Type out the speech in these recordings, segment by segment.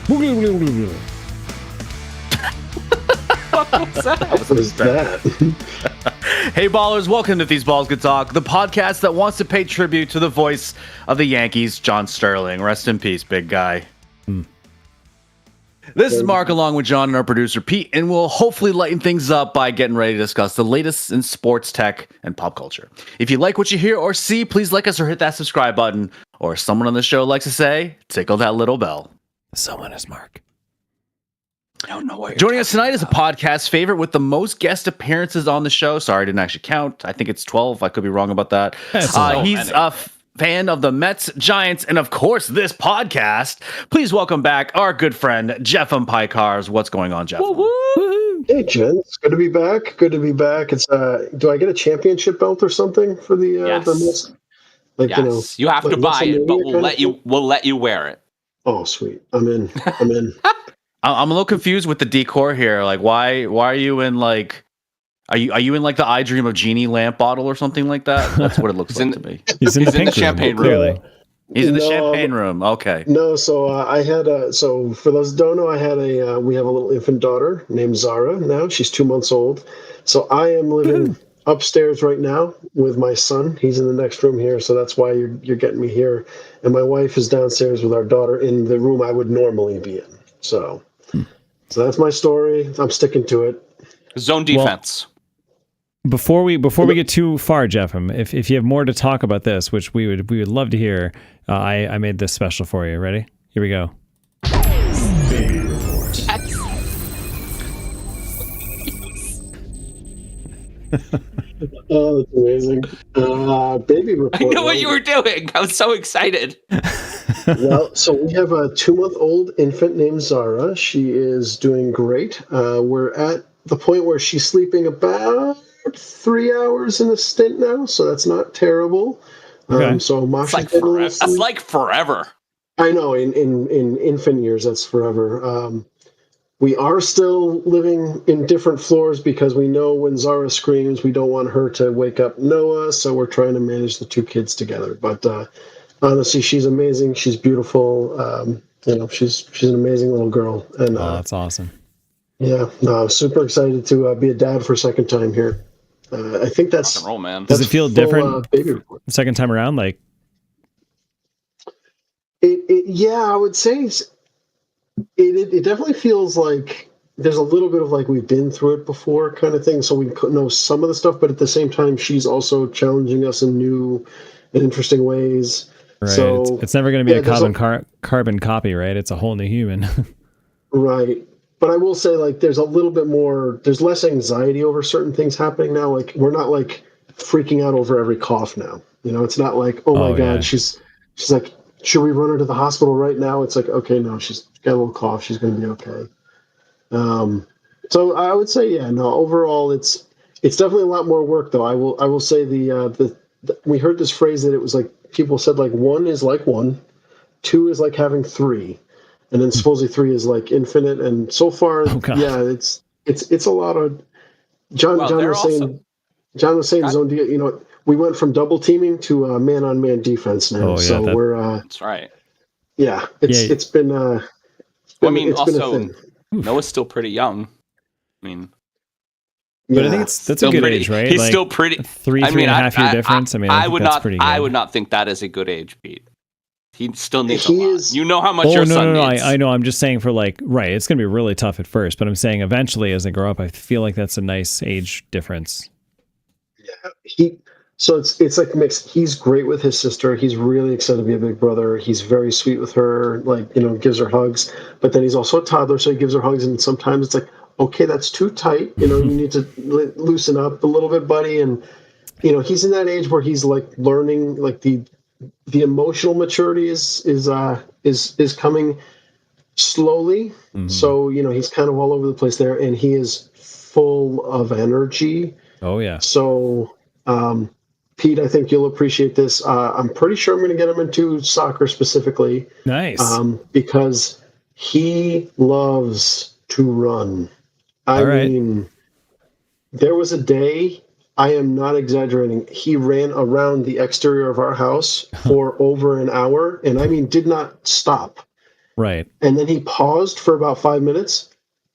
What was that? Hey ballers, welcome to These Balls Could Talk, the podcast that wants to pay tribute to the voice of the Yankees, John Sterling. Rest in peace, big guy. This is Mark along with John and our producer Pete, and we'll hopefully lighten things up by getting ready to discuss the latest in sports, tech, and pop culture. If you like what you hear or see, please like us or hit that subscribe button, or as someone on the show likes to say, tickle that little bell. Someone is Mark. I don't know what Joining us tonight is a podcast favorite with the most guest appearances on the show. Sorry, I didn't actually count. I think it's 12. I could be wrong about that. He's a fan of the Mets, Giants, and of course this podcast. Please welcome back our good friend Jefim Piekarz. What's going on, Jeff? Hey, gents. Good to be back. Good to be back. It's do I get a championship belt or something for the Mets? Like, yes. You have to buy it, but we'll let you wear it. Oh, sweet. I'm in. I'm in. I'm a little confused with the decor here. Like, why are you in like, are you in like the I Dream of Genie lamp bottle or something like that? That's what it looks like to me. He's in the champagne room. Clearly. He's in the champagne room. Okay. No, so I had so for those who don't know, we have a little infant daughter named Zara now. She's 2 months old. So I am living upstairs right now with my son. He's in the next room here, so that's why you're getting me here. And my wife is downstairs with our daughter in the room I would normally be in. So that's my story. I'm sticking to it. Zone defense. Well, before we get too far, Jefim, if you have more to talk about this, which we would love to hear, I made this special for you. Ready? Here we go. Baby report. Oh, that's amazing. Baby report. I know what you were doing. I was so excited. Well, so we have a 2-month-old infant named Zara. She is doing great. We're at the point where she's sleeping about 3 hours in a stint now, so that's not terrible. Okay. So Masha's it's like forever. That's like forever. I know. In infant years, that's forever. We are still living in different floors because we know when Zara screams, we don't want her to wake up Noah, so we're trying to manage the two kids together. But honestly, she's amazing. She's beautiful. She's an amazing little girl. And that's awesome. Yeah, no, I'm super excited to be a dad for a second time here. I think that's rock and roll, man. Does it feel different the second time around? Like yeah, I would say it definitely feels like there's a little bit of like we've been through it before kind of thing. So we know some of the stuff, but at the same time, she's also challenging us in new and interesting ways. Right. So it's never going to be a carbon copy, right? It's a whole new human. Right. But I will say, like, there's less anxiety over certain things happening now. Like, we're not like freaking out over every cough now. It's not like, oh my God, she's like, should we run her to the hospital right now? It's like, okay, no, she's got a little cough. She's going to be okay. So I would say, yeah, no, overall, it's definitely a lot more work though. I will say we heard this phrase that it was like, people said like 1 is like 1, 2 is like having 3. And then supposedly 3 is like infinite. And so far, it's a lot of John was saying zone. We went from double teaming to man-on-man defense now. That's right. Yeah, it's been. Noah's still pretty young. I mean, but I think that's a good age, right? He's still pretty. 3.5 year difference. I would not think that is a good age, Pete. He still needs a lot. You know how much your son needs. I know. I'm just saying for like, right, it's going to be really tough at first, but I'm saying eventually as they grow up, I feel like that's a nice age difference. Yeah. So it's like mixed. He's great with his sister. He's really excited to be a big brother. He's very sweet with her, like, gives her hugs. But then he's also a toddler, so he gives her hugs. And sometimes it's like, okay, that's too tight. You need to loosen up a little bit, buddy. And, he's in that age where he's like learning, like the emotional maturity is coming slowly. Mm-hmm. So, he's kind of all over the place there, and he is full of energy. Oh yeah. So, Pete, I think you'll appreciate this. I'm pretty sure I'm going to get him into soccer specifically. Nice. Because he loves to run. I mean, there was a day, I am not exaggerating, he ran around the exterior of our house for over an hour, and I mean, did not stop. Right. And then he paused for about 5 minutes,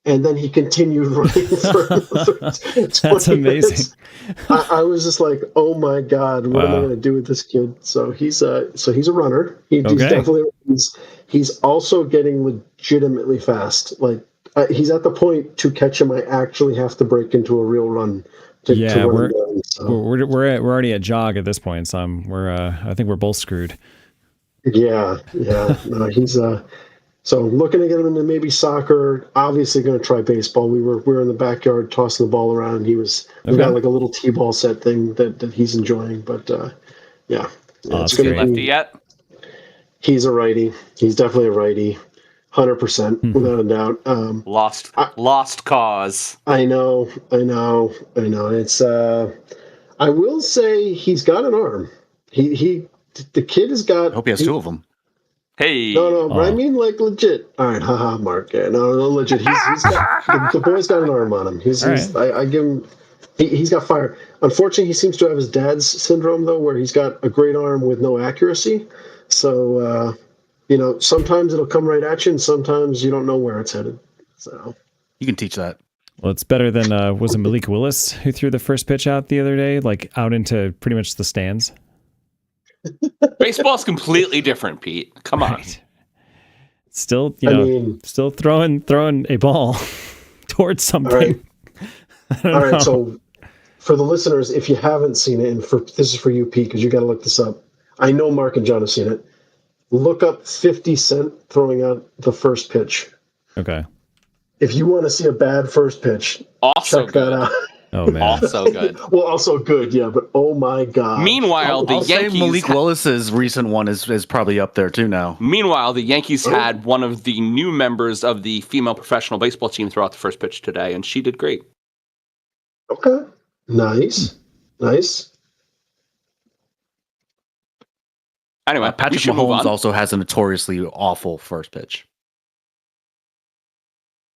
and then he continued running for another 20 That's amazing. minutes. I was just like, oh my God, what am I going to do with this kid? So he's a runner. He's definitely, he's also getting legitimately fast. Like, he's at the point to catch him, I actually have to break into a real run. To run down, so. we're already at jog at this point, so I think we're both screwed. Yeah. No, he's so looking to get him into maybe soccer. Obviously, going to try baseball. We were in the backyard tossing the ball around. We've got like a little t-ball set thing that he's enjoying. But yeah, it's gonna lefty yet? He's a righty. He's definitely a righty, 100% without a doubt. Lost cause. I know. It's I will say he's got an arm. The kid has got. I hope he has two of them. Hey. No, but I mean like legit. All right, haha, Mark. Yeah, no, legit. He's got the boy's got an arm on him. I give him. He's got fire. Unfortunately, he seems to have his dad's syndrome though, where he's got a great arm with no accuracy. So sometimes it'll come right at you, and sometimes you don't know where it's headed. So you can teach that. Well, it's better than was it Malik Willis who threw the first pitch out the other day, like out into pretty much the stands. Baseball's completely different, Pete. Come on. Right. Still, still throwing a ball towards something. All right. So for the listeners, if you haven't seen it, and this is for you, Pete, because you got to look this up. I know Mark and John have seen it. Look up 50 Cent throwing out the first pitch. Okay. If you want to see a bad first pitch, check that out. Oh man, also good. Well, also good, yeah. But oh my God. Meanwhile, the Yankees. Malik Willis's recent one is probably up there too now. Meanwhile, the Yankees had one of the new members of the female professional baseball team throw out the first pitch today, and she did great. Okay, nice. Anyway, Patrick Mahomes also has a notoriously awful first pitch.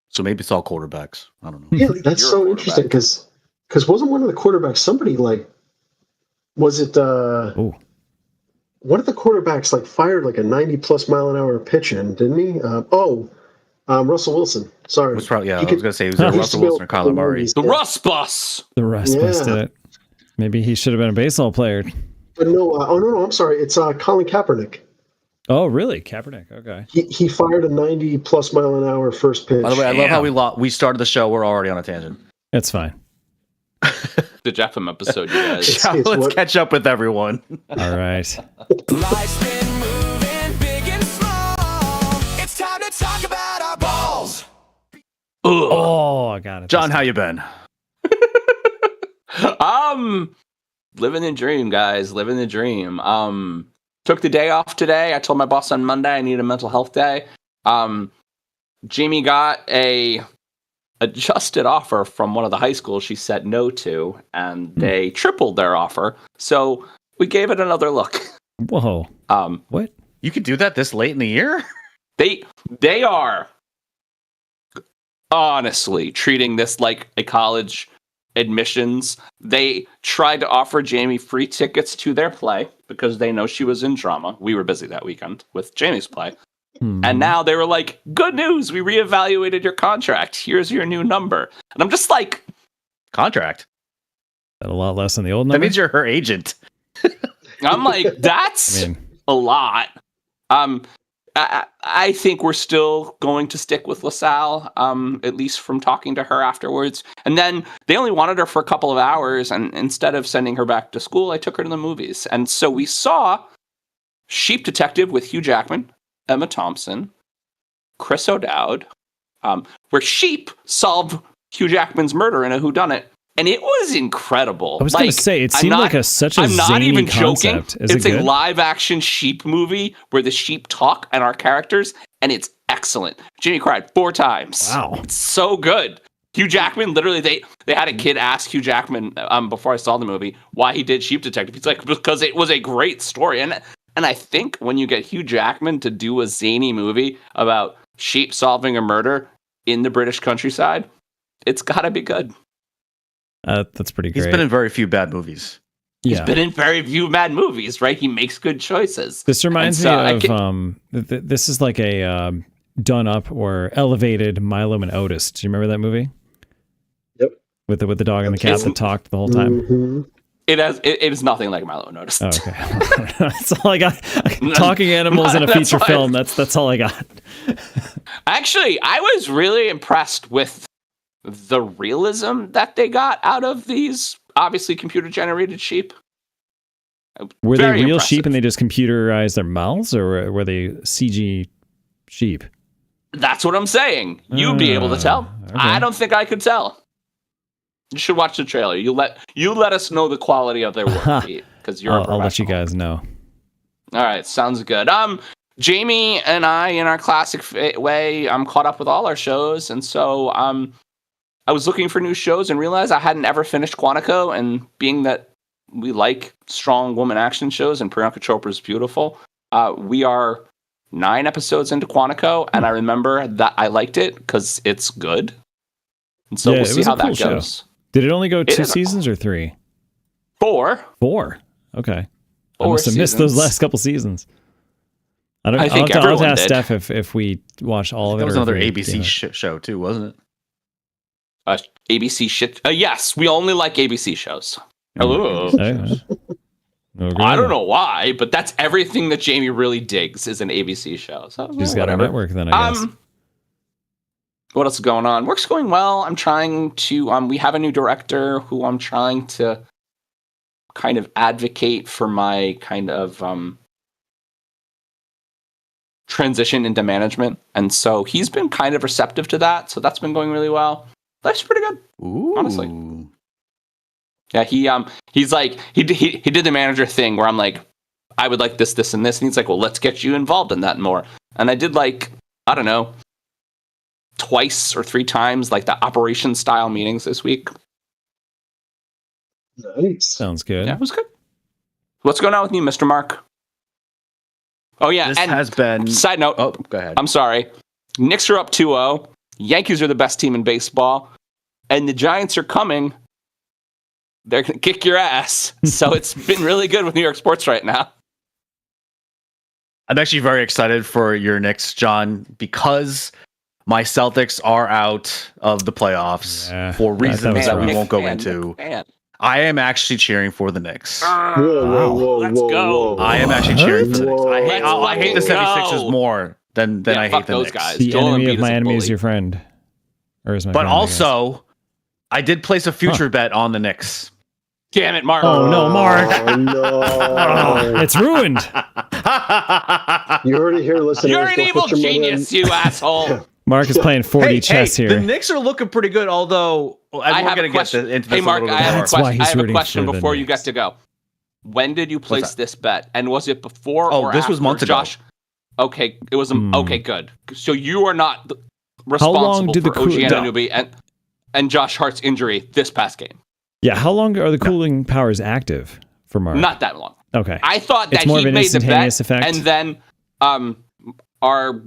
So maybe it's all quarterbacks. I don't know. Yeah, that's so interesting because wasn't one of the quarterbacks somebody like was it one of the quarterbacks like fired like a 90+ mile an hour pitch in, didn't he? Russell Wilson. Sorry. It was probably, I was going to say it was Russell Wilson or Kyler Murray. The Russ Bus. The Russ Bus did it. Maybe he should have been a baseball player. But no, no, I'm sorry. It's Colin Kaepernick. Oh, really? Kaepernick. Okay. He fired a 90+ mile an hour first pitch. By the way, I love how we started the show. We're already on a tangent. It's fine. The Jefim episode, you guys. Let's catch up with everyone. All right. Life's been moving big and small. It's time to talk about our balls. Oh, I got it. John, how you been? Living the dream, guys. Living the dream. Took the day off today. I told my boss on Monday I need a mental health day. Jamie got a adjusted offer from one of the high schools she said no to, and they tripled their offer. So we gave it another look. Whoa. What? You could do that this late in the year? They are honestly treating this like a college admissions. They tried to offer Jamie free tickets to their play because they know she was in drama. We were busy that weekend with Jamie's play. And now they were like, good news, we reevaluated your contract. Here's your new number. And I'm just like, contract? That a lot less than the old number? That means you're her agent. I'm like, that's a lot. I think we're still going to stick with LaSalle, at least from talking to her afterwards. And then they only wanted her for a couple of hours, and instead of sending her back to school, I took her to the movies. And so we saw Sheep Detective with Hugh Jackman, Emma Thompson, Chris O'Dowd, where Sheep solved Hugh Jackman's murder in a whodunit. And it was incredible. I was going to say, it seemed like such a zany concept. It's a live-action sheep movie where the sheep talk and our characters, and it's excellent. Ginny cried 4 times. Wow. It's so good. Hugh Jackman, literally, they had a kid ask Hugh Jackman before I saw the movie why he did Sheep Detective. He's like, because it was a great story. And I think when you get Hugh Jackman to do a zany movie about sheep solving a murder in the British countryside, it's got to be good. That's pretty great. He's been in very few bad movies. He's been in very few bad movies, right? He makes good choices. This reminds me of this is like a done up or elevated Milo and Otis. Do you remember that movie? Yep. With the dog and the cat that talked the whole time. Mm-hmm. It is nothing like Milo and Otis. Oh, okay. That's all I got. Talking animals in a feature film. That's all I got. Actually, I was really impressed with the realism that they got out of these obviously computer generated sheep. Were Very they real impressive. sheep and they just computerized their mouths, or were they CG sheep? That's what I'm saying. You'd be able to tell. Okay. I don't think I could tell. You should watch the trailer. You let us know the quality of their work, because you're. I'll let you guys know. All right, sounds good. Jamie and I, in our classic way, caught up with all our shows, and so I was looking for new shows and realized I hadn't ever finished Quantico, and being that we like strong woman action shows and Priyanka Chopra's beautiful, we are 9 episodes into Quantico, and I remember that I liked it because it's good, and so we'll see how that goes. Did it only go 2 seasons or 3? 4. 4. Okay. 4 I must have missed those seasons. last couple seasons. I think I'll everyone ask did. Steph if we watched all of it. That was or if another we, ABC show too, wasn't it? ABC shit. Yes, we only like ABC shows. Hello. I don't know why, but that's everything that Jamie really digs is an ABC show. So She's got a whatever. network then, I guess. What else is going on? Work's going well. I'm trying to. We have a new director who I'm trying to kind of advocate for my kind of transition into management, and so he's been kind of receptive to that. So that's been going really well. Life's pretty good, honestly. Yeah, he's like he did the manager thing where I'm like, I would like this, this, and this, and he's like, well, let's get you involved in that more. And I did like, I don't know, 2 or 3 times like the operation style meetings this week. Nice. Sounds good. Yeah, it was good. What's going on with you, Mr. Mark? Oh yeah, This and has been. side note. Oh, go ahead. I'm sorry. Knicks are up 2-0. Yankees are the best team in baseball, and the Giants are coming. They're going to kick your ass. So it's been really good with New York sports right now. I'm actually very excited for your Knicks, John, because my Celtics are out of the playoffs for reasons that we won't go into. I am actually cheering for the Knicks. Let's go. I am actually cheering for the Knicks. I hate the Let's go. 76ers more than I hate the those Knicks. guys. The Joel enemy Embiid of my is a enemy is bully. your friend. Or is my But friend, I guess. also, I did place a future bet on the Knicks. Damn it, Mark. Oh no, Mark! Oh, no. It's ruined. You heard it here, listeners. You're an Don't evil put your money genius, you asshole. Mark is playing 4D chess The here. Knicks are looking pretty good, although I have a question. into Hey, this Mark, a little I bit have more. That's why he's I have a rooting question for the before you Knicks. get to go. When did you place that? this bet? And was it before Oh, or this was after months ago. Josh? Okay, it was okay, good. So you are not How long responsible did the for OG cool- Anunoby and Josh Hart's injury this past game. Yeah, how long are the cooling powers active for Mark? Not that long. Okay. I thought that It's more he of an made the bet, instantaneous effect? and then our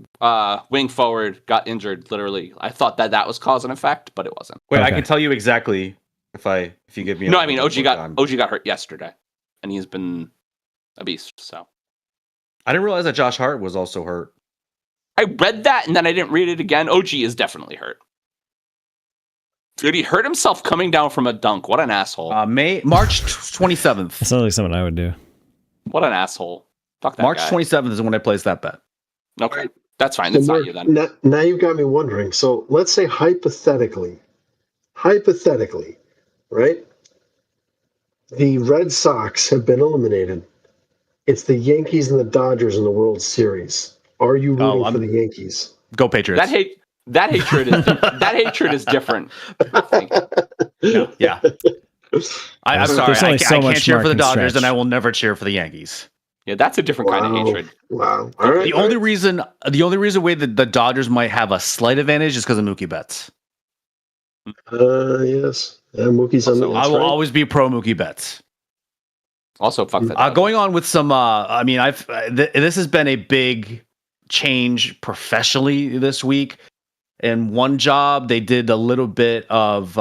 wing forward got injured. Literally, I thought that was cause and effect, but it wasn't. Wait, I Okay. can tell you exactly if you give me. No, I mean OG got hurt yesterday, and he's been a beast. So I didn't realize that Josh Hart was also hurt. I read that, and then I didn't read it again. OG is definitely hurt. Dude, he hurt himself coming down from a dunk. What an asshole! March 27th. That sounds like something I would do. What an asshole! Fuck that March guy. 27th is when I placed that bet. Okay, that's fine. So That's not Mark, you then. now you've got me wondering. So let's say hypothetically, right? The Red Sox have been eliminated. It's the Yankees and the Dodgers in the World Series. Are you rooting for the Yankees? Go Patriots. That hatred is different. I think. Yeah. I'm sorry. There's only I so can't much cheer Mark for the can Dodgers, stretch. and I will never cheer for the Yankees. Yeah, that's a different kind of hatred. Wow. All right. The only reason way that the Dodgers might have a slight advantage is because of Mookie Betts. Yes. Mookie's on the So I will always be pro Mookie Betts. Also, fuck that. Going on with some, this has been a big change professionally this week. In one job, they did a little bit of,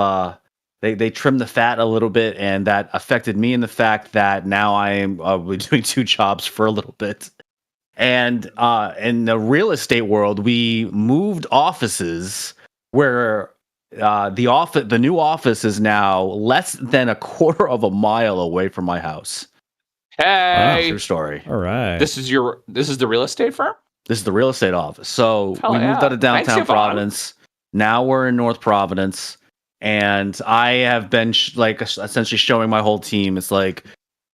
they trimmed the fat a little bit, and that affected me in the fact that now I am doing 2 jobs for a little bit. And in the real estate world, we moved offices where the new office is now less than a quarter of a mile away from my house. Hey, True story. All right. this is the real estate firm? This is the real estate office. So Hell we moved yeah. out of downtown Thanks, Yvonne. Providence. Now we're in North Providence, and I have been essentially showing my whole team. It's like,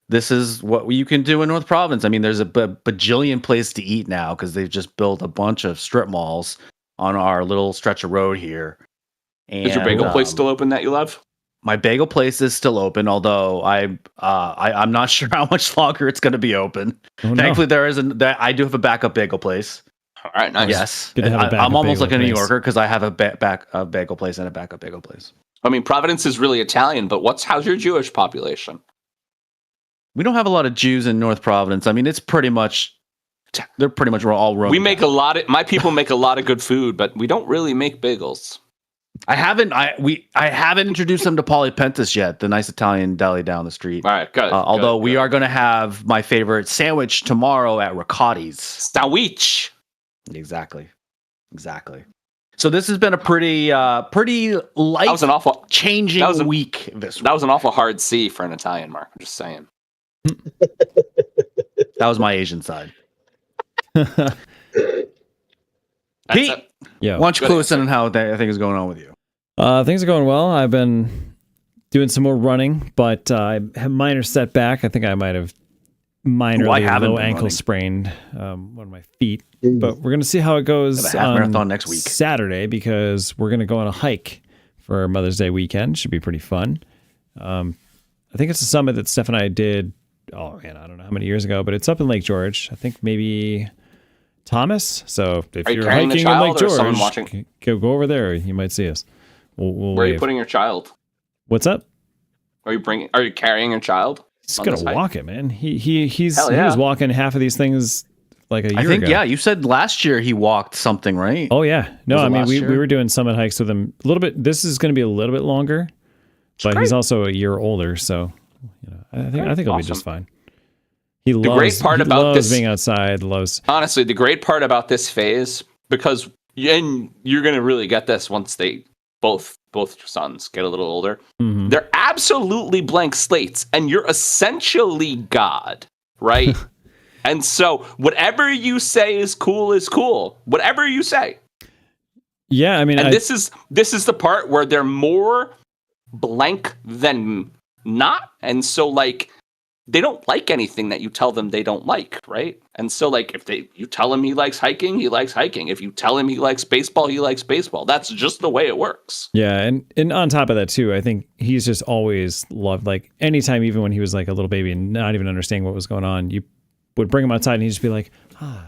this is what you can do in North Providence. I mean, there's a bajillion places to eat now because they've just built a bunch of strip malls on our little stretch of road here. And, Is your bagel place still open that you love? My bagel place is still open, although I'm not sure how much longer it's going to be open. Oh, no. Thankfully, I do have a backup bagel place. All right, nice. Yes, Good to have a backup I'm almost like bagel a New place. Yorker because I have a bagel place and a backup bagel place. I mean, Providence is really Italian, but how's your Jewish population? We don't have a lot of Jews in North Providence. I mean, they're pretty much all Roman. My people make a lot of good food, but we don't really make bagels. I haven't introduced them to Polypentis yet, the nice Italian deli down the street. All right, good. Although we are going to have my favorite sandwich tomorrow at Riccotti's. Sandwich. Exactly. So this has been a pretty light, That was an awful changing week. This That was an awful hard C for an Italian, Mark. I'm just saying. That was my Asian side. That's Pete, it. Yeah. why don't you Good clue us in on how things are going on with you? Things are going well. I've been doing some more running, but I have minor setback. I think I might have minorly haven't low been ankle running. sprained one of my feet. But we're going to see how it goes Have a half on marathon next week. Saturday, because we're going to go on a hike for Mother's Day weekend. Should be pretty fun. I think it's a summit that Steph and I did, oh man, I don't know how many years ago, but it's up in Lake George. I think maybe Thomas. So if Are you you're carrying the hiking in Lake child or is someone George, watching? go over there. You might see us. We'll Where are you wave. putting your child? What's up? Are you carrying your child? He's on gonna this hike? walk it, man. He Hell yeah. was walking half of these things like a year I think, ago. yeah, you said last year he walked something, right? Oh yeah. No, Was it I mean last we year? were doing summit hikes with him a little bit. This is going to be a little bit longer, but he's also a year older, so I think he'll be just fine. He loves, great part he about loves this- being outside. Loves Honestly, the great part about this phase, because and you're going to really get this once they both your sons get a little older. Mhm. They're absolutely blank slates, and you're essentially God, right? And so whatever you say is cool. Whatever you say. Yeah, I mean, And this is the part where they're more blank than not. And so like they don't like anything that you tell them they don't like, right? And so like if you tell him he likes hiking, he likes hiking. If you tell him he likes baseball, he likes baseball. That's just the way it works. yeah, and on top of that too, I think he's just always loved, like anytime, even when he was like a little baby and not even understanding what was going on, you would bring him outside and he'd just be like, and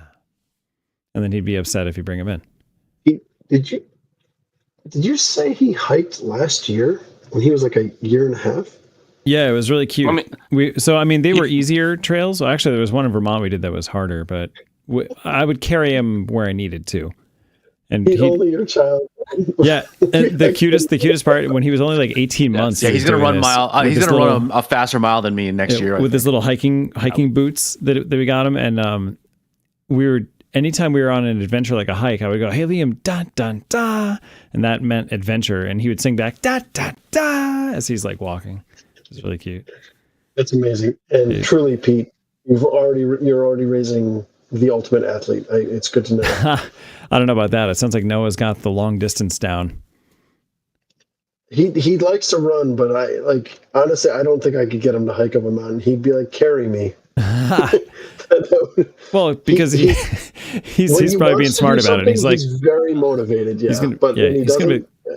then he'd be upset if you bring him in. Did you say he hiked last year when he was like a year and a half? Yeah, it was really cute. I mean- They were easier trails. Well, actually, there was one in Vermont we did that was harder, but I would carry him where I needed to. And He's only your child. yeah, and the cutest part, when he was only like 18 months. Yeah, he he's was gonna doing run this mile. with He's this gonna little- run a faster mile than me next year. with his little hiking boots that we got him, and anytime we were on an adventure like a hike, I would go, "Hey Liam, da da da," and that meant adventure, and he would sing back da da da as he's like walking. It's really cute. That's amazing. And truly, Pete, you're already raising the ultimate athlete. It's good to know. I don't know about that. It sounds like Noah's got the long distance down. He likes to run, but honestly, I don't think I could get him to hike up a mountain. He'd be like, "Carry me." Well, because he's probably being smart about it. He's like, he's very motivated. Yeah, gonna- but yeah, when he he's gonna doesn't, be-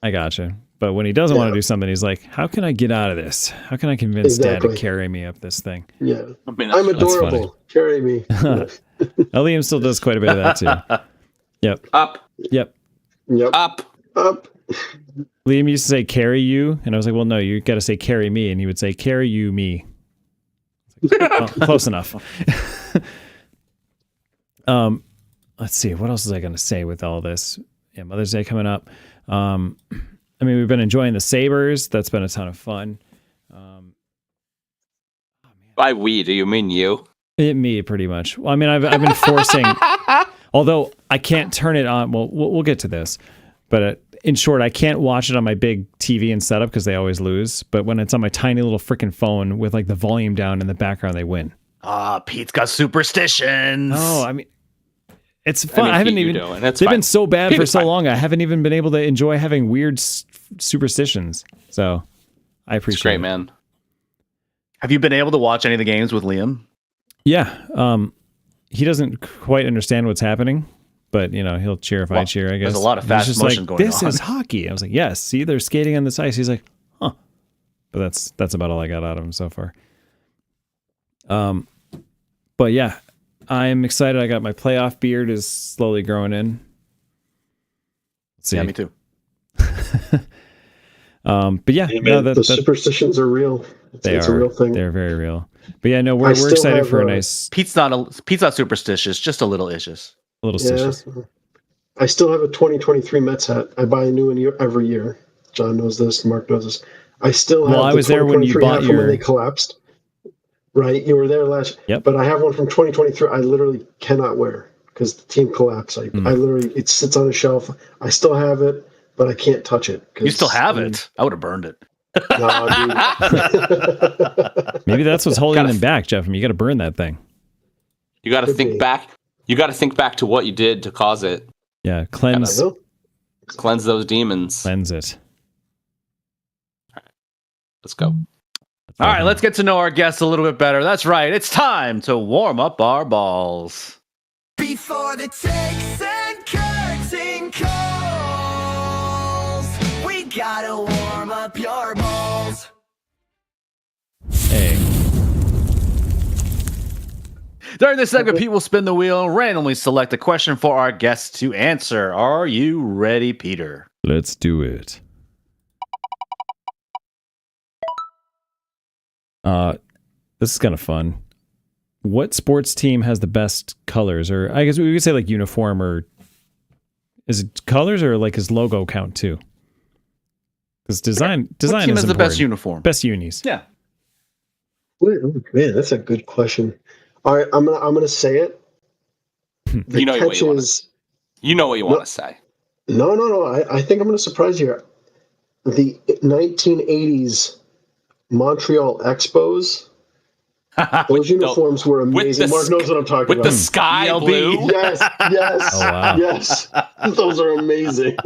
I gotcha. But when he doesn't want to do something, he's like, how can I get out of this? How can I convince Dad Exactly. to carry me up this thing? yeah, I mean, I'm that's adorable. Carry me. Liam still does quite a bit of that too. Yep. up, Yep. Yep. up. Liam used to say carry you, and I was like, well, no, you got to say carry me, and he would say carry you me. Well, close enough. Let's see, what else was I going to say with all this? Yeah, Mother's Day coming up. I mean, we've been enjoying the Sabres. That's been a ton of fun. By we, do you mean you? Me, pretty much. Well, I mean, I've been forcing, although I can't turn it on. Well, we'll get to this, but in short, I can't watch it on my big TV and setup because they always lose. But when it's on my tiny little freaking phone with like the volume down in the background, they win. Pete's got superstitions. Oh, I mean, it's fun. I haven't even. They've fine. been so bad for so fine. long. I haven't even been able to enjoy having weird superstitions. So I appreciate It's great, it. man. Have you been able to watch any of the games with Liam? Yeah. He doesn't quite understand what's happening, but he'll cheer if I cheer, I guess. There's a lot of fast He's just motion like, going this on. is hockey. I was like, yes, see, they're skating on this ice. He's like, huh. But that's about all I got out of him so far. But yeah, I'm excited. I got my playoff beard is slowly growing in. Let's see. Yeah, me too. But yeah, Hey, man, the superstitions are real. It's a real thing. They're very real. But yeah, no, we're excited for a nice. Pete's not superstitious, just a little issues. A little stitches. I still have a 2023 Mets hat. I buy a new one every year. John knows this. Mark knows this. I still have. Well, I was there when you bought when they collapsed. Right, you were there last. Yep. But I have one from 2023. I literally cannot wear because the team collapsed. I literally, it sits on a shelf. I still have it, but I can't touch it. You still have it? I would have burned it. No, dude. Maybe that's what's holding them back, Jefim. You got to burn that thing. You got to think back. You got to think back to what you did to cause it. Yeah, cleanse those demons. Cleanse it. Let's go. All right, let's get to know our guests a little bit better. That's right. It's time to warm up our balls. Before the takes and curtain calls, we gotta warm up your balls. Hey. During this segment, Pete will spin the wheel and randomly select a question for our guests to answer. Are you ready, Peter? Let's do it. This is kind of fun. What sports team has the best colors? Or I guess we could say like uniform, or is it colors, or like his logo count too? Because design what team is has the important. best uniform? Best unis. Yeah. Man, that's a good question. All right, I'm gonna say it. You know what you want to say. No. I think I'm gonna surprise you here. The 1980s Montreal Expos. Those uniforms were amazing. Mark knows what I'm talking about. With the sky blue. Yes. Oh, wow. Yes. Those are amazing.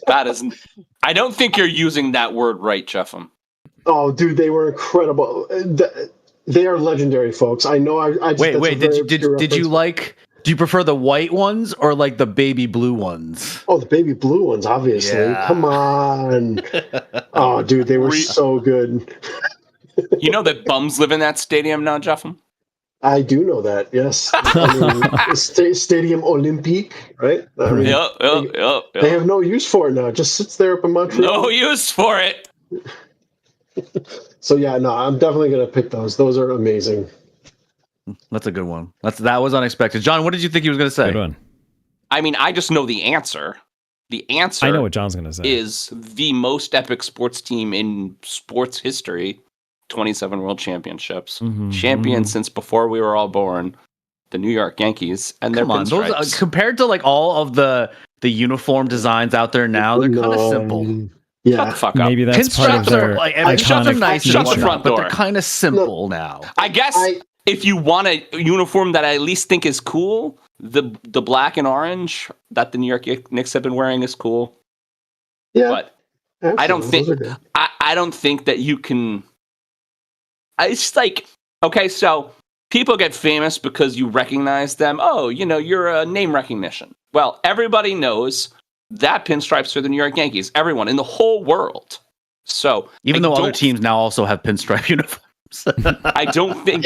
That is. I don't think you're using that word right, Jefim. Oh, dude, they were incredible. They are legendary, folks. I know. I just, wait. Did you like? Do you prefer the white ones or like the baby blue ones? Oh, the baby blue ones, obviously. Yeah. Come on. Oh, dude, they were so good. You know that bums live in that stadium now, Jefim? I do know that. Yes. Stadium Olympique, right? I mean, Yep. They have no use for it now. It just sits there up in Montreal. No use for it. So yeah, no, I'm definitely gonna pick those. Those are amazing. That's a good one. That was unexpected. John, what did you think he was going to say? Good one. I mean, I just know the answer. The answer I know what John's going to say. Is the most epic sports team in sports history. 27 World Championships. Champions since before we were all born. The New York Yankees. And they're pinstripes. Compared to like all of the uniform designs out there now, they're kind of simple. Yeah. Shut the fuck up. Maybe that's part of Pinstripes their are like, I mean, shut the nice shut the front door. but they're kind of simple now. I guess if you want a uniform that I at least think is cool, the black and orange that the New York Knicks have been wearing is cool. Yeah. But I don't think I don't think that you can. It's just like, okay, so people get famous because you recognize them. Oh, you're a name recognition. Well, everybody knows that pinstripes are the New York Yankees. Everyone in the whole world. So even though other teams now also have pinstripe uniforms. I don't think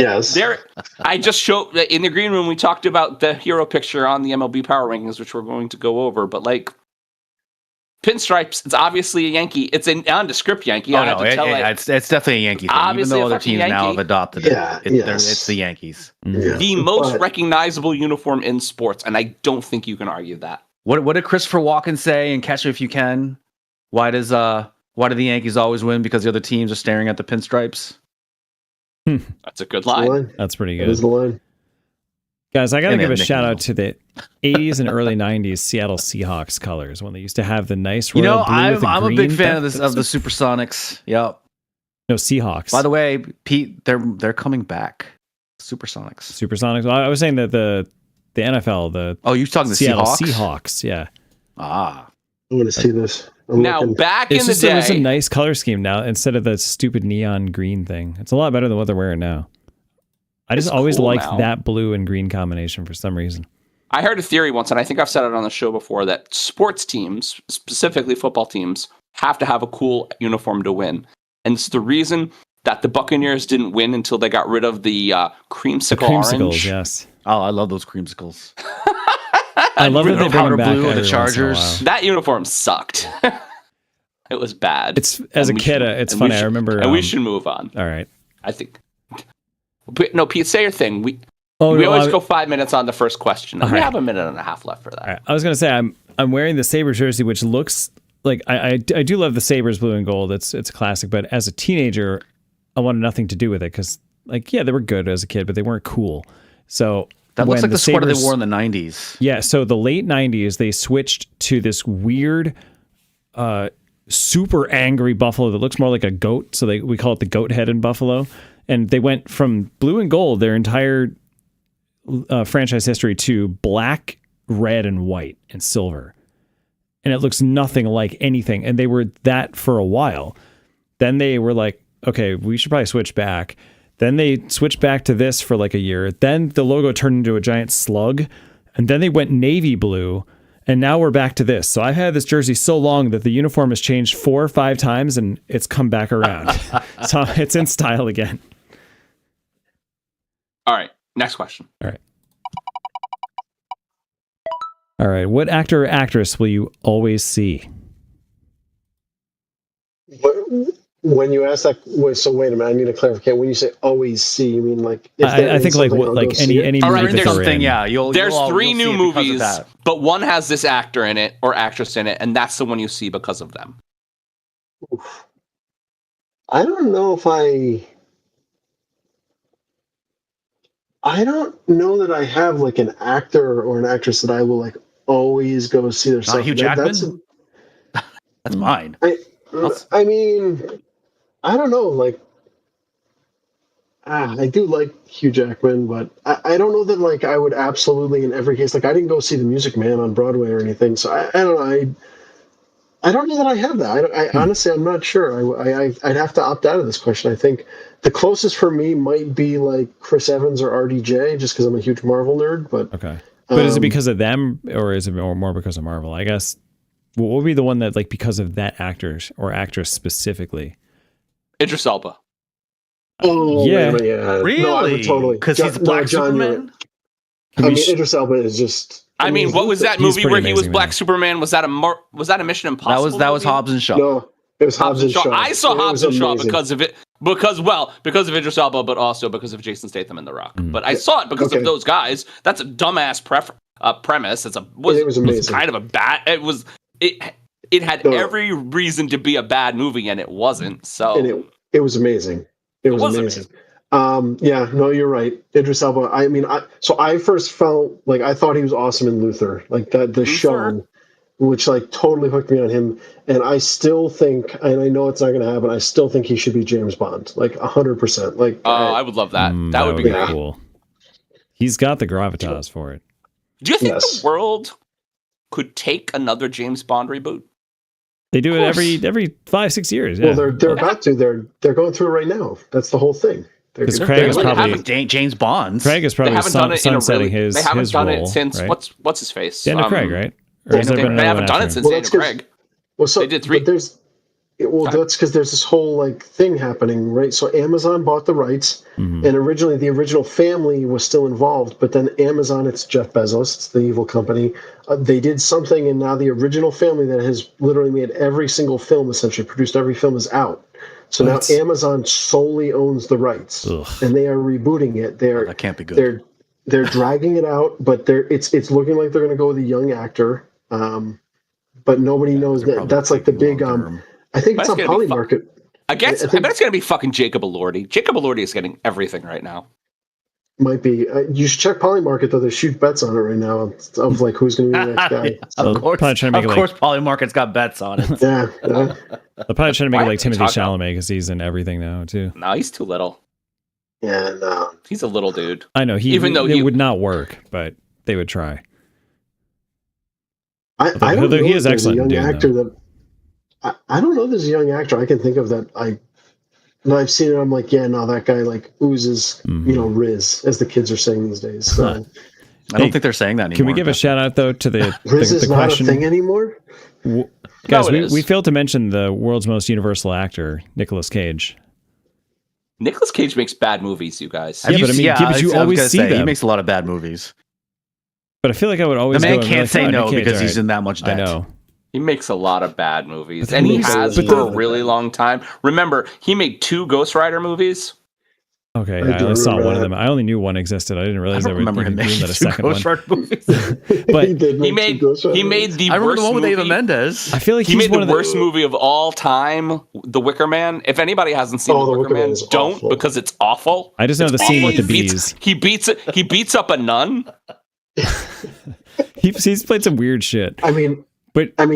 I just showed in the green room. We talked about the hero picture on the MLB Power Rankings, which we're going to go over. But like pinstripes, it's obviously a Yankee. It's a nondescript Yankee. It's definitely a Yankee thing. Even though other teams now have adopted it, it's the Yankees. Yeah. The most recognizable uniform in sports, and I don't think you can argue that. What did Christopher Walken say in Catch Me If You Can? Why do the Yankees always win? Because the other teams are staring at the pinstripes. That's a good That's the line. line. That's pretty That is good. the line. Guys, I got to And give then a Nick shout Neal. out to the 80s and early 90s Seattle Seahawks colors when they used to have the nice royal You know, blue with the I'm a green. big fan of That's the so- Supersonics. Yep. No, Seahawks. By the way, Pete, they're coming back. Supersonics. Supersonics. Well, I was saying that the NFL, the Oh, you're talking the Seattle Seahawks? Seahawks. Yeah. Ah. I want to see this. I'm Now, looking. back It's in the just it was a day, nice color scheme now instead of the stupid neon green thing. It's a lot better than what they're wearing now. I just It's always cool liked now. that blue and green combination for some reason. I heard a theory once, and I think I've said it on the show before, that sports teams, specifically football teams, have to have a cool uniform to win. And it's the reason that the Buccaneers didn't win until they got rid of the creamsicle Creamsicles, orange. yes. Oh, I love those creamsicles. I love that they bring powder them back blue, the every once in a Chargers. while. That uniform sucked. It was bad. It's as a And we kid, should- it's and we funny. I should- remember. And we should move on, All right. I think. But, no, Pete, say your thing. We Oh, no, always go 5 minutes on the first question. And we right. have a minute and a half left for that. All right. I was gonna say I'm wearing the Sabres jersey, which looks like I do love the Sabres blue and gold. It's a classic. But as a teenager, I wanted nothing to do with it because, like, yeah, they were good as a kid, but they weren't cool. So That looks when like the sweater Sabres- they wore in the 90s. Yeah, so the late 90s, they switched to this weird, super angry buffalo that looks more like a goat. So we call it the goat head in buffalo. And they went from blue and gold, their entire franchise history, to black, red, and white, and silver. And it looks nothing like anything. And they were that for a while. Then they were like, okay, we should probably switch back. Then they switched back to this for like a year. Then the logo turned into a giant slug. And then they went navy blue. And now we're back to this. So I've had this jersey so long that the uniform has changed 4 or 5 times and it's come back around. So it's in style again. All right, next question. All right. What actor or actress will you always see? When you ask that, so wait a minute, I need to clarify. When you say always see, you mean like? If they're I in think like something, what, I'll like go see it? any All movie right, that there's they're Something, in. yeah. There's 3 you'll new see it because of movies, that. but one has this actor in it or actress in it, and that's the one you see because of them. I don't know if I don't know that I have like an actor or an actress that I will like always go see their stuff. Hugh Jackman? That's mine. I mean, I don't know. Like, I do like Hugh Jackman, but I don't know that like I would absolutely in every case. Like, I didn't go see The Music Man on Broadway or anything, so I don't know. I don't know that I have that. I honestly, I'm not sure. I'd have to opt out of this question. I think the closest for me might be like Chris Evans or RDJ, just because I'm a huge Marvel nerd. But Okay. But is it because of them or is it more because of Marvel? I guess what would be the one that like because of that actor or actress specifically? Idris Elba. oh Yeah. yeah, Really? no, I would totally Because he's Black John, you're Superman? right. I mean, sh- Idris Elba is just. I mean, what was that He's movie pretty where he was amazing, Black man. Superman? Was that a Mission Impossible? That was movie? Hobbs and Shaw. No, it was Hobbs and Shaw. I saw It Hobbs was and Shaw amazing. because of it. Because of Idris Elba, but also because of Jason Statham and The Rock. But I saw it because Okay. of those guys. That's a dumbass premise. It was was amazing. kind of a bad. It had No. every reason to be a bad movie, and it wasn't. So And it was amazing. It was amazing. Yeah, no, you're right. Idris Elba. I mean, I first felt like I thought he was awesome in Luther, like the Luther? show, which like totally hooked me on him. And I still think, and I know it's not going to happen, I still think he should be James Bond, like 100%. Like, I would love that. That would be be great. cool. He's got the gravitas for it. Do you think Yes. the world could take another James Bond reboot? They do it course. every 5-6 years. well, Yeah. they're about to. They're going through it right now. That's the whole thing. Because They're- Craig is barely probably haven't- James Bond. Craig is They probably haven't done it in a sunsetting really. his They haven't his done role, it since right? what's his face? Daniel Craig, right? Or has They, there been they another haven't one done after it since him? Well, that's Daniel 'cause- Craig. Well, so They did 3. But that's because there's this whole like thing happening, right? So Amazon bought the rights, Mm-hmm. and originally the original family was still involved, but then Amazon, it's Jeff Bezos, it's the evil company. They did something, and now the original family that has literally made every single film, essentially produced every film, is out. So What? now Amazon solely owns the rights, Ugh. and they are rebooting it. That can't be good. They're dragging it out, but it's looking like they're going to go with a young actor. But nobody knows They're that. probably That's like the big. long term. I think it's That's on gonna be Polymarket. I bet it's going to be fucking Jacob Elordi. Jacob Elordi is getting everything right now. Might be. You should check Polymarket though. They shoot bets on it right now of like who's going to be the next guy. So, Of course, Polymarket's got bets on it. yeah. They're probably trying to make it like Timothy talking Chalamet because he's in everything now too. No, he's too little. And He's a little dude. I know it would not work, but they would try. I don't know. He is if there's excellent. A young actor that I don't know. If there's a young actor I can think of that I've seen it. I'm like, yeah, no, that guy like oozes, Riz, as the kids are saying these days. So I don't think they're saying that anymore. Can we give a shout out though to the Riz is the not question? a thing anymore. Guys, we failed to mention the world's most universal actor, Nicolas Cage. Nicolas Cage makes bad movies, you guys. Yeah, but I mean, but you always see them. He makes a lot of bad movies. But I feel like I would always. The man go can't say no because right. he's in that much debt. I know. He makes a lot of bad movies, and he has for a really long time. Remember, he made 2 Ghost Rider movies. Okay, I only saw one of them. I only knew one existed. I didn't realize I don't remember him making that a second Ghost Rider movies. But he made the I remember worst the one with movie. Eva Mendes. I feel like he made the worst movie of all time, The Wicker Man. If anybody hasn't seen The Wicker Man, don't awful. Because it's awful. I just know the scene with the bees. He beats up a nun. He's played some weird shit. I mean,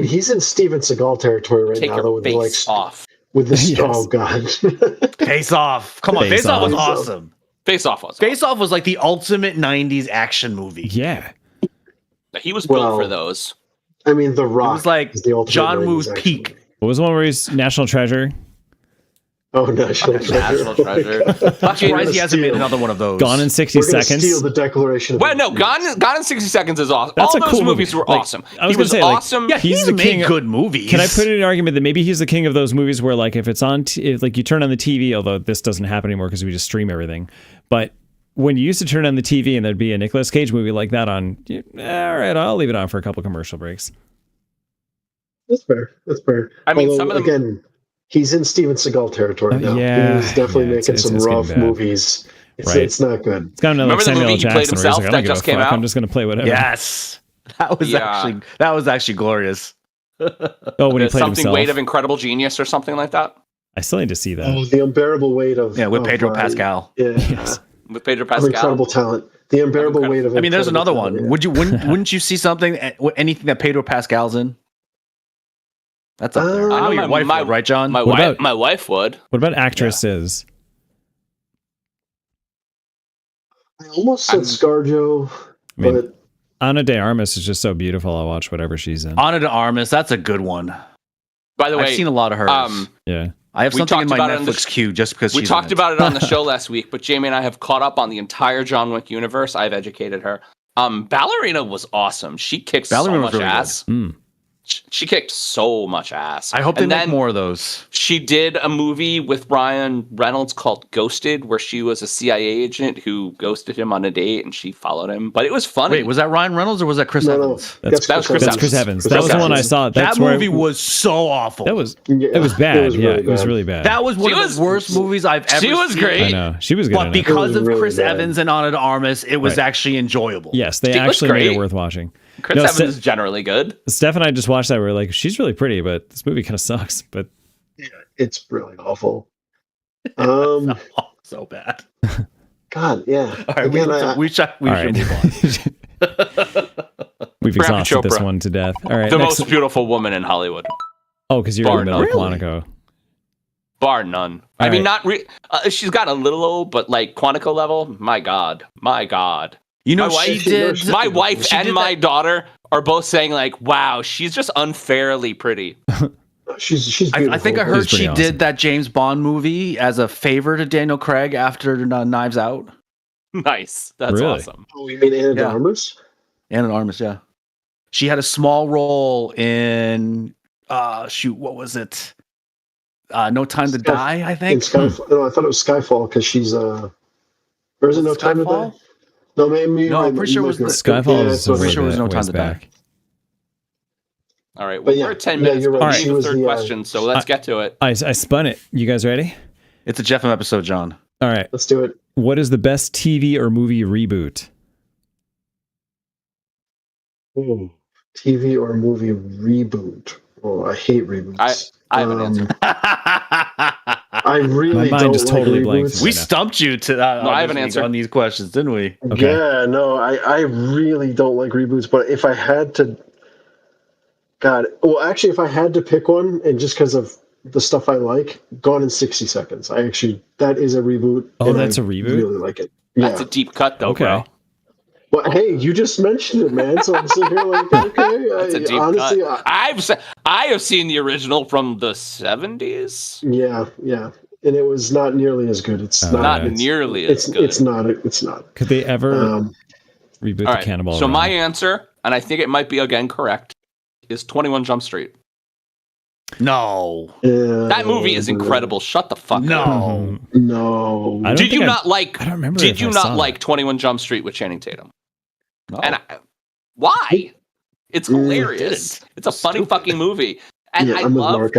he's in Steven Seagal territory right now. Though, with face off. With this, yes. Oh god, Face Off. Come on, Face Off was awesome. Face Off was like the ultimate '90s action movie. Yeah, he was built for those. I mean, The Rock. It was like John Woo's peak. What was the one where he's National Treasure? Oh, National Treasure. I'm surprised he hasn't made another one of those. Gone in 60 Seconds. Steal the Declaration. Well, no, Gone in 60 Seconds is awesome. That's all a those cool movies movie. were awesome. I was he was say, awesome. Yeah, he's the king. Good movies. Can I put in an argument that maybe he's the king of those movies where, like, if it's on, like, you turn on the TV, although this doesn't happen anymore because we just stream everything, but when you used to turn on the TV and there'd be a Nicolas Cage movie like that on, all right, I'll leave it on for a couple commercial breaks. That's fair. I mean, some of them again. He's in Steven Seagal territory now. Yeah, he's definitely making some rough movies. It's not good. It's kind of like Samuel L. Jackson, where he's like, I don't give a fuck. Out? I'm just going to play whatever. Yes, that was actually glorious. When he played something himself. Weight of Incredible Genius or something like that. I still need to see that. Oh, The Unbearable Weight of with Pedro Pascal. Yeah, yes. With Pedro Pascal. Incredible talent. The Unbearable Weight of. I mean, there's another one. Yeah. Wouldn't you see something? Anything that Pedro Pascal's in? That's up there. I know your wife would, right, John? My wife would. What about actresses? I almost said ScarJo, but Ana de Armas is just so beautiful. I'll watch whatever she's in. Ana de Armas, that's a good one. By the way, I've seen a lot of hers. Yeah. I have something in my Netflix queue just because we talked about it on the show last week, but Jamie and I have caught up on the entire John Wick universe. I've educated her. Ballerina was awesome. She kicked so much ass. She kicked so much ass. I hope they make more of those. She did a movie with Ryan Reynolds called Ghosted, where she was a CIA agent who ghosted him on a date and she followed him. But it was funny. Wait, was that Ryan Reynolds or was that Chris Evans? That was Chris Evans. That was the one I saw. That movie was so awful. It was bad. It was really bad. That was one of the worst movies I've ever seen. She was great. I know. She was good. But because of Chris Evans and Ana de Armas, it was actually enjoyable. Yes, they actually made it worth watching. Chris Evans is generally good. Steph and I just watched that. We were like, she's really pretty, but this movie kind of sucks. But yeah, it's really awful. So bad. God, yeah. All right, we should move on. We've exhausted this one to death. All right, the most beautiful woman in Hollywood. Oh, because you're in the middle of Quantico. Bar none. I mean, not. She's got a little old, but like Quantico level. My God. You know, my wife and my daughter are both saying like, "Wow, she's just unfairly pretty." she's beautiful. I think I heard she did that James Bond movie as a favor to Daniel Craig after Knives Out. Nice, that's awesome. Oh, you mean Ana de Armas? Ana de Armas, yeah. She had a small role in what was it? No Time to Die, I think. No, I thought it was Skyfall because she's or is it No Time to Die? No, maybe. No, I'm pretty sure it was Skyfall. Pretty sure it was No Time to Die. All right, well, we're at 10 minutes. Right. Right. The third question, so let's get to it. I spun it. You guys ready? It's a Jefim episode, John. All right, let's do it. What is the best TV or movie reboot? Oh, TV or movie reboot. Oh, I hate reboots. I have an answer. I really My mind don't just like totally blanked. reboots. We stumped you to No, I have an answer on these questions, didn't we? Okay. Yeah, no, I really don't like reboots. But if I had to, God, well, actually, if I had to pick one, and just because of the stuff I like, Gone in 60 Seconds. That is a reboot. Oh, and that's I a reboot? really like it. That's Yeah. a deep cut, though, Okay. bro. Well, hey, you just mentioned it, man. So I'm sitting here like, okay. That's a deep honestly, cut. I have seen the original from the 70s. yeah, and it was not nearly as good. It's Oh, not, Not yeah. nearly as good. It's not. It's not. Could they ever Um, reboot All the right. Cannonball So Run? my answer, and I think it might be again correct, is 21 Jump Street. No. That movie is incredible. Shut the fuck up. No. No. I don't Did think you I- not like? I don't remember. Did if you I not saw like that. 21 Jump Street with Channing Tatum? No. And why? It's hilarious. It's a funny fucking movie. And Yeah, I'm with Mark.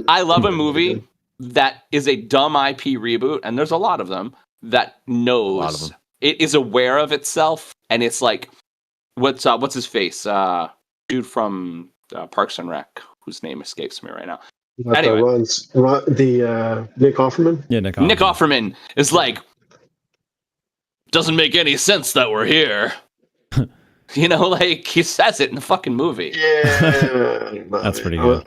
I love a movie that is a dumb IP reboot, and there's a lot of them that knows lot of them. it is aware of itself, and it's like, what's his face? Dude from Parks and Rec, whose name escapes me right now. Anyway. Nick Offerman. Yeah, Nick. Nick Offerman is like, doesn't make any sense that we're here. You know, like he says it in the fucking movie. Yeah, That's pretty good.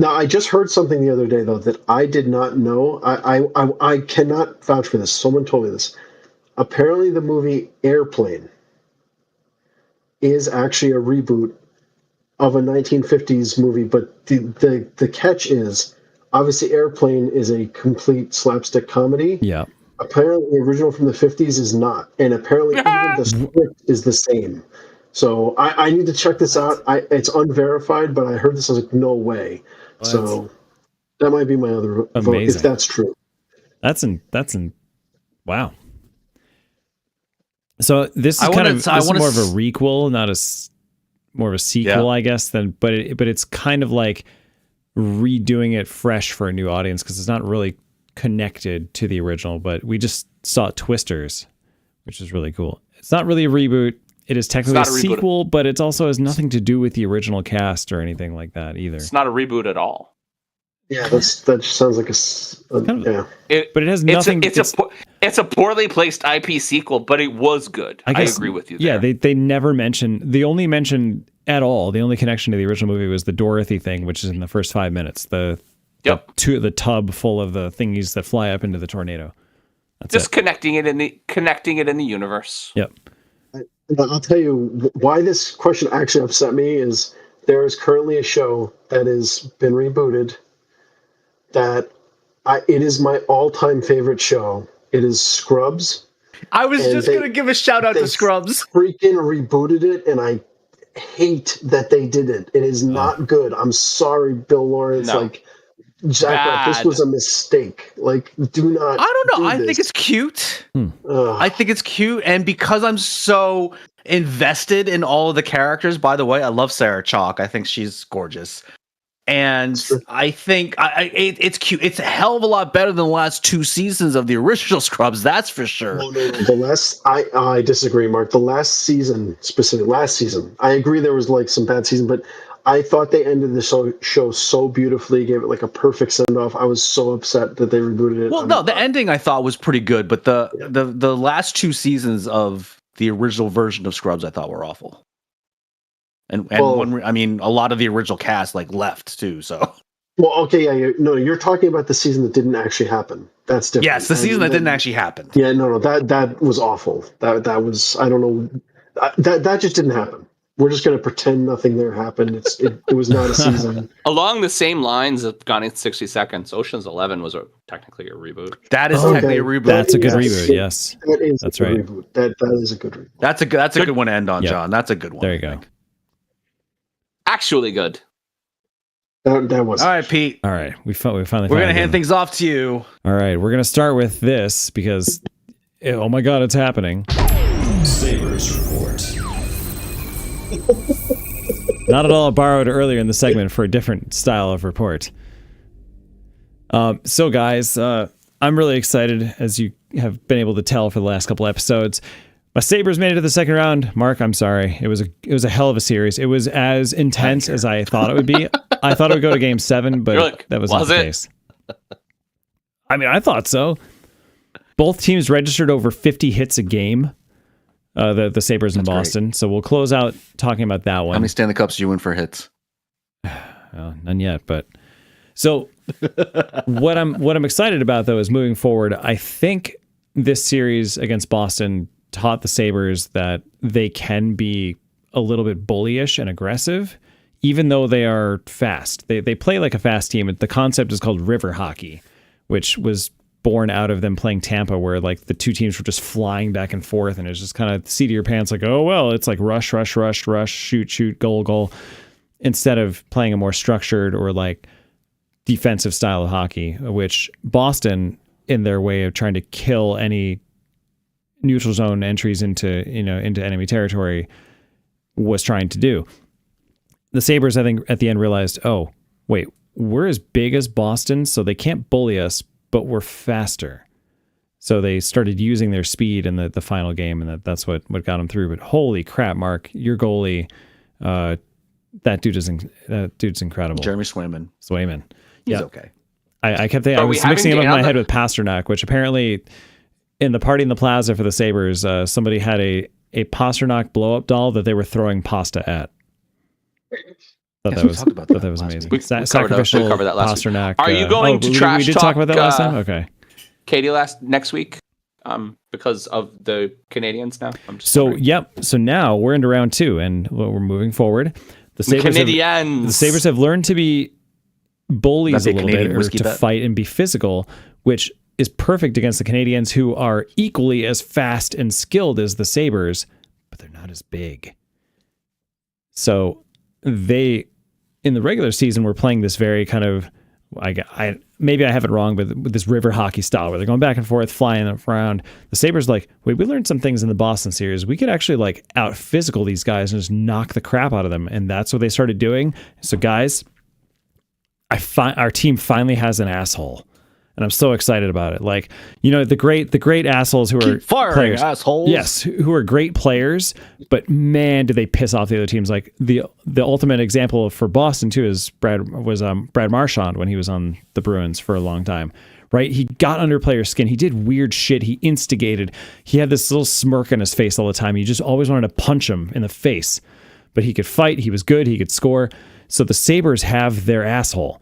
I just heard something the other day though that I did not know. I cannot vouch for this. Someone told me this. Apparently, the movie Airplane is actually a reboot of a 1950s movie, but the catch is obviously Airplane is a complete slapstick comedy. Yeah. Apparently, the original from the 50s is not, and apparently even the script is the same. So I need to check this out. It's unverified, but I heard this. I was like, no way. What? So that might be my other vote if Amazing. that's true. That's wow. So this is more of a requel, not more of a sequel, I guess. But it's kind of like redoing it fresh for a new audience because it's not really connected to the original. But we just saw Twisters, which is really cool. It's not really a reboot. It is technically a sequel, but it also has nothing to do with the original cast or anything like that either. It's not a reboot at all. Yeah, that just sounds like yeah. But it has nothing. It's a poorly placed IP sequel, but it was good. I agree with you there. Yeah, they never mention. The only mention at all, the only connection to the original movie was the Dorothy thing, which is in the first 5 minutes. The tub full of the thingies that fly up into the tornado. That's just connecting it in the universe. Yep. I'll tell you why this question actually upset me is there is currently a show that has been rebooted that it is my all-time favorite show. It is Scrubs. I was just going to give a shout out to Scrubs. Freaking rebooted it, and I hate that they did it. It is not good. I'm sorry, Bill Lawrence. No. Like, Jack, this was a mistake. Like, do not. I don't know. I this. think it's cute. I think it's cute. And because I'm so invested in all of the characters, by the way, I love Sarah Chalk. I think she's gorgeous. And I think it's cute. It's a hell of a lot better than the last 2 seasons of the original Scrubs. That's for sure. No. I disagree, Mark. The last season, I agree there was like some bad season, but I thought they ended the show so beautifully, gave it like a perfect send off. I was so upset that they rebooted it. Well, the ending I thought was pretty good, but the last 2 seasons of the original version of Scrubs I thought were awful. And a lot of the original cast like left too. So. Well, okay, yeah, you're talking about the season that didn't actually happen. That's different. Yes, the season that didn't actually happen. Yeah, no, that was awful. That was, I don't know, that just didn't happen. We're just going to pretend nothing there happened. It was not a season. Along the same lines of Gone in 60 Seconds, Ocean's 11 was technically a reboot. That is technically a reboot. That's a good reboot. Yes, that's right. Reboot. That is a good reboot. That's a good one to end on, John. That's a good one. There you go. Actually good. That was all right, Pete. All right, we finally. We're gonna hand things off to you. All right, we're gonna start with this because, oh my God, it's happening. Sabres report. Not at all borrowed earlier in the segment for a different style of report. So guys, I'm really excited, as you have been able to tell for the last couple episodes. My Sabres made it to the second round. Mark, I'm sorry. It was a hell of a series. It was as intense as I thought it would be. I thought it would go to Game 7, but that was not the case. I mean, I thought so. Both teams registered over 50 hits a game. The Sabres in Boston. Great. So we'll close out talking about that one. How many Stanley Cups do you win for hits? Well, none yet, but so what I'm excited about though is moving forward. I think this series against Boston taught the Sabres that they can be a little bit bullyish and aggressive, even though they are fast. They play like a fast team. The concept is called river hockey, which was born out of them playing Tampa, where like the two teams were just flying back and forth, and it's just kind of seat of your pants, like, oh well, it's like rush, shoot, goal, instead of playing a more structured or like defensive style of hockey, which Boston, in their way of trying to kill any neutral zone entries into enemy territory, was trying to do. The Sabres, I think, at the end realized, oh wait, we're as big as Boston, so they can't bully us, but we're faster. So they started using their speed in the final game, and that's what got them through. But holy crap, Mark, your goalie, that dude's incredible. Jeremy Swayman. He's okay. I kept thinking, I was mixing him up in my head with Pasternak, which apparently in the party in the plaza for the Sabres, somebody had a Pasternak blow-up doll that they were throwing pasta at. That was amazing. We covered that last Pasternak. Week. Are you going to trash we did talk about that last time? Okay. Katie next week because of the Canadians now? So now we're into round 2, and we're moving forward. The Sabres have learned to be bullies a little bit, or to fight and be physical, which is perfect against the Canadians, who are equally as fast and skilled as the Sabres, but they're not as big. So they, in the regular season, were playing this very kind of, maybe I have it wrong, but with this river hockey style where they're going back and forth, flying around. The Sabres wait, we learned some things in the Boston series. We could actually like out physical these guys and just knock the crap out of them. And that's what they started doing. So guys, our team finally has an asshole. And I'm so excited about it. Like, the great assholes who are players, assholes. Yes, who are great players, but man, do they piss off the other teams. Like the ultimate example for Boston too is Brad Marchand when he was on the Bruins for a long time. Right? He got under players' skin. He did weird shit. He instigated. He had this little smirk on his face all the time. You just always wanted to punch him in the face. But he could fight. He was good. He could score. So the Sabres have their asshole.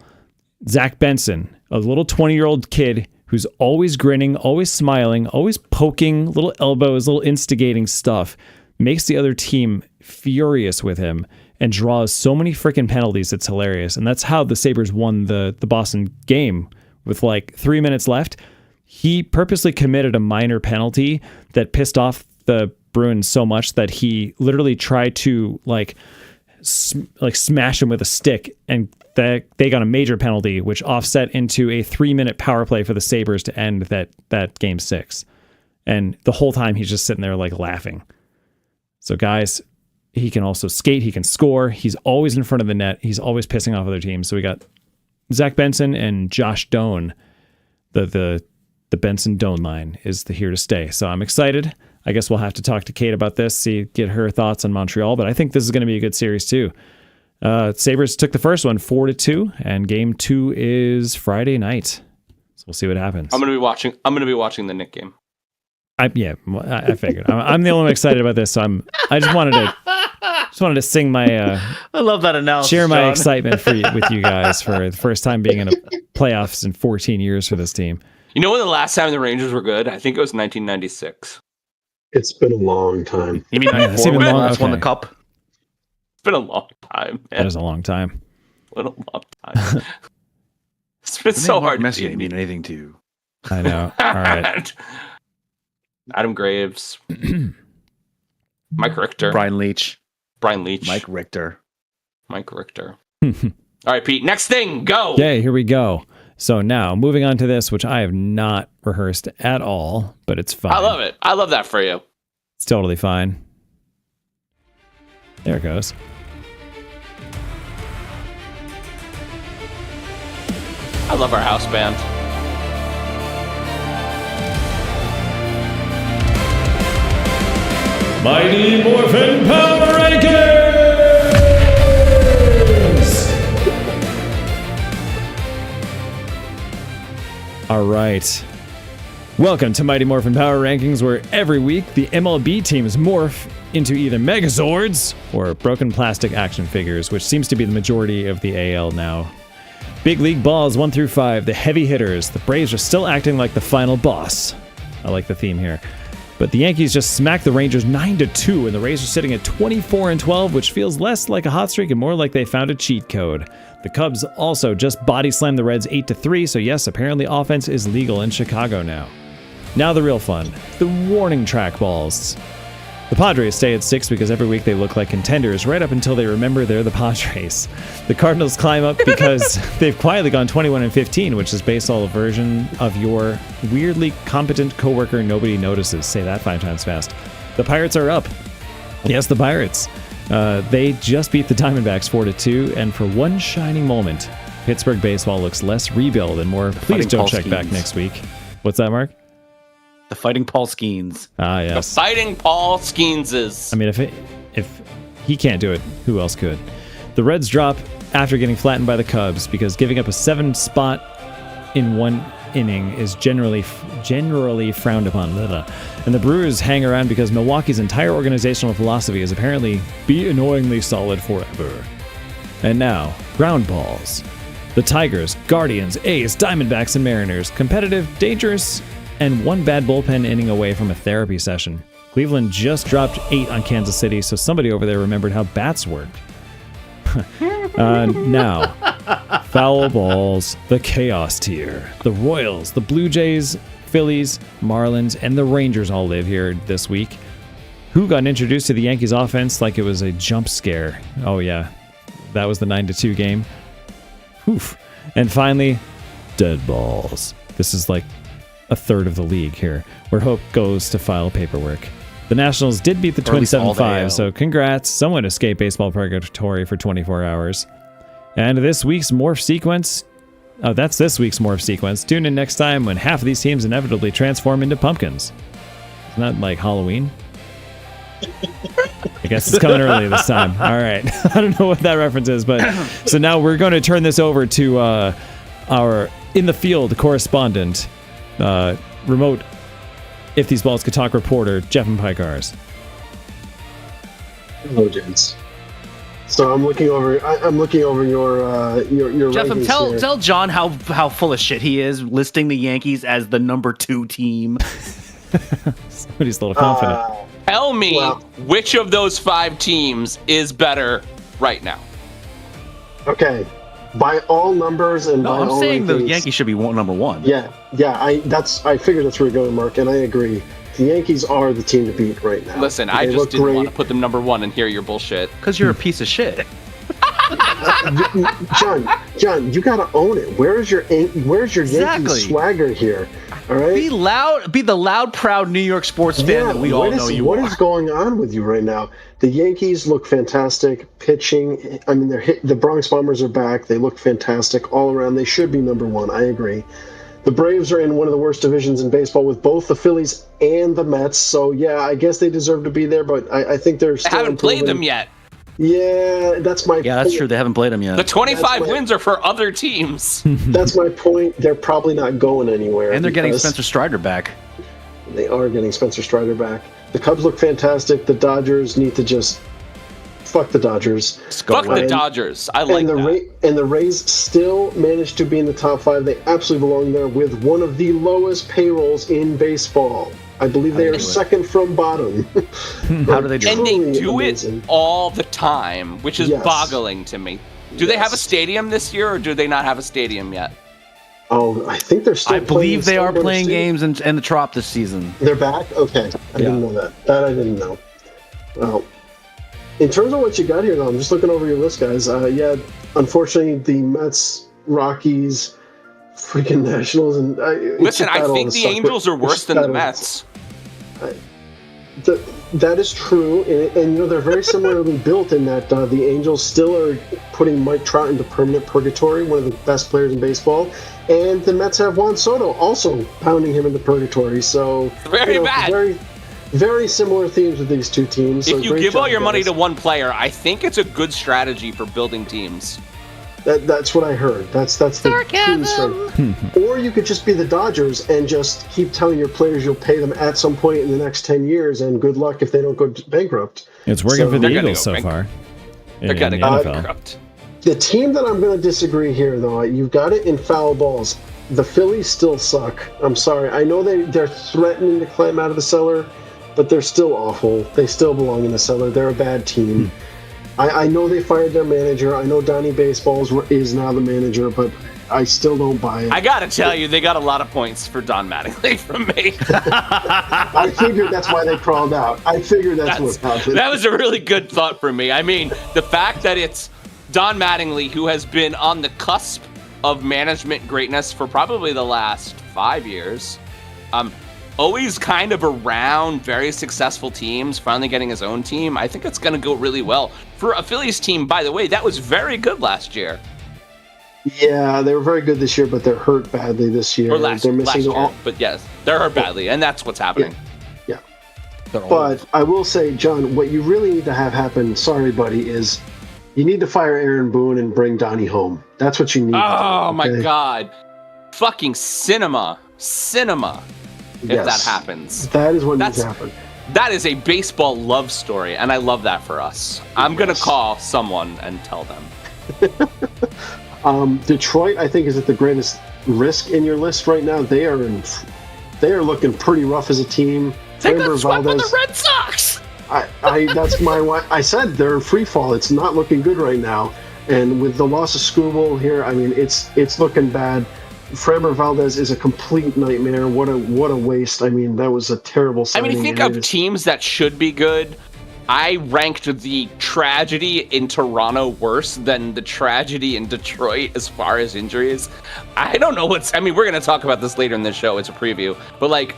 Zach Benson, a little 20-year-old kid who's always grinning, always smiling, always poking, little elbows, little instigating stuff, makes the other team furious with him and draws so many freaking penalties. It's hilarious. And that's how the Sabres won the Boston game with like 3 minutes left. He purposely committed a minor penalty that pissed off the Bruins so much that he literally tried to smash him with a stick, and they got a major penalty, which offset into a 3-minute power play for the Sabres to end that game 6. And the whole time he's just sitting there like laughing. So guys, he can also skate, he can score, he's always in front of the net, he's always pissing off other teams. So we got Zach Benson and Josh Doan. The Benson Doan line is here to stay. So I'm excited. I guess we'll have to talk to Kate about this, get her thoughts on Montreal, but I think this is going to be a good series too. Sabres took the first one 4-2, and game 2 is Friday night. So we'll see what happens. I'm going to be watching the Nick game. I figured. I'm the only one excited about this. So I just wanted to sing my. I love that analysis. Share my John. excitement with you guys for the first time being in a playoffs in 14 years for this team. You know when the last time the Rangers were good? I think it was 1996. It's been a long time. You mean before we last won the cup? It's been a long time, man. That is a long time. A long time. It's been so hard to Messi mean anything to you. I know. All right. Adam Graves. Mike Richter. Brian Leach. Mike Richter. All right, Pete. Next thing. Go. Okay, here we go. So now, moving on to this, which I have not rehearsed at all, but it's fine. I love it. I love that for you. It's totally fine. There it goes. I love our house band. Mighty Morphin Power Rankings! All right. Welcome to Mighty Morphin Power Rankings, where every week the MLB teams morph into either Megazords or broken plastic action figures, which seems to be the majority of the AL now. Big League Balls 1 through 5, the heavy hitters. The Braves are still acting like the final boss. I like the theme here. But the Yankees just smacked the Rangers 9-2, and the Rays are sitting at 24-12, which feels less like a hot streak and more like they found a cheat code. The Cubs also just body slammed the Reds 8-3, so yes, apparently offense is legal in Chicago now. Now the real fun, the warning track balls. The Padres stay at 6 because every week they look like contenders right up until they remember they're the Padres. The Cardinals climb up because they've quietly gone 21-15, which is baseball version of your weirdly competent coworker nobody notices. Say that 5 times fast. The Pirates are up. Yes, the Pirates. They just beat the Diamondbacks 4-2, and for one shining moment, Pittsburgh baseball looks less rebuild and more. Please don't check back next week. What's that, Mark? The Fighting Paul Skeens. Ah, yes. The Fighting Paul Skeenses. I mean, if he can't do it, who else could? The Reds drop after getting flattened by the Cubs because giving up a 7 spot in one inning is generally frowned upon. And the Brewers hang around because Milwaukee's entire organizational philosophy is apparently be annoyingly solid forever. And now, ground balls. The Tigers, Guardians, A's, Diamondbacks, and Mariners. Competitive, dangerous, and one bad bullpen inning away from a therapy session. Cleveland just dropped 8 on Kansas City, so somebody over there remembered how bats worked. Now, foul balls, the chaos tier. The Royals, the Blue Jays, Phillies, Marlins, and the Rangers all live here this week. Who got introduced to the Yankees offense like it was a jump scare? Oh yeah, that was the 9-2 game. Oof. And finally, dead balls. This is like a third of the league here, where hope goes to file paperwork. The Nationals did beat the Twins 7-5, so congrats. Someone escaped baseball purgatory for 24 hours. And this week's morph sequence... Oh, that's this week's morph sequence. Tune in next time when half of these teams inevitably transform into pumpkins. Isn't that like Halloween? I guess it's coming early this time. All right. I don't know what that reference is, but... So now we're going to turn this over to our in-the-field correspondent, remote If These Balls Could Talk reporter, Jefim Piekarz. Hello, gents. So I'm looking over your Jefim, rankings tell John how full of shit he is listing the Yankees as the number 2 team. Somebody's a little confident. Tell me which of those 5 teams is better right now. Okay. By all numbers and by I'm all saying rankings, the Yankees should be number 1. Yeah. I figured that's where you're going, Mark, and I agree. The Yankees are the team to beat right now. Listen, I just didn't want to put them number 1 and hear your bullshit. Because you're a piece of shit. John, you gotta own it. Where's your Yankees swagger here? All right, be the loud, proud New York sports fan that we all know you are. What is going on with you right now? The Yankees look fantastic pitching. I mean, the Bronx Bombers are back. They look fantastic all around. They should be number 1. I agree. The Braves are in one of the worst divisions in baseball with both the Phillies and the Mets. So yeah, I guess they deserve to be there, but I think they're still. They haven't played them yet. Yeah, that's my. Yeah, that's true. They haven't played them yet. The 25 wins are for other teams. That's my point. They're probably not going anywhere. And they're getting Spencer Strider back. They are getting Spencer Strider back. The Cubs look fantastic. The Dodgers need to just fuck the Dodgers. Fuck the Dodgers. I like that. And the Rays still managed to be in the top 5. They absolutely belong there with one of the lowest payrolls in baseball. I believe they are second from bottom. How do they do it? And they do it all the time, which is boggling to me. Do they have a stadium this year, or do they not have a stadium yet? Oh, I think they're still. I believe they are playing games in the Trop this season. They're back? Okay. I didn't know that. That I didn't know. Well, in terms of what you got here, though, I'm just looking over your list, guys. Unfortunately, the Mets, Rockies, freaking Nationals, and listen, I think the Angels are worse than the Mets. That is true, and they're very similarly built in that the Angels still are putting Mike Trout into permanent purgatory, one of the best players in baseball, and the Mets have Juan Soto also pounding him into purgatory. So very bad. Very, very similar themes with these two teams. If you give all your money to one player, I think it's a good strategy for building teams. That's what I heard. That's the sarcasm. Or you could just be the Dodgers and just keep telling your players you'll pay them at some point in the next 10 years, and good luck if they don't go bankrupt. It's working for the They're Eagles gonna so go far. They're going to go bankrupt. The team that I'm going to disagree here, though, you've got it in foul balls. The Phillies still suck. I'm sorry. I know they're threatening to climb out of the cellar, but they're still awful. They still belong in the cellar. They're a bad team. I know they fired their manager. I know Donnie Baseballs is now the manager, but I still don't buy it. I got to tell you, they got a lot of points for Don Mattingly from me. I figured that's why they crawled out. I figured that's what happened. That was a really good thought for me. I mean, the fact that it's Don Mattingly, who has been on the cusp of management greatness for probably the last 5 years, always kind of around very successful teams, finally getting his own team. I think it's going to go really well. For a Phillies team, by the way, that was very good last year. Yeah, they were very good this year, but they're hurt badly this year. Or last year, all. but yes, they're hurt badly, and that's what's happening. Yeah. But I will say, John, what you really need to have happen, sorry, buddy, is you need to fire Aaron Boone and bring Donnie home. That's what you need. Oh, my God. Fucking cinema. If that happens. That is what needs to happen. That is a baseball love story, and I love that for us. I'm going to call someone and tell them. Detroit, I think, is at the greatest risk in your list right now. They are looking pretty rough as a team. They got swept by the Red Sox. I said they're free fall. It's not looking good right now. And with the loss of Skubal here, I mean, it's looking bad. Framber Valdez is a complete nightmare. What a waste. I mean, that was a terrible signing. I mean, think of teams that should be good. I ranked the tragedy in Toronto worse than the tragedy in Detroit as far as injuries. I don't know we're going to talk about this later in the show. It's a preview. But,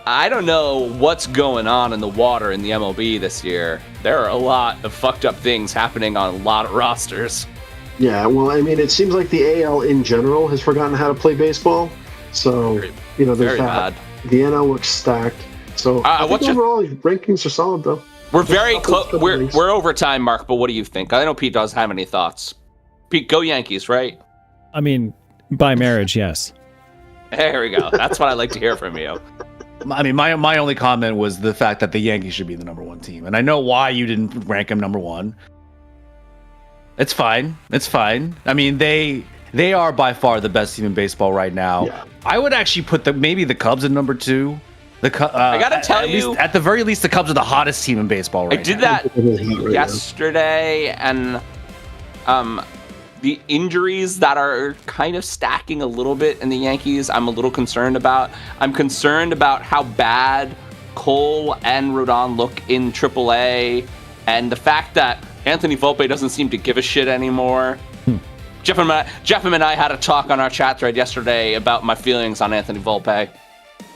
I don't know what's going on in the water in the MLB this year. There are a lot of fucked up things happening on a lot of rosters. Yeah, well, I mean, it seems like the AL in general has forgotten how to play baseball. So, there's very that. bad. The NL looks stacked. So, I think overall, rankings are solid, though. We're very close. We're over time, Mark, but what do you think? I know Pete doesn't have any thoughts. Pete, go Yankees, right? I mean, by marriage, yes. There we go. That's what I like to hear from you. I mean, my only comment was the fact that the Yankees should be the number one team. And I know why you didn't rank them number one. It's fine. I mean, they are by far the best team in baseball right now. Yeah. I would actually put maybe the Cubs at number two. I gotta tell you, at the very least, the Cubs are the hottest team in baseball right now. I did that yesterday, and the injuries that are kind of stacking a little bit in the Yankees, I'm a little concerned about. I'm concerned about how bad Cole and Rodon look in AAA, and the fact that Anthony Volpe doesn't seem to give a shit anymore. Jefim and I had a talk on our chat thread yesterday about my feelings on Anthony Volpe.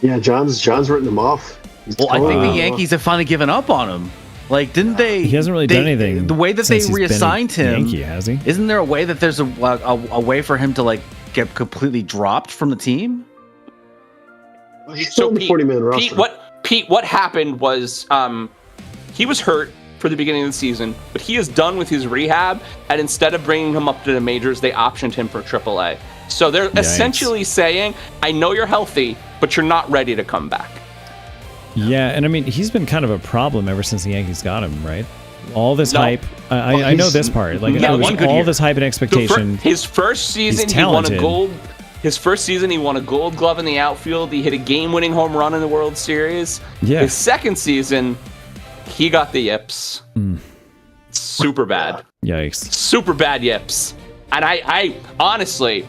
Yeah, John's written him off. I think the Yankees have finally given up on him. Didn't they? He hasn't really done anything. The way that they reassigned him, Yankee, has he? Isn't there a way that there's a way for him to get completely dropped from the team? He's still in the 40-man roster. Pete, what happened was he was hurt for the beginning of the season, but he is done with his rehab, and instead of bringing him up to the majors, they optioned him for AAA. So they're essentially saying, I know you're healthy, but you're not ready to come back. Yeah, and I mean, he's been kind of a problem ever since the Yankees got him, right? All this hype. I know this part. All this hype and expectation. His first season, he won a gold. His first season, he won a Gold Glove in the outfield. He hit a game-winning home run in the World Series. Yeah. His second season, he got the yips. Super bad. Yikes. Super bad yips. And I honestly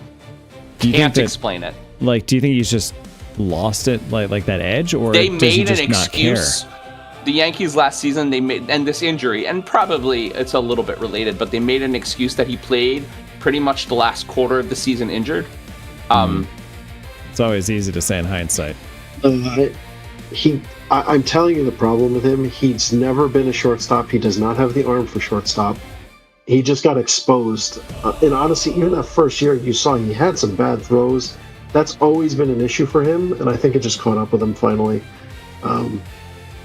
can't explain it. Do you think he's just lost it, like that edge, or they does made he just an excuse? The Yankees last season, and this injury, and probably it's a little bit related, but they made an excuse that he played pretty much the last quarter of the season injured. It's always easy to say in hindsight. I'm telling you the problem with him. He's never been a shortstop. He does not have the arm for shortstop. He just got exposed. And honestly, even that first year, you saw he had some bad throws. That's always been an issue for him, and I think it just caught up with him finally.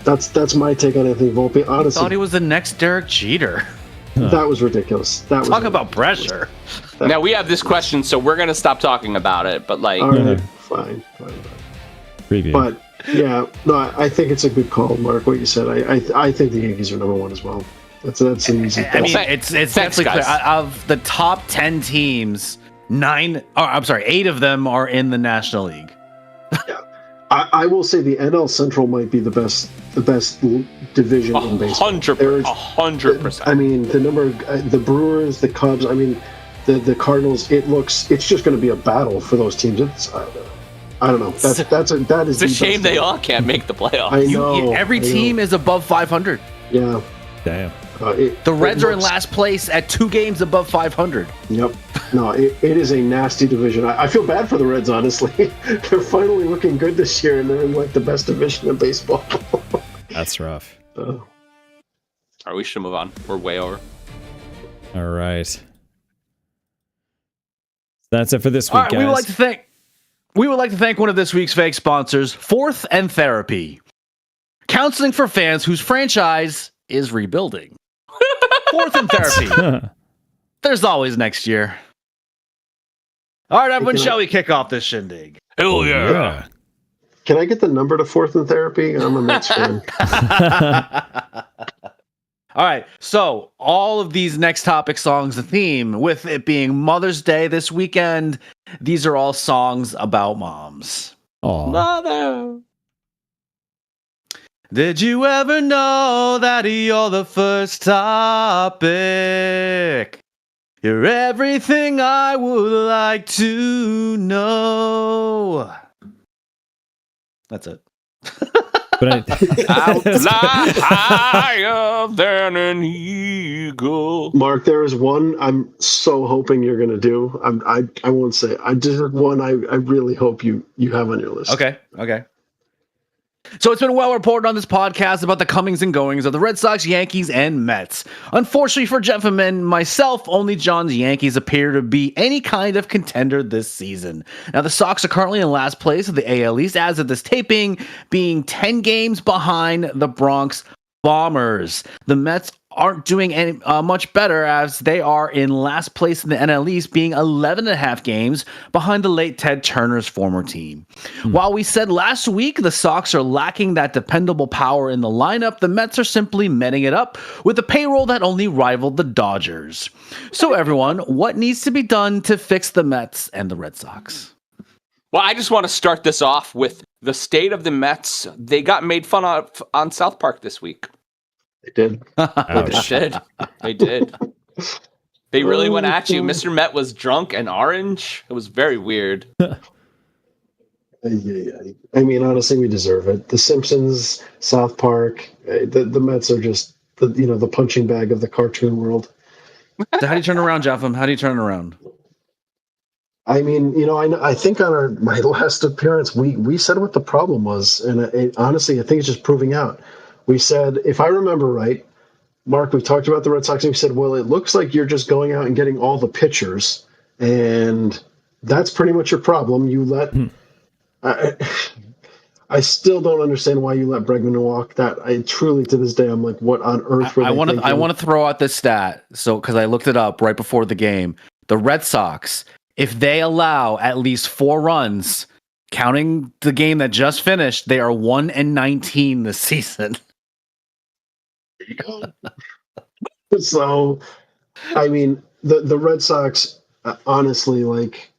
That's my take on Anthony Volpe. Honestly, I thought he was the next Derek Jeter. That was ridiculous. Talk about pressure. Now we have this question, so we're gonna stop talking about it. But like, All right, fine. Preview. But yeah, no, I think it's a good call, Mark. What you said, I think the Yankees are number one as well. That's an easy. I mean, it's definitely clear. Of the top 10 teams, 8 of them are in the National League. Yeah. I will say the NL Central might be the best division in baseball. 100%. I mean, the number of the Brewers, the Cubs. I mean, the Cardinals. It's just going to be a battle for those teams. I don't know. That is. It's a shame they all can't make the playoffs. I know. Every team is above 500. Yeah. Damn. The Reds are in last place at 2 games above 500. Yep. No, it is a nasty division. I feel bad for the Reds, honestly. They're finally looking good this year, and they're in like the best division in baseball. That's rough. All right, we should move on. We're way over. All right. That's it for this week, All right, guys. we would like to thank one of this week's fake sponsors, Fourth and Therapy. Counseling for fans whose franchise is rebuilding. Fourth and Therapy. There's always next year. All right, everyone, shall we kick off this shindig? Hell yeah. Can I get the number to Fourth and Therapy? I'm a Mets fan. All right, so all of these next topic songs, the theme, with it being Mother's Day this weekend, these are all songs about moms. Aw. Mother. Did you ever know that you're the first topic? You're everything I would like to know. That's it. But I'll fly higher than an eagle. Mark, there is one I'm so hoping you're going to do. I won't say. I just have one I really hope you have on your list. Okay. So it's been well reported on this podcast about the comings and goings of the Red Sox, Yankees, and Mets. Unfortunately for Jefim and myself, only John's Yankees appear to be any kind of contender this season. Now, the Sox are currently in last place of the AL East as of this taping, being 10 games behind the Bronx Bombers. The Mets aren't doing any much better as they are in last place in the NL East, being 11.5 games behind the late Ted Turner's former team. While we said last week the Sox are lacking that dependable power in the lineup, the Mets are simply metting it up with a payroll that only rivaled the Dodgers. So everyone, what needs to be done to fix the Mets and the Red Sox? Well, I just want to start this off with the state of the Mets. They got made fun of on South Park this week. They did. They did. They really went at you. Mr. Met was drunk and orange. It was very weird. Yeah. I mean, honestly, we deserve it. The Simpsons, South Park, the Mets are just the punching bag of the cartoon world. So how do you turn around, Jefim? How do you turn around? I mean, I think on my last appearance, we said what the problem was, and honestly, I think it's just proving out. We said, if I remember right, Mark, we talked about the Red Sox, and we said, well, it looks like you're just going out and getting all the pitchers, and that's pretty much your problem. You let I still don't understand why you let Bregman walk. That I truly, to this day, I'm like, what on earth were they thinking? I want to throw out this stat, because I looked it up right before the game. The Red Sox, if they allow at least 4 runs, counting the game that just finished, they are 1-19 this season. So, I mean, the Red Sox, honestly, like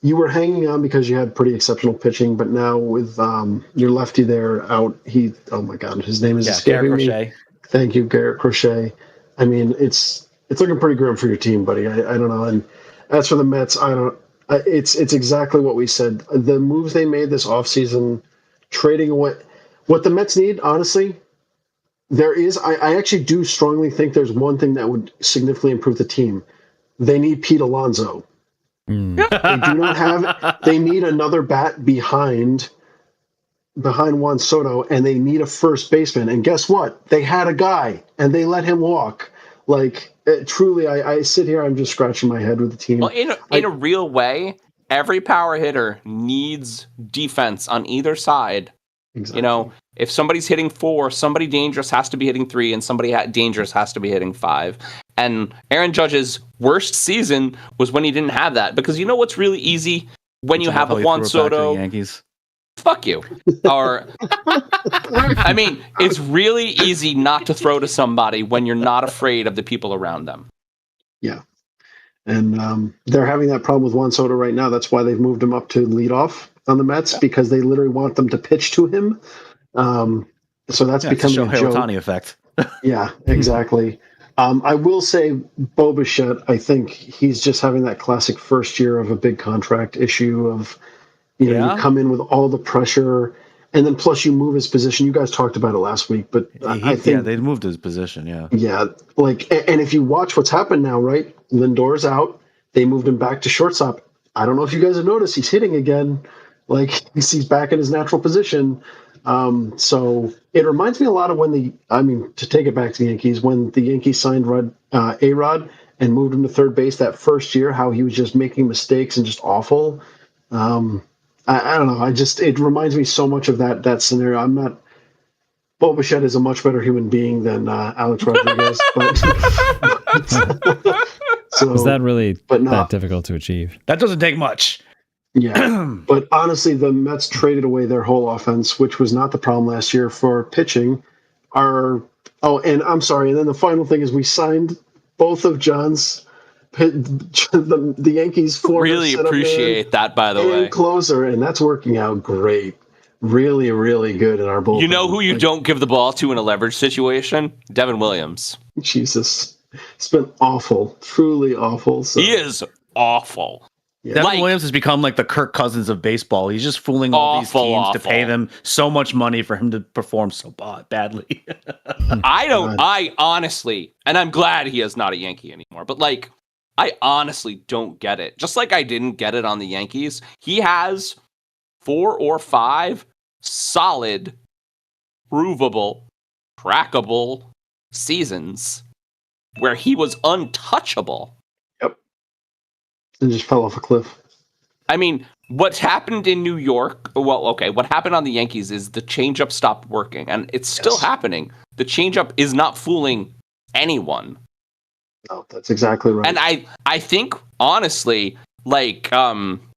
you were hanging on because you had pretty exceptional pitching, but now with your lefty there out, oh my God, his name is escaping me. Thank you, Garrett Crochet. I mean, it's looking pretty grim for your team, buddy. I don't know. And as for the Mets, it's exactly what we said. The moves they made this offseason, trading away what the Mets need, honestly. I actually do strongly think there's one thing that would significantly improve the team. They need Pete Alonso. They do not have. They need another bat behind Juan Soto, and they need a first baseman. And guess what? They had a guy, and they let him walk. Like truly, I sit here. I'm just scratching my head with the team. Well, in a real way, every power hitter needs defense on either side. Exactly. If somebody's hitting 4, somebody dangerous has to be hitting 3, and somebody dangerous has to be hitting 5. And Aaron Judge's worst season was when he didn't have that. Because you know what's really easy? When you have a Juan Soto... Yankees. Fuck you. Or, I mean, it's really easy not to throw to somebody when you're not afraid of the people around them. Yeah. And they're having that problem with Juan Soto right now. That's why they've moved him up to leadoff on the Mets, because they literally want them to pitch to him. So that's becoming a joke. Ohtani effect. Yeah, exactly. I will say Bo Bichette, I think he's just having that classic first year of a big contract issue of, you know, you come in with all the pressure, and then plus you move his position. You guys talked about it last week, but I think they moved his position. Yeah. Yeah. Like, and if you watch what's happened now, right? Lindor's out. They moved him back to shortstop. I don't know if you guys have noticed he's hitting again. Like he's back in his natural position. So it reminds me a lot of to take it back to the Yankees, when the Yankees signed A-Rod and moved him to third base that first year, how he was just making mistakes and just awful. I don't know. It reminds me so much of that scenario. Bo Bichette is a much better human being than Alex Rodriguez. So, is that really that difficult to achieve? That doesn't take much. Yeah. But honestly, the Mets traded away their whole offense, which was not the problem last year for pitching. And I'm sorry. And then the final thing is we signed both of John's the Yankees former really appreciate that, by the way, closer, and that's working out great. Really, really good in our bullpen. You know who you don't give the ball to in a leverage situation? Devin Williams. Jesus, it's been awful, truly awful. So. He is awful. Yeah. Devin Williams has become like the Kirk Cousins of baseball. He's just fooling all these teams to pay them so much money for him to perform so badly. I honestly, and I'm glad he is not a Yankee anymore, but like, I honestly don't get it. Just like I didn't get it on the Yankees, he has 4 or 5 solid, provable, trackable seasons where he was untouchable. Yep. And just fell off a cliff. I mean, what's happened in New York, what happened on the Yankees is the changeup stopped working, and it's still happening. The changeup is not fooling anyone. No, that's exactly right. And I think, honestly, like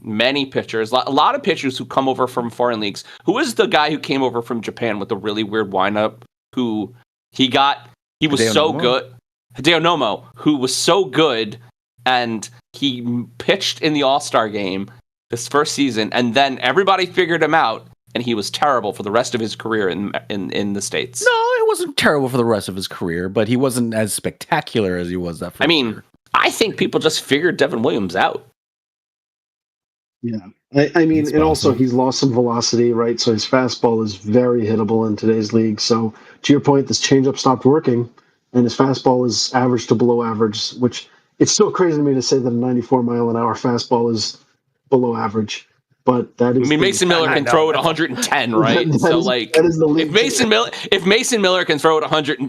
many pitchers, a lot of pitchers who come over from foreign leagues. Who is the guy who came over from Japan with the really weird windup? He was so good. Hideo Nomo, who was so good, and he pitched in the All-Star game this first season, and then everybody figured him out, and he was terrible for the rest of his career in the States. No, it wasn't terrible for the rest of his career, but he wasn't as spectacular as he was that first year. I think people just figured Devin Williams out. Yeah. I mean, and also he's lost some velocity, right? So his fastball is very hittable in today's league. So to your point, this changeup stopped working, and his fastball is average to below average, which it's still crazy to me to say that a 94-mile-an-hour fastball is below average. But that is. I mean, Mason Miller can throw it 110, right? If Mason Miller can throw it 100,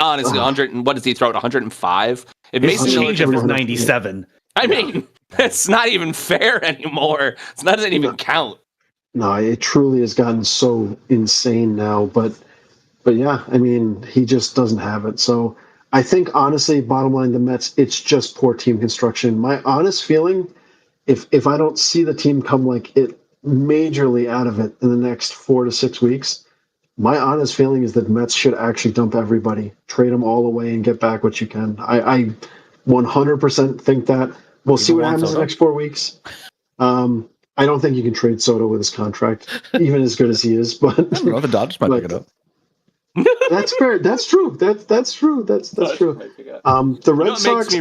honestly, 100, and what does he throw it 105? If Mason Miller is 97. I mean, it's not even fair anymore. It doesn't even count. No, it truly has gotten so insane now. But yeah, I mean, he just doesn't have it. So I think, honestly, bottom line, the Mets, it's just poor team construction. My honest feeling, if I don't see the team come like it majorly out of it in the next 4 to 6 weeks, my honest feeling is that Mets should actually dump everybody, trade them all away, and get back what you can. I 100% think that. We'll see what happens in the next 4 weeks. I don't think you can trade Soto with his contract, even as good as he is. But the Dodgers might pick it up. That's fair. That's true. That's true. That's true. The Red Sox.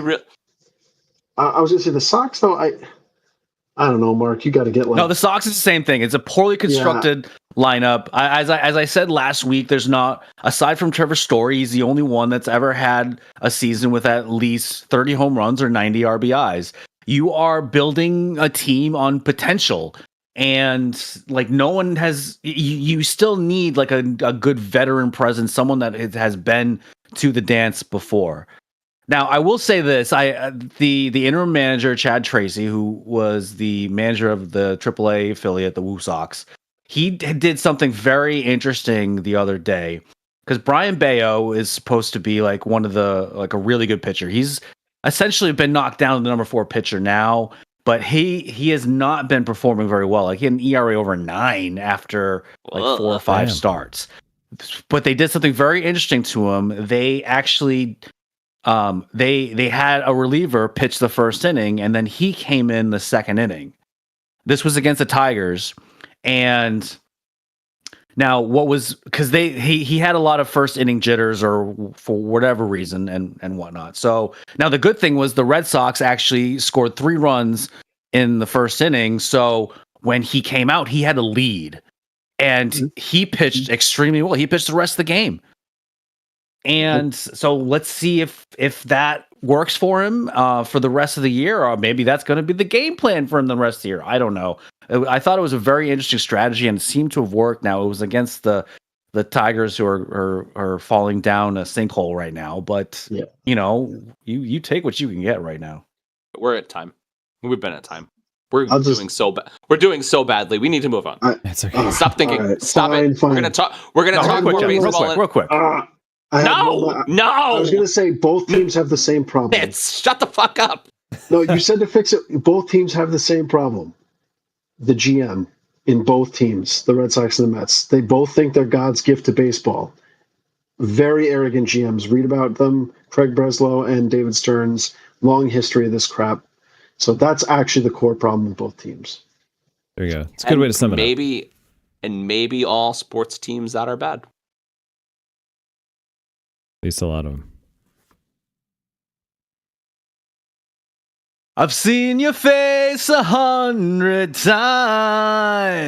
I was going to say the Sox, though. I don't know, Mark. You got to get No, the Sox is the same thing. It's a poorly constructed lineup. As I said last week, there's not, aside from Trevor Story, he's the only one that's ever had a season with at least 30 home runs or 90 RBIs. You are building a team on potential, and like no one has. You still need like a good veteran presence, someone that has been to the dance before. Now, I will say this: the interim manager, Chad Tracy, who was the manager of the AAA affiliate, the Woo Sox, he did something very interesting the other day, because Brian Bayo is supposed to be like one of the like a really good pitcher. He's essentially been knocked down to the number 4 pitcher now, but he has not been performing very well. Like he had an ERA over 9 after like 4 or 5 starts. But they did something very interesting to him. They actually they had a reliever pitch the first inning, and then he came in the second inning. This was against the Tigers, and now what was because he had a lot of first inning jitters or for whatever reason and whatnot. So now the good thing was the Red Sox actually scored 3 runs in the first inning. So when he came out, he had a lead, and he pitched extremely well. He pitched the rest of the game. And so let's see if that works for him for the rest of the year, or maybe that's going to be the game plan for him the rest of the year. I don't know. I thought it was a very interesting strategy, and it seemed to have worked. Now it was against the Tigers, who are falling down a sinkhole right now. But you know, you take what you can get right now. We're at time. We've been at time. We're doing so bad. We're doing so badly. We need to move on. That's okay. Stop thinking. Right, Stop fine, it. fine. We're gonna talk. We're gonna talk more baseball. Real quick. No. I was going to say both teams have the same problem. Shut the fuck up. No, you said to fix it. Both teams have the same problem. The GM in both teams, the Red Sox and the Mets, they both think they're God's gift to baseball. Very arrogant GMs. Read about them. Craig Breslow and David Stern's long history of this crap. So that's actually the core problem with both teams. There you go. It's a good way to sum it up. Maybe all sports teams that are bad. At least a lot of them. I've seen your face 100 times.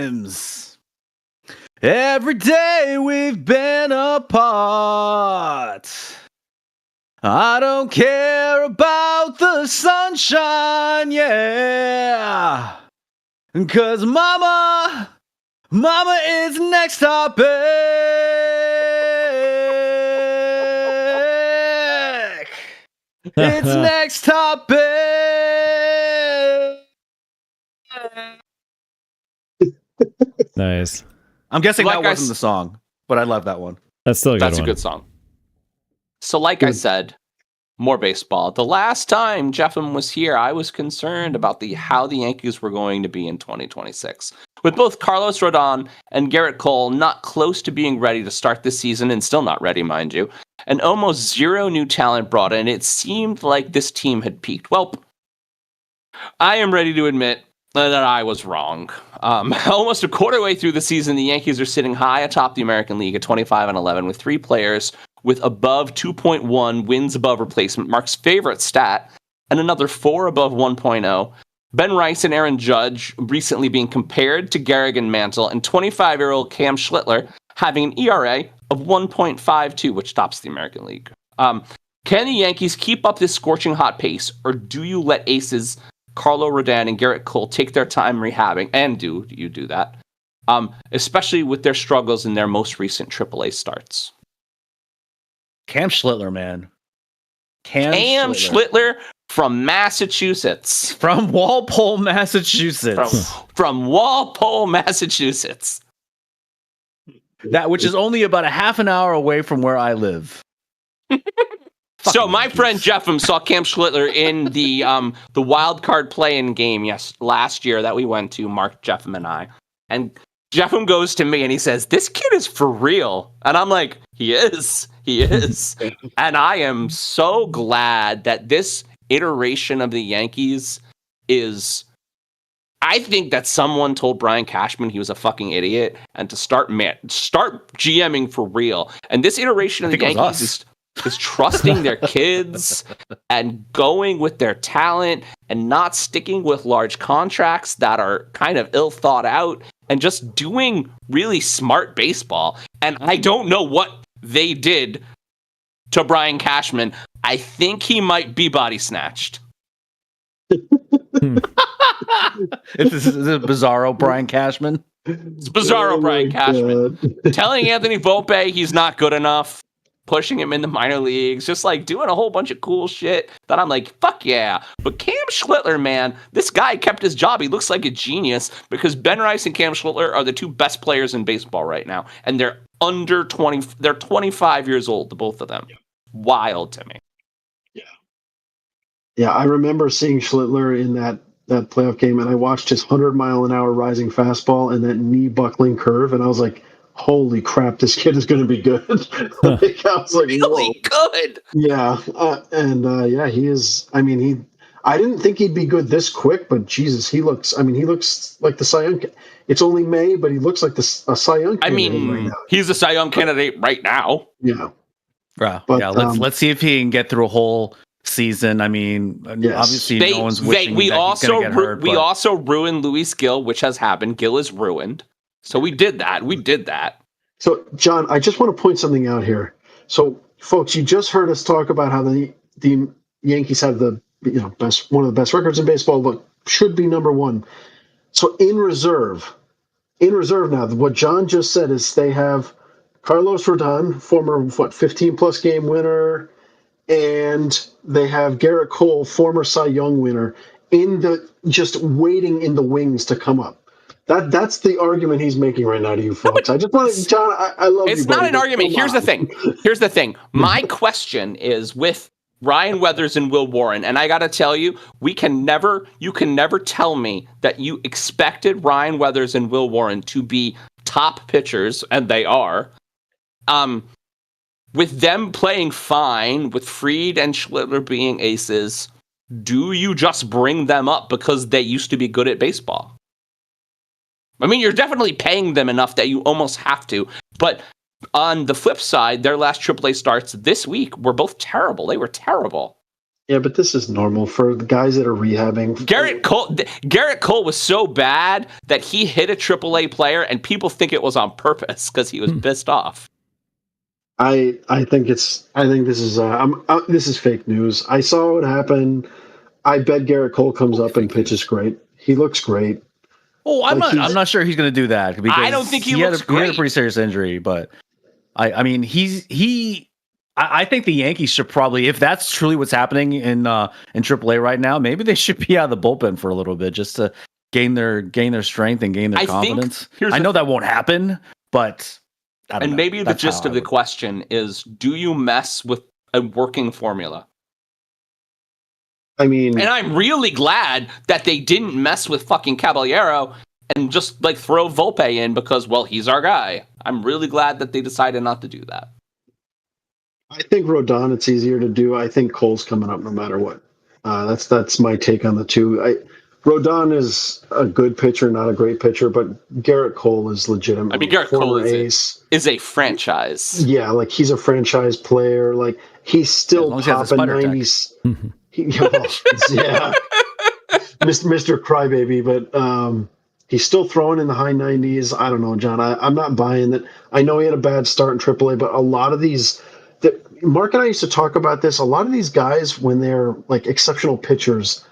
Every day we've been apart. I don't care about the sunshine, yeah. 'Cause mama is next topic. It's next topic. Nice. I'm guessing Like that wasn't the song, but I love that one. That's still a good That's one. a good song. So like I said, more baseball. The last time Jefim was here, I was concerned about how the Yankees were going to be in 2026. With both Carlos Rodon and Garrett Cole not close to being ready to start this season, and still not ready, mind you, and almost zero new talent brought in, it seemed like this team had peaked. Well, I am ready to admit that I was wrong. Almost a quarter way through the season, the Yankees are sitting high atop the American League at 25-11 with 3 players with above 2.1 wins above replacement, Mark's favorite stat, and another 4 above 1.0. Ben Rice and Aaron Judge recently being compared to Gehrig and Mantle, and 25-year-old Cam Schlittler having an ERA of 1.52, which tops the American League. Can the Yankees keep up this scorching hot pace, or do you let aces Carlo Rodon and Garrett Cole take their time rehabbing, and do you do that, especially with their struggles in their most recent AAA starts? Cam Schlittler, man. Cam Schlittler from Massachusetts. From Walpole, Massachusetts. From Walpole, Massachusetts. That which is only about a half an hour away from where I live. So my friend Jefim saw Cam Schlittler in the wild card play-in game last year that we went to, Mark, Jefim, and I. And Jefim goes to me and he says, "This kid is for real." And I'm like, he is. And I am so glad that this iteration of the Yankees is... I think that someone told Brian Cashman he was a fucking idiot and to start GMing for real. And this iteration of the Yankees is trusting their kids and going with their talent and not sticking with large contracts that are kind of ill thought out and just doing really smart baseball. And I don't know what they did to Brian Cashman. I think he might be body snatched. This is a bizarro Brian Cashman. It's bizarro Brian Cashman. Telling Anthony Volpe he's not good enough. pushing him in the minor leagues, just like doing a whole bunch of cool shit that I'm like, fuck yeah. But Cam Schlittler, man, this guy kept his job. He looks like a genius because Ben Rice and Cam Schlittler are the two best players in baseball right now. And they're under 20. They're 25 years old, the both of them. Wild to me. Yeah, I remember seeing Schlittler in that playoff game, and I watched his 100-mile-an-hour rising fastball and that knee buckling curve, and I was like, holy crap, this kid is going to be good. Like, I was like, Really good. Yeah, yeah, he is. I mean, I didn't think he'd be good this quick, but Jesus, he looks like the Cy Young. It's only May, but he looks like a Cy Young candidate right now. He's a Cy Young candidate right now. Yeah. But, yeah, let's see if he can get through a whole season. I mean, obviously no one's wishing we that also he's gonna get hurt, we also ruined Luis Gil, which has happened. Gil is ruined. So we did that. So, John, I just want to point something out here. So, folks, you just heard us talk about how the Yankees have one of the best records in baseball, but should be number one. So, in reserve now, what John just said is they have Carlos Rodon, former 15-plus game winner, and they have Garrett Cole, former Cy Young winner, just waiting in the wings to come up. That's the argument he's making right now to you folks. I just want to, John, I love you. It's not an argument. Here's the thing. My question is with Ryan Weathers and Will Warren, and I got to tell you, you can never tell me that you expected Ryan Weathers and Will Warren to be top pitchers, and they are. With them playing fine, with Fried and Schlittler being aces, do you just bring them up because they used to be good at baseball? I mean, you're definitely paying them enough that you almost have to. But on the flip side, their last AAA starts this week were both terrible. They were terrible. Yeah, but this is normal for the guys that are rehabbing. Garrett Cole was so bad that he hit a AAA player, and people think it was on purpose because he was pissed off. I think this is fake news. I saw what happened. I bet Garrett Cole comes up and pitches great. He looks great. Oh, I'm not sure he's going to do that because I don't think he looks great. He had a pretty serious injury, but I mean I think the Yankees should probably, if that's truly what's happening in AAA right now, maybe they should be out of the bullpen for a little bit just to gain their strength and gain their confidence. I know that won't happen, but maybe the gist of the question is: do you mess with a working formula? I mean, and I'm really glad that they didn't mess with fucking Caballero and just like throw Volpe in because, well, he's our guy. I'm really glad that they decided not to do that. I think Rodon, it's easier to do. I think Cole's coming up no matter what. That's my take on the two. Rodon is a good pitcher, not a great pitcher, but Garrett Cole is legitimate. I mean, Garrett Cole is a franchise. Yeah, like he's a franchise player. Like he's still popping 90s. Yeah, Mr. Crybaby, but he's still throwing in the high 90s. I don't know, John. I'm not buying that. I know he had a bad start in AAA, but a lot of these. Mark and I used to talk about this. A lot of these guys, when they're like exceptional pitchers,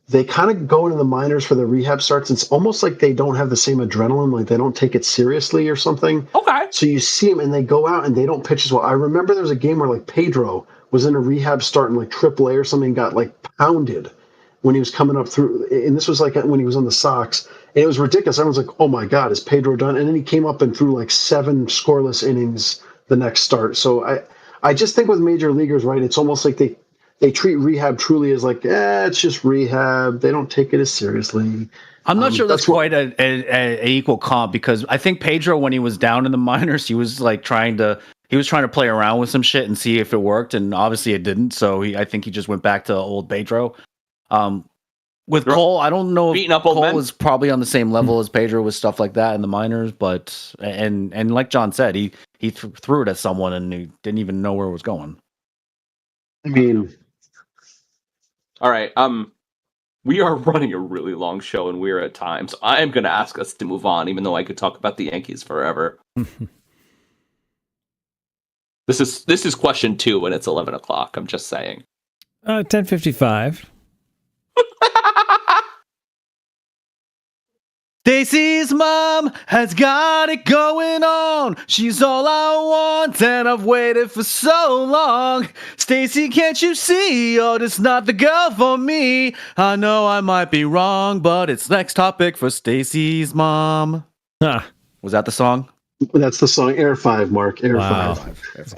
they kind of go into the minors for the rehab starts. It's almost like they don't have the same adrenaline, like they don't take it seriously or something. Okay. So you see them and they go out and they don't pitch as well. I remember there was a game where like Pedro was in a rehab start in like AAA or something, got like pounded when he was coming up through. And this was like when he was on the Sox. And it was ridiculous. Everyone's like, oh my God, is Pedro done? And then he came up and threw like 7 scoreless innings the next start. So I just think with major leaguers, right, it's almost like they treat rehab truly as like, it's just rehab. They don't take it as seriously. I'm not sure that's quite an equal comp because I think Pedro, when he was down in the minors, he was like trying to play around with some shit and see if it worked, and obviously it didn't. So I think he just went back to old Pedro. With Cole, I don't know if Cole was probably on the same level as Pedro with stuff like that in the minors, but and like John said, he threw it at someone and he didn't even know where it was going. I mean, all right. We are running a really long show and we're at time, so I am going to ask us to move on, even though I could talk about the Yankees forever. This is question 2 and it's 11 o'clock. I'm just saying. 10:55. Stacy's mom has got it going on. She's all I want, and I've waited for so long. Stacy, can't you see? Oh, this not the girl for me. I know I might be wrong, but it's next topic for Stacy's mom. Ah, Was that the song? That's the song Air 5, Mark. Air wow. 5.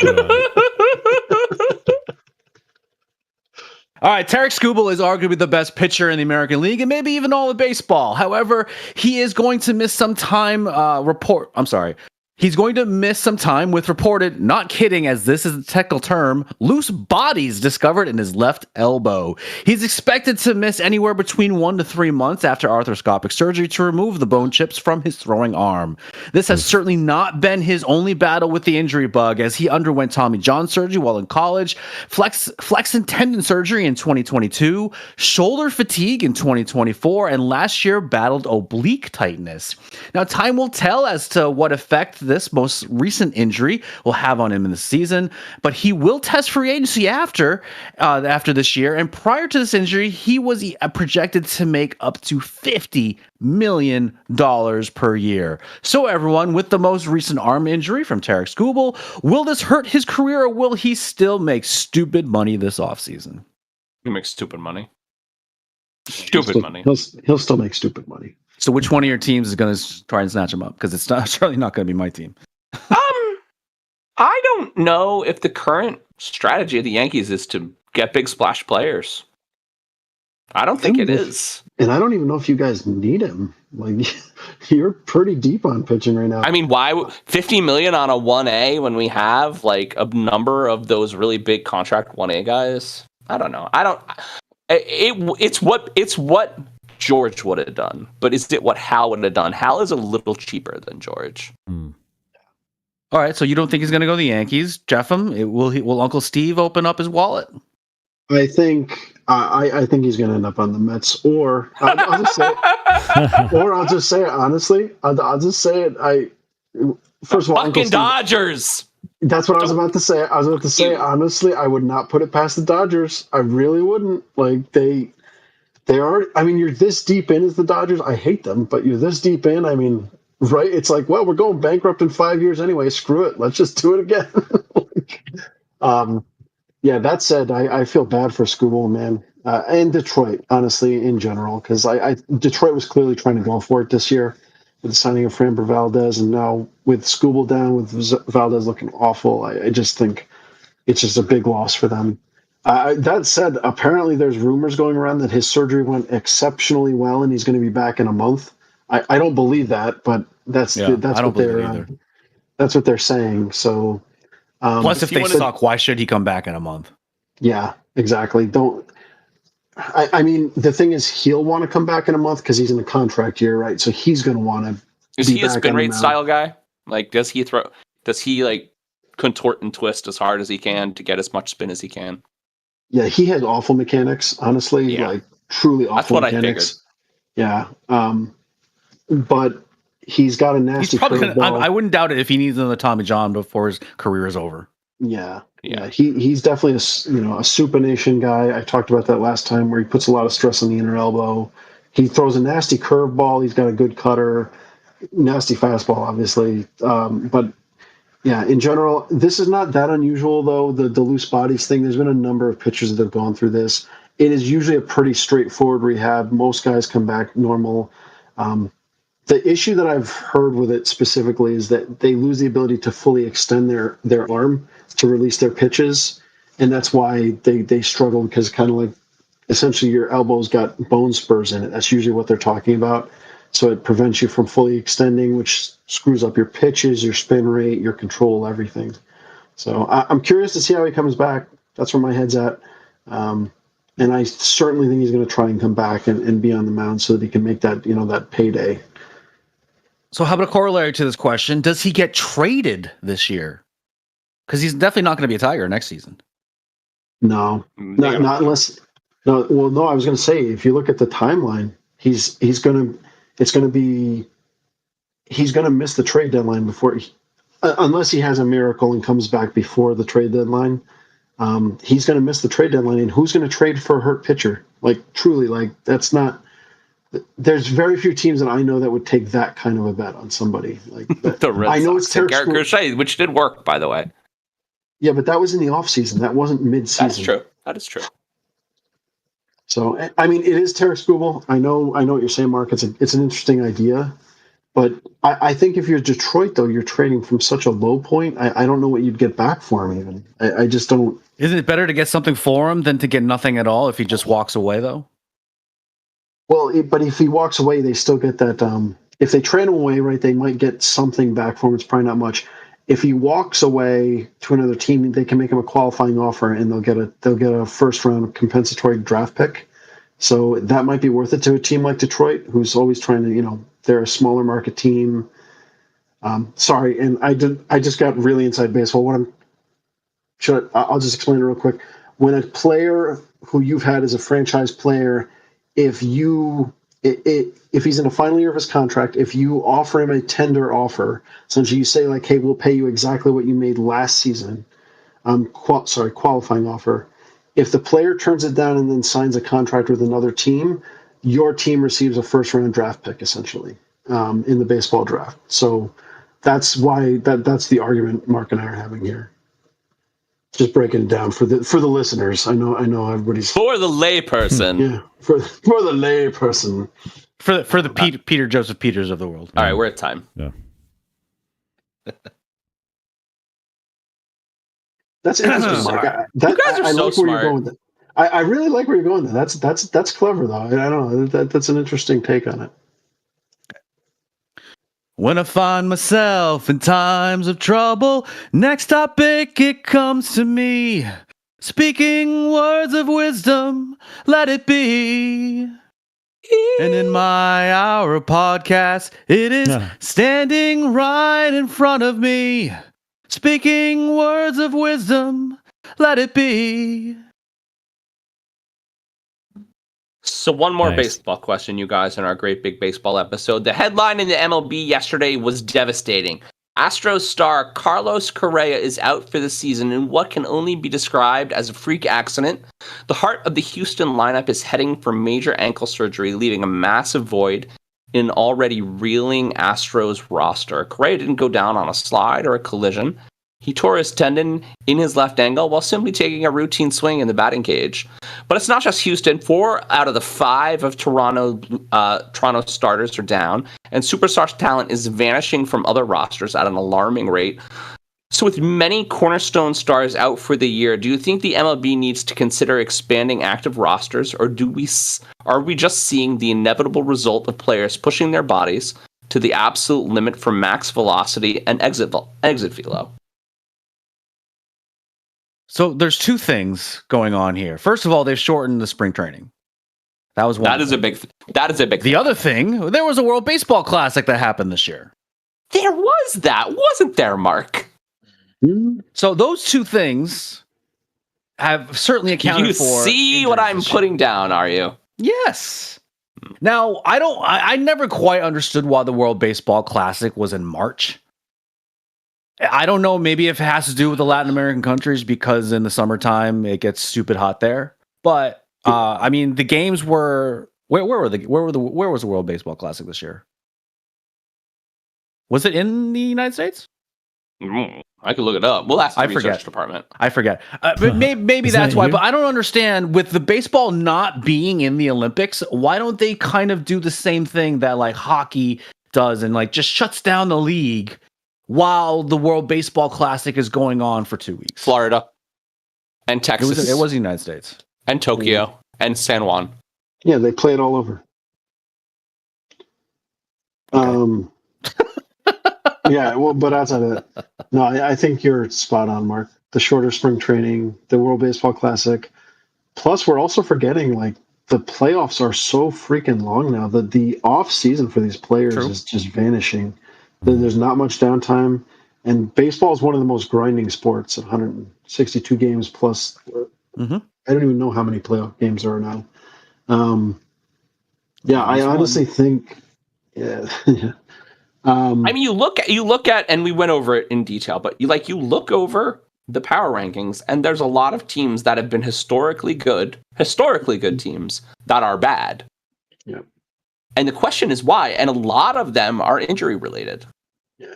All right, Tarek Skubal is arguably the best pitcher in the American League and maybe even all of baseball. However, he is going to miss some time He's going to miss some time with reported, not kidding as this is a technical term, loose bodies discovered in his left elbow. He's expected to miss anywhere between 1 to 3 months after arthroscopic surgery to remove the bone chips from his throwing arm. This has certainly not been his only battle with the injury bug, as he underwent Tommy John surgery while in college, flexor tendon surgery in 2022, shoulder fatigue in 2024, and last year battled oblique tightness. Now, time will tell as to what effect this most recent injury will have on him in the season, but he will test free agency after this year. And prior to this injury, he was projected to make up to $50 million per year. So everyone, with the most recent arm injury from Tarek Skubal, will this hurt his career or will he still make stupid money this offseason? He makes stupid money. Stupid money. He'll still make stupid money. So which one of your teams is going to try and snatch him up? Because it's certainly not going to be my team. I don't know if the current strategy of the Yankees is to get big splash players. I don't think it is. And I don't even know if you guys need him. Like, you're pretty deep on pitching right now. I mean, why $50 million on a 1A when we have like a number of those really big contract 1A guys? I don't know. It's what George would have done, but is it what Hal would have done? Hal is a little cheaper than George. All right, so you don't think he's going to go to the Yankees, Jefim? Will Uncle Steve open up his wallet? I think he's going to end up on the Mets, or I'll just say, I'll just say it honestly. I'll just say it. First of all, fucking Dodgers. That's what I was about to say. I was about to say honestly, I would not put it past the Dodgers. I really wouldn't. Like they are. I mean, you're this deep in as the Dodgers. I hate them, but you're this deep in. I mean, right? It's like, well, we're going bankrupt in 5 years anyway. Screw it. Let's just do it again. Yeah. That said, I feel bad for Skubal, man, and Detroit, honestly, in general, because Detroit was clearly trying to go for it this year with the signing of Framber Valdez, and now with Skubal down, with Valdez looking awful, I just think it's just a big loss for them. That said, apparently there's rumors going around that his surgery went exceptionally well and he's going to be back in a month. I don't believe that, but that's what they're saying. So, plus, if they suck, why should he come back in a month? Yeah, exactly. I mean, the thing is, he'll want to come back in a month because he's in a contract year, right? So he's going to want to. Is he a spin rate style guy? Like, does he like contort and twist as hard as he can to get as much spin as he can? Yeah, he has awful mechanics, honestly, like truly awful mechanics. That's what I figured. Yeah. But he's got a nasty curveball. I wouldn't doubt it if he needs another Tommy John before his career is over. Yeah. He's definitely a supination guy. I talked about that last time, where he puts a lot of stress on the inner elbow. He throws a nasty curveball. He's got a good cutter, nasty fastball, obviously. But yeah, in general, this is not that unusual, though, the loose bodies thing. There's been a number of pitchers that have gone through this. It is usually a pretty straightforward rehab. Most guys come back normal. The issue that I've heard with it specifically is that they lose the ability to fully extend their arm to release their pitches, and that's why they struggle, because kind of like essentially your elbow's got bone spurs in it. That's usually what they're talking about. So it prevents you from fully extending, which screws up your pitches, your spin rate, your control, everything. So I'm curious to see how he comes back. That's where my head's at. And I certainly think he's going to try and come back and be on the mound so that he can make that, that payday. So how about a corollary to this question? Does he get traded this year? Because he's definitely not going to be a Tiger next season. No, not unless. No, well, no. I was going to say, if you look at the timeline, he's going to miss the trade deadline before, unless he has a miracle and comes back before the trade deadline. He's going to miss the trade deadline, and who's going to trade for a hurt pitcher? Like, truly, like that's not there's very few teams that I know that would take that kind of a bet on somebody like that. The Red I know Sox it's and Tarek Garrett Crochet, which did work, by the way. Yeah, but that was in the off season. That wasn't mid season. That's true. That is true. So I mean, it is Tarek Skubal. I know what you're saying, Mark. It's an interesting idea, but I think if you're Detroit, though, you're trading from such a low point. I don't know what you'd get back for him. Even I just don't. Isn't it better to get something for him than to get nothing at all if he just walks away, though? Well, but if he walks away, they still get that. If they trade him away, right, they might get something back for him. It's probably not much. If he walks away to another team, they can make him a qualifying offer, and they'll get a first round compensatory draft pick. So that might be worth it to a team like Detroit, who's always trying to, they're a smaller market team. Sorry, and I just got really inside baseball. I'll just explain it real quick. When a player who you've had as a franchise player, if he's in the final year of his contract, if you offer him a tender offer, essentially you say like, hey, we'll pay you exactly what you made last season, qualifying offer. If the player turns it down and then signs a contract with another team, your team receives a first-round draft pick, essentially, in the baseball draft. So that's why that's the argument Mark and I are having here. Just breaking it down for the listeners. I know everybody's for the layperson. Yeah, for the layperson. For the Peter Joseph Peters of the world. All right, we're at time. Yeah. That's interesting, Mark. You guys are so like smart. Where you're going with it. I really like where you're going. That's clever, though. I don't know. That's an interesting take on it. When I find myself in times of trouble, next topic it comes to me. Speaking words of wisdom, let it be. And in my hour podcast, it is standing right in front of me. Speaking words of wisdom, let it be. So one more Nice. baseball question, you guys, in our great big baseball episode. The headline in the MLB yesterday was devastating. Astros star Carlos Correa is out for the season in what can only be described as a freak accident. The heart of the Houston lineup is heading for major ankle surgery, leaving a massive void in an already reeling Astros roster. Correa didn't go down on a slide or a collision. He tore his tendon in his left ankle while simply taking a routine swing in the batting cage. But it's not just Houston. 4 out of the 5 of Toronto starters are down, and superstar talent is vanishing from other rosters at an alarming rate. So with many cornerstone stars out for the year, do you think the MLB needs to consider expanding active rosters, or are we just seeing the inevitable result of players pushing their bodies to the absolute limit for max velocity and exit velo? So there's two things going on here. First of all, they've shortened the spring training. That was one. That is a big thing. The other thing, there was a World Baseball Classic that happened this year. There was that, wasn't there, Mark? So those two things have certainly accounted You for. see what I'm putting down, are you? Yes. Now, I never quite understood why the World Baseball Classic was in March. I don't know, maybe if it has to do with the Latin American countries because in the summertime it gets stupid hot there. But I mean, the games were where was the World Baseball Classic this year? Was it in the United States? I could look it up. We'll ask the research department. I forget. But maybe that's why. But I don't understand with the baseball not being in the Olympics. Why don't they kind of do the same thing that like hockey does and like just shuts down the league while the World Baseball Classic is going on for 2 weeks? Florida and Texas. It was the United States. And Tokyo and San Juan. Yeah, they play it all over. Okay. Yeah, well, but outside of that, no, I think you're spot on, Mark. The shorter spring training, the World Baseball Classic. Plus, we're also forgetting, like, the playoffs are so freaking long now that the off season for these players is just vanishing. There's not much downtime, and baseball is one of the most grinding sports. 162 games plus. I don't even know how many playoff games there are now. I honestly think, yeah. I mean, you look at, and we went over it in detail, but you look over the power rankings, and there's a lot of teams that have been historically good teams that are bad. Yeah. And the question is why? And a lot of them are injury related. Yeah.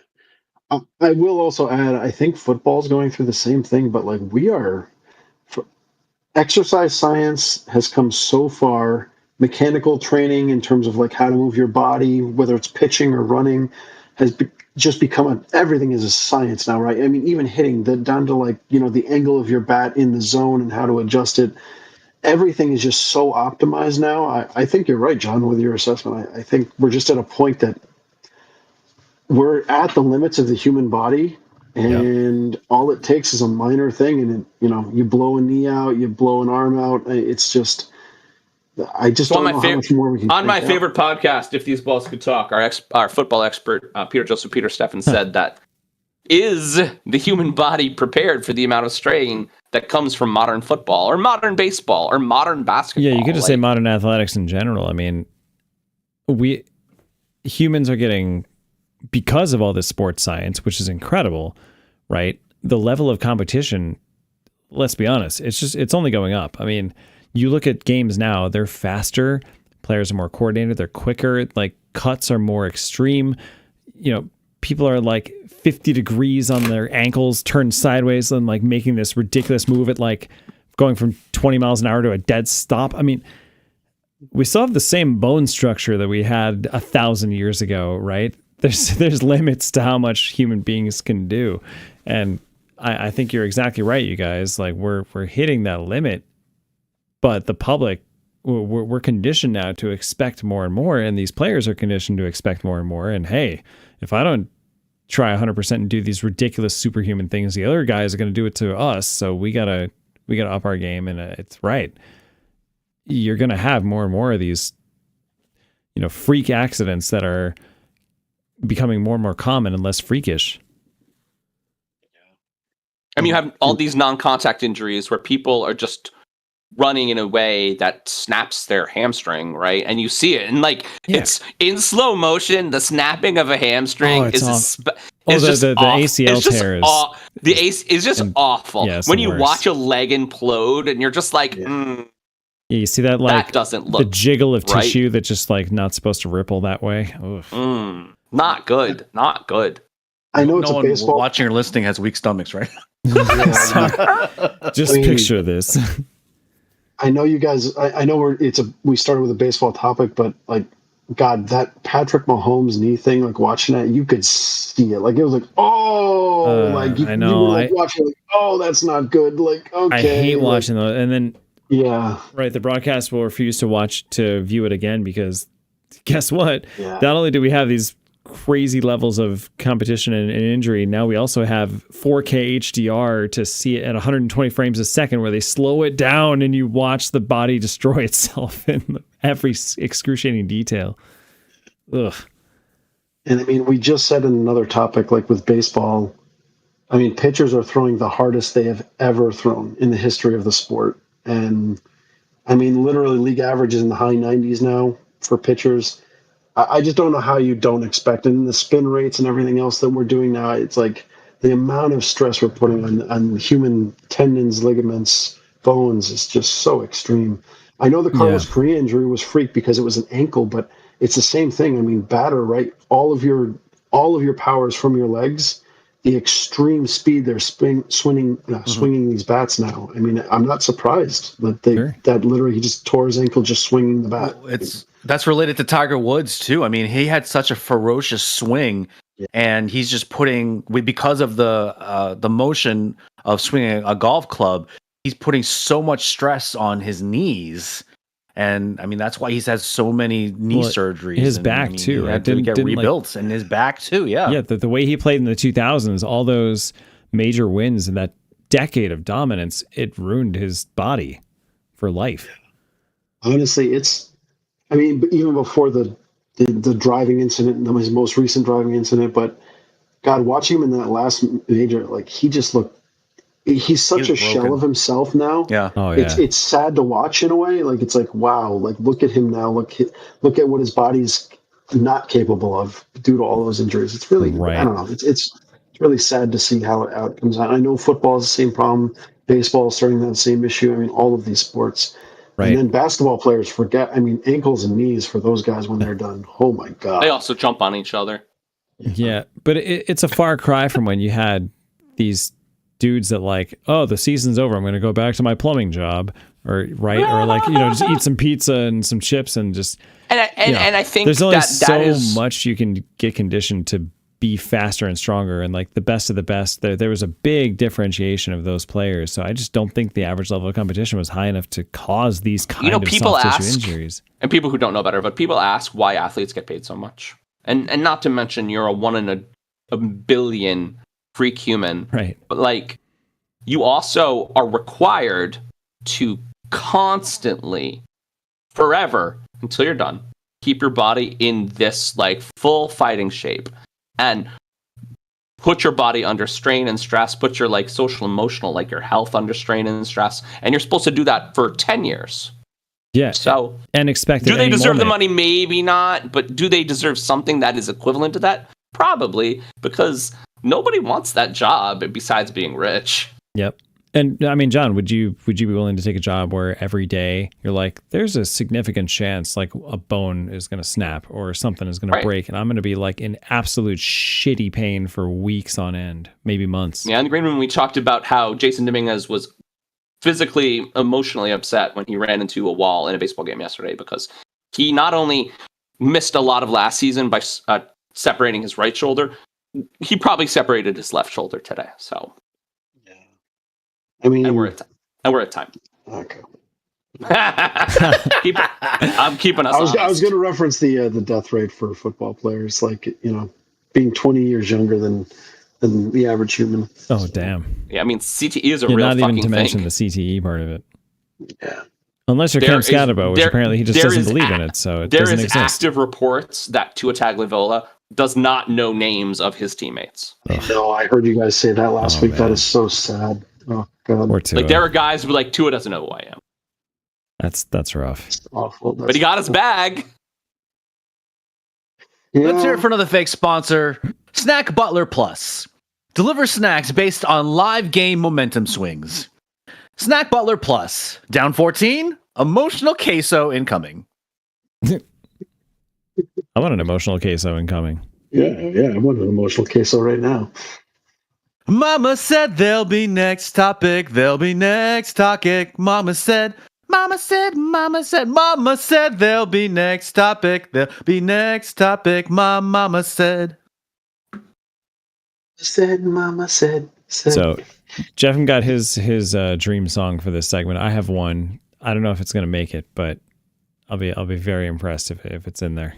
I will also add, I think football's going through the same thing, but like exercise science has come so far. Mechanical training in terms of like how to move your body, whether it's pitching or running, has just become everything is a science now, right? I mean, even hitting down to like, the angle of your bat in the zone and how to adjust it. Everything is just so optimized now. I think you're right, John, with your assessment. I think we're just at a point that we're at the limits of the human body, and all it takes is a minor thing, and you blow a knee out, you blow an arm out. It's just, I just don't know how much more we can. On my favorite podcast, If These Balls Could Talk, our football expert, Peter Steffen, said that is the human body prepared for the amount of strain that comes from modern football or modern baseball or modern basketball? Yeah, you could just say modern athletics in general. I mean, humans are getting, because of all this sports science, which is incredible, right? The level of competition, let's be honest, it's only going up. I mean, you look at games now, they're faster, players are more coordinated, they're quicker, like cuts are more extreme. People are like 50 degrees on their ankles, turned sideways, and like making this ridiculous move at like going from 20 miles an hour to a dead stop. I mean, we still have the same bone structure that we had 1,000 years ago, right? There's limits to how much human beings can do. And I think you're exactly right, you guys. Like we're hitting that limit, but the public, we're conditioned now to expect more and more, and these players are conditioned to expect more and more. And hey, if I don't try 100% and do these ridiculous superhuman things, the other guys are going to do it to us. So we gotta up our game. And it's right. You're going to have more and more of these, freak accidents that are becoming more and more common and less freakish. I mean, you have all these non-contact injuries where people are just running in a way that snaps their hamstring, right? And you see it, and it's in slow motion. The snapping of a hamstring is just the ACL tear is just awful. Yeah, when you watch a leg implode, and you're just like, yeah, you see that that doesn't look the jiggle of right. tissue that's just like not supposed to ripple that way. Not good. Not good. I know no one baseball watching or listening has weak stomachs, right? Just picture this. I know you guys. I know we started with a baseball topic, but like, God, that Patrick Mahomes knee thing, like watching that, you could see it. Like it was like, I know. You were like watching, like, that's not good. Like, okay, I hate watching those, and then right, the broadcast will refuse to view it again because guess what? Yeah. Not only do we have these crazy levels of competition and injury, now we also have 4K HDR to see it at 120 frames a second, where they slow it down and you watch the body destroy itself in every excruciating detail. Ugh. And I mean, we just said in another topic, like with baseball, I mean, pitchers are throwing the hardest they have ever thrown in the history of the sport. And I mean, literally league average is in the high 90s now for pitchers. I just don't know how you don't expect it. And the spin rates and everything else that we're doing now, it's like the amount of stress we're putting on human tendons, ligaments, bones is just so extreme. I know the Carlos Correa injury was freak because it was an ankle, but it's the same thing. I mean, batter, right? All of your powers from your legs, the extreme speed they're swinging these bats now. I mean, I'm not surprised that that literally he just tore his ankle just swinging the bat. Well, that's related to Tiger Woods too. I mean, he had such a ferocious swing, and he's just because of the motion of swinging a golf club, he's putting so much stress on his knees. And I mean, that's why he's had so many knee surgeries. His back too. He had to get rebuilt, and his back too. Yeah. Yeah. The way he played in the 2000s, all those major wins in that decade of dominance, it ruined his body for life. Honestly, I mean, even before the driving incident, his most recent driving incident, but God, watching him in that last major, like he just looked. He's such a shell of himself now. Yeah. Oh, yeah. It's sad to watch in a way. Like it's like, wow, like look at him now. Look at what his body's not capable of due to all those injuries. It's really, I don't know. It's really sad to see how it comes out. I know football is the same problem. Baseball is starting that same issue. I mean, all of these sports. Right. And then basketball players forget. I mean, ankles and knees for those guys when they're done. Oh my god! They also jump on each other. Yeah, but it's a far cry from when you had these dudes that like, oh, the season's over, I'm going to go back to my plumbing job, or like just eat some pizza and some chips and just. And I think there's only that so is much you can get conditioned to be faster and stronger, and like the best of the best. There was a big differentiation of those players, so I just don't think the average level of competition was high enough to cause these kind of people soft ask, tissue injuries. And people who don't know better, but people ask why athletes get paid so much, and not to mention you're a 1 in a billion freak human, right? But like, you also are required to constantly, forever until you're done, keep your body in this like full fighting shape. And put your body under strain and stress, put your like social, emotional, like your health under strain and stress. And you're supposed to do that for 10 years. Yeah. So, and expect do they deserve moment. the money? Maybe not. But do they deserve something that is equivalent to that? Probably, because nobody wants that job besides being rich. Yep. And I mean, John, would you be willing to take a job where every day you're like, there's a significant chance like a bone is going to snap or something is going to break, and I'm going to be like in absolute shitty pain for weeks on end, maybe months. Yeah, in the green room, we talked about how Jason Dominguez was physically, emotionally upset when he ran into a wall in a baseball game yesterday because he not only missed a lot of last season by separating his right shoulder, he probably separated his left shoulder today. So. I mean, and we're at time. Okay. I'm keeping us. I was going to reference the death rate for football players, like being 20 years younger than the average human. Oh damn! Yeah, I mean CTE is a real fucking thing. Not even to mention the CTE part of it. Yeah. Unless you're Cam Scatabo, which apparently he just doesn't believe in it, so it doesn't exist. There is active reports that Tua Tagovailoa does not know names of his teammates. No, I heard you guys say that last week. Man. That is so sad. Oh god! Like there are guys who like Tua doesn't know who I am. That's rough. It's awful. But he got his bag. Yeah. Let's hear it for another fake sponsor, Snack Butler Plus. Deliver snacks based on live game momentum swings. Snack Butler Plus. Down 14. Emotional queso incoming. I want an emotional queso incoming. Yeah, I want an emotional queso right now. Mama said there'll be next topic. There'll be next topic. Mama said there'll be next topic. There'll be next topic. My mama said. Mama said. So, Jefim got his dream song for this segment. I have one. I don't know if it's going to make it, but I'll be very impressed if it's in there.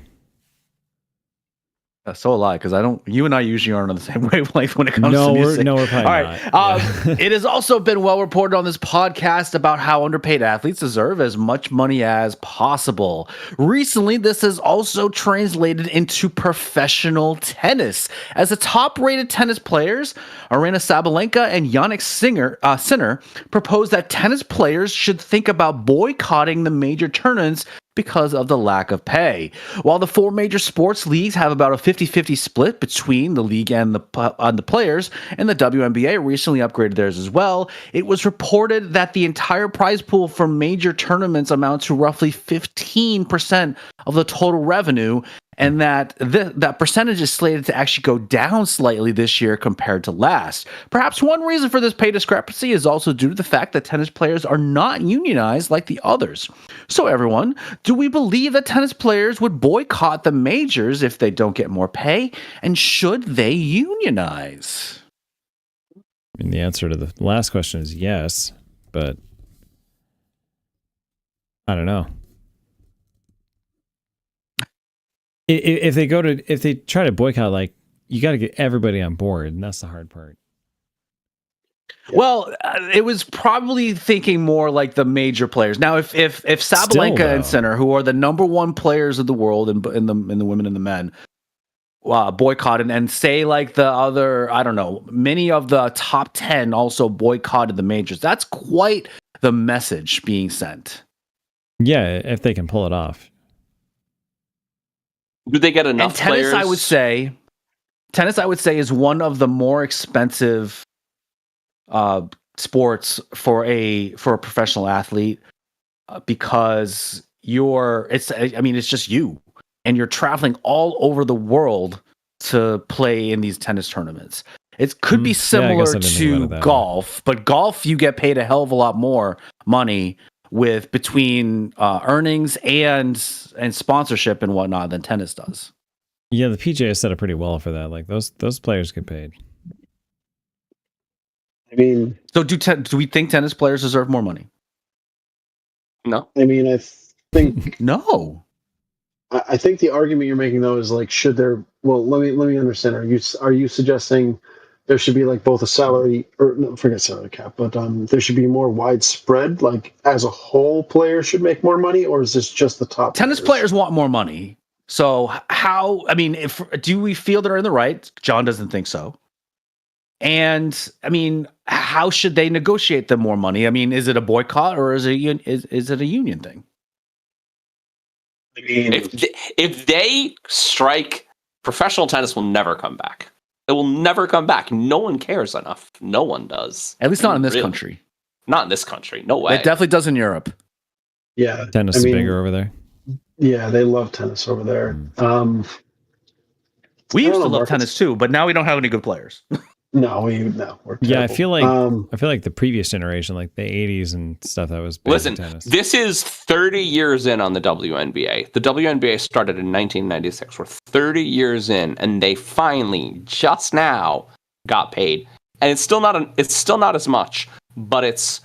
So will I, because you and I usually aren't on the same wavelength when it comes to music. We're probably all right. not. It has also been well reported on this podcast about how underpaid athletes deserve as much money as possible. Recently, this has also translated into professional tennis, as the top-rated tennis players, Aryna Sabalenka and Jannik Sinner, proposed that tennis players should think about boycotting the major tournaments because of the lack of pay. While the 4 major sports leagues have about a 50-50 split between the league and the players, and the WNBA recently upgraded theirs as well, it was reported that the entire prize pool for major tournaments amounts to roughly 15% of the total revenue, and that that percentage is slated to actually go down slightly this year compared to last. Perhaps one reason for this pay discrepancy is also due to the fact that tennis players are not unionized like the others. So everyone, do we believe that tennis players would boycott the majors if they don't get more pay? And should they unionize? I mean, the answer to the last question is yes, but I don't know. If they try to boycott, like, you got to get everybody on board, and that's the hard part. Well, it was probably thinking more like the major players. Now, if Sabalenka and Sinner, who are the number one players of the world in the women and the men, boycotted, and say like the other, I don't know, many of the top 10 also boycotted the majors, that's quite the message being sent. Yeah, if they can pull it off. Do they get enough players? Tennis, I would say, is one of the more expensive sports for a professional athlete. because it's just you, and you're traveling all over the world to play in these tennis tournaments. It could be similar to golf, but golf, you get paid a hell of a lot more money with between earnings and sponsorship and whatnot than tennis does. Yeah, the PGA has set up pretty well for that. Like those players get paid. I mean, so do we think tennis players deserve more money? No. I mean, I think no. I think the argument you're making though is like, should there? Well, let me understand. Are you suggesting there should be like both a salary, or no, forget salary cap, but there should be more widespread, like as a whole, players should make more money, or is this just the top? Tennis players want more money. So how? I mean, do we feel they're in the right? John doesn't think so. And I mean, how should they negotiate them more money? I mean, is it a boycott or is it a union thing? I mean, if they strike, professional tennis will never come back. It will never come back. No one cares enough. No one does. At least not in this country. Not in this country. No way. It definitely does in Europe. Yeah, tennis is bigger over there. Yeah, they love tennis over there. We used to love tennis too, but now we don't have any good players. No, we're terrible. Yeah, I feel like the previous generation, like the 80s and stuff, that was big listen, tennis. This is 30 years in on the WNBA. The WNBA started in 1996. We're 30 years in, and they finally just now got paid. And it's still not as much, but it's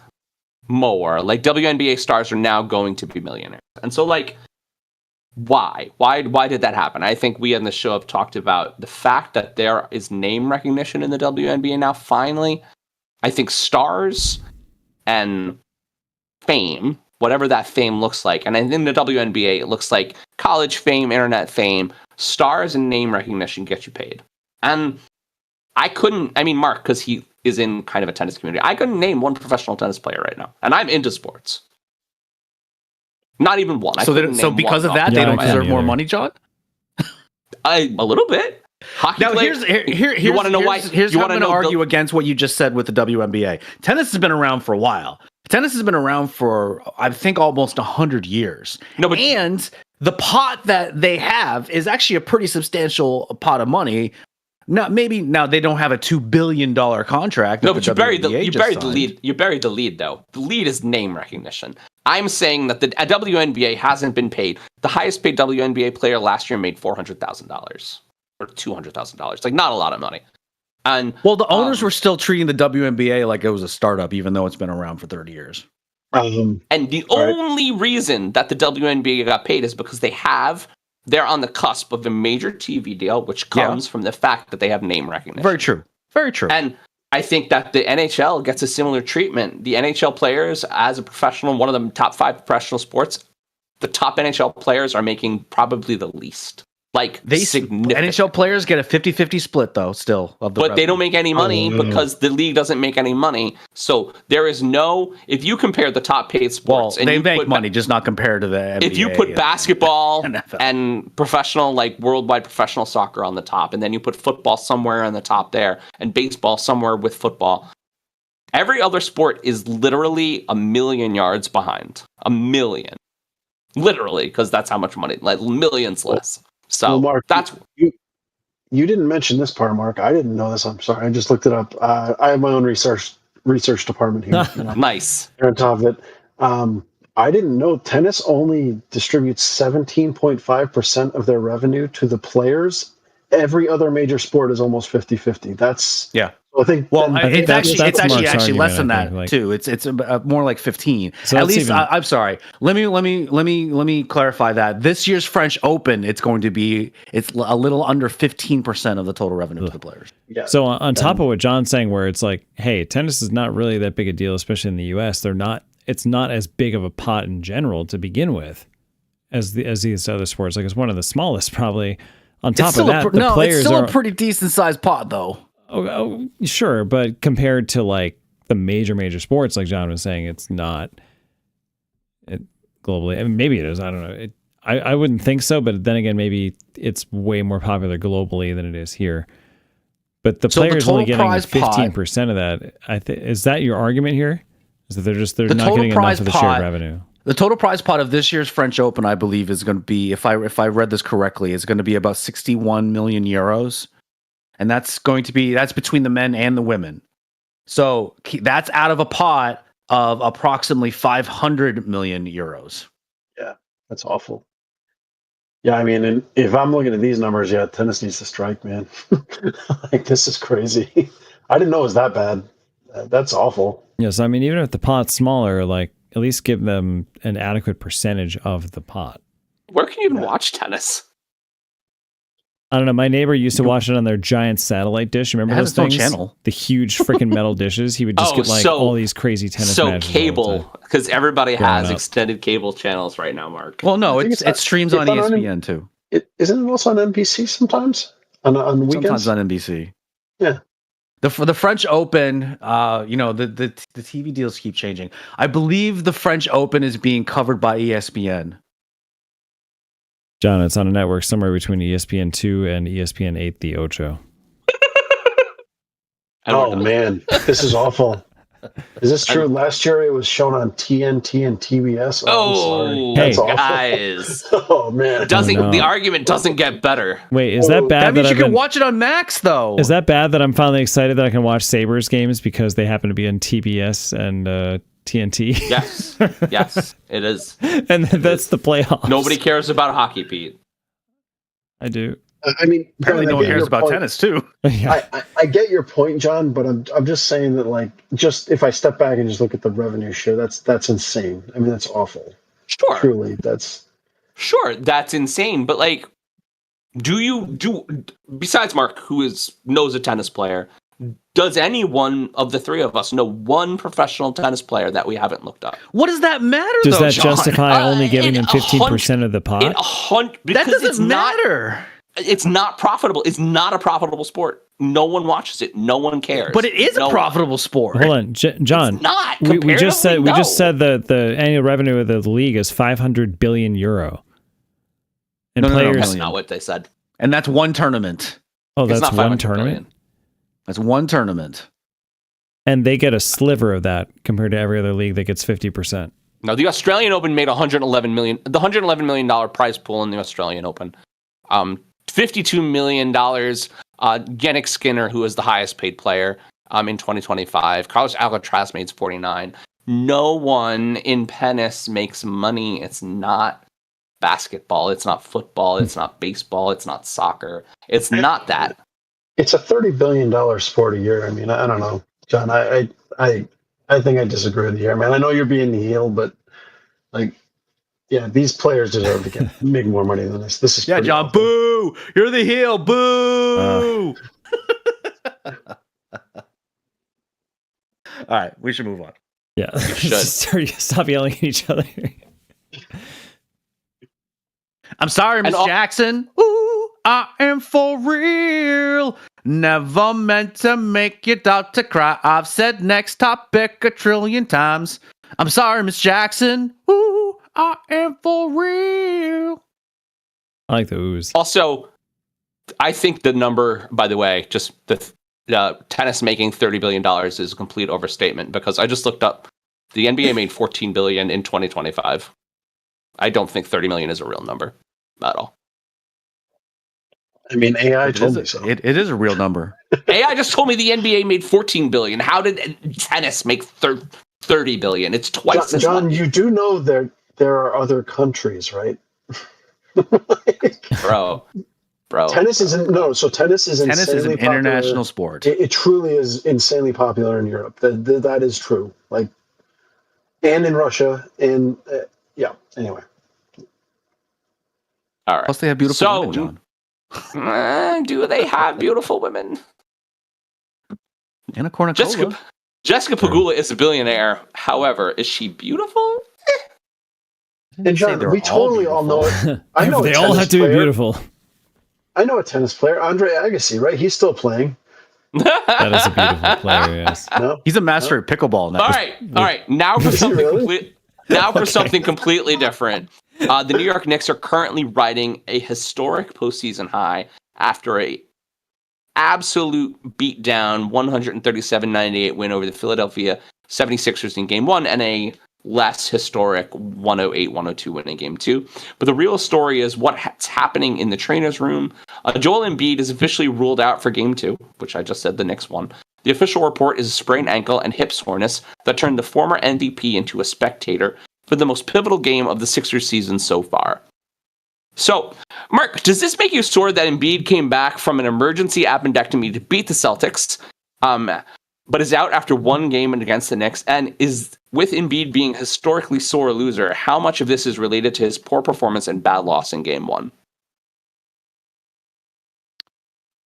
more. Like WNBA stars are now going to be millionaires. And so like why did that happen? I think we on the show have talked about the fact that there is name recognition in the WNBA now finally. I think stars and fame, whatever that fame looks like, and in the WNBA it looks like college fame, internet fame, stars and name recognition get you paid. And Mark, because he is in kind of a tennis community, I couldn't name one professional tennis player right now. And I'm into sports. Not even one. So because of that, they don't deserve more money, John? A little bit. Hockey now, players, here's you want to know why? Here's how I'm going to argue against what you just said with the WNBA. Tennis has been around for a while. Tennis has been around for, I think, almost 100 years. And the pot that they have is actually a pretty substantial pot of money. Now they don't have a $2 billion contract. No, but you buried the lead. You buried the lead, though. The lead is name recognition. I'm saying that the WNBA hasn't been paid. The highest paid WNBA player last year made $400,000 or $200,000. Like not a lot of money. And the owners were still treating the WNBA like it was a startup, even though it's been around for 30 years. And the only reason that the WNBA got paid is because they're on the cusp of a major TV deal, which comes from the fact that they have name recognition. Very true. Very true. And I think that the NHL gets a similar treatment. The NHL players, as a professional, one of the top 5 professional sports, the top NHL players are making probably the least. Like, NHL players get a 50-50 split, though, still. But they don't make any money because the league doesn't make any money. So there is if you compare the top paid sports... Well, they make money, just not compared to the NBA. If you put basketball and professional, like worldwide professional soccer on the top, and then you put football somewhere on the top there, and baseball somewhere with football, every other sport is literally 1 million yards behind. 1 million. Literally, because that's how much money, like millions less. So Mark, that's you didn't mention this part, Mark. I didn't know this. I'm sorry. I just looked it up. I have my own research department here. Nice. On top of it, I didn't know tennis only distributes 17.5% of their revenue to the players. Every other major sport is almost 50-50. That's I think. Well, it's actually less than that too. It's more like 15. So at least I'm sorry. Let me clarify that. This year's French Open, it's a little under 15% of the total revenue to the players. Yeah. So on top of what John's saying, where it's like, hey, tennis is not really that big a deal, especially in the U.S. It's not as big of a pot in general to begin with as these other sports. Like it's one of the smallest probably. On top of that, it's still a pretty decent sized pot though. Oh, sure, but compared to like the major sports, like John was saying, it's not globally. I mean, maybe it is. I don't know. I wouldn't think so, but then again, maybe it's way more popular globally than it is here. But the players only getting 15% of that. Is that your argument here? Is that they're not getting enough of the shared revenue? The total prize pot of this year's French Open, I believe, is going to be, if I read this correctly, is going to be about 61 million euros, and that's between the men and the women. So that's out of a pot of approximately 500 million euros. Yeah, that's awful. Yeah, I mean, and if I'm looking at these numbers, yeah, tennis needs to strike, man. Like, this is crazy. I didn't know it was that bad. That's awful. Yes, I mean, even if the pot's smaller, like, at least give them an adequate percentage of the pot. Where can you even watch tennis? I don't know. My neighbor used to watch it on their giant satellite dish. Remember those things? Channel. The huge freaking metal dishes. He would just get like all these crazy tennis matches. So cable, because everybody has extended cable channels right now, Mark. Well, no, it streams on ESPN too. Isn't it also on NBC sometimes? On weekends? Sometimes on NBC. Yeah. For the French Open, the TV deals keep changing. I believe the French Open is being covered by ESPN. John, it's on a network somewhere between ESPN2 and ESPN8, the Ocho. Oh, man. This is awful. Is this true? Last year it was shown on TNT and TBS. Oh, that's awful. guys. Oh, man. The argument doesn't get better. Wait, is that bad? That means you can watch it on Max, though. Is that bad that I'm finally excited that I can watch Sabres games because they happen to be on TBS and TNT? Yes. Yes, it is. And that's the playoffs. Nobody cares about hockey, Pete. I do. I mean, apparently no one cares about tennis too. I get your point, John, but I'm just saying that, like, just if I step back and just look at the revenue share, that's insane. I mean, that's awful. Sure, truly, that's insane. But like, besides Mark, who knows a tennis player, does any one of the three of us know one professional tennis player that we haven't looked up? What does that matter? Does that John? Justify only giving them 15% of the pot? That doesn't matter. It's not profitable. It's not a profitable sport. No one watches it. No one cares. But it is a profitable sport. Hold on, John. It's not. We just said the annual revenue of the league is 500 billion euro. And players. That's not what they said. And that's one tournament. Oh, that's one tournament. Billion. That's one tournament. And they get a sliver of that compared to every other league that gets 50%. No, the Australian Open made $111 million. The $111 million prize pool in the Australian Open. $52 million. Yannick Skinner, who is the highest paid player in 2025. Carlos Alcaraz made 49. No one in tennis makes money. It's not basketball. It's not football. It's not baseball. It's not soccer. It's not that. It's a $30 billion sport a year. I mean, I don't know, John. I think I disagree with you here, man. I know you're being the heel, but like, yeah, these players deserve to make more money than this. This is John. Awful. Boo! You're the heel. Boo! All right, we should move on. Yeah, stop yelling at each other. I'm sorry, Miss Jackson. Ooh, I am for real. Never meant to make your daughter cry. I've said next topic a trillion times. I'm sorry, Miss Jackson. Ooh, I am for real. I like the ooze. Also, I think the number, by the way, just the tennis making $30 billion is a complete overstatement, because I just looked up the NBA made $14 billion in 2025. I don't think 30 million is a real number at all. I mean, AI told me so. It is a real number. AI just told me the NBA made 14 billion. How did tennis make 30 billion? It's twice as John, much. you do know that there are other countries, right? Bro. Tennis isn't tennis is an international sport. It truly is insanely popular in Europe. That is true. Like, and in Russia, and yeah. Anyway. All right. Plus, they have beautiful women, John. Do they have beautiful women? Anna Kournikova. Jessica Pegula is a billionaire. However, is she beautiful? And John, we totally all know it. I know they all have to be beautiful. I know a tennis player, Andre Agassi, right? He's still playing. That is a beautiful player, yes. No? He's a master at pickleball now. All right. Now for something something completely different. The New York Knicks are currently riding a historic postseason high after a absolute beatdown 137-98 win over the Philadelphia 76ers in Game 1 and a less historic 108-102 win in game 2. But the real story is what's happening in the trainer's room. Joel Embiid is officially ruled out for game 2, which I just said the next one. The official report is a sprained ankle and hip soreness that turned the former MVP into a spectator for the most pivotal game of the Sixers season so far. So, Mark, does this make you sore that Embiid came back from an emergency appendectomy to beat the Celtics, but is out after one game against the Knicks? And is, with Embiid being a historically sore loser, how much of this is related to his poor performance and bad loss in game 1?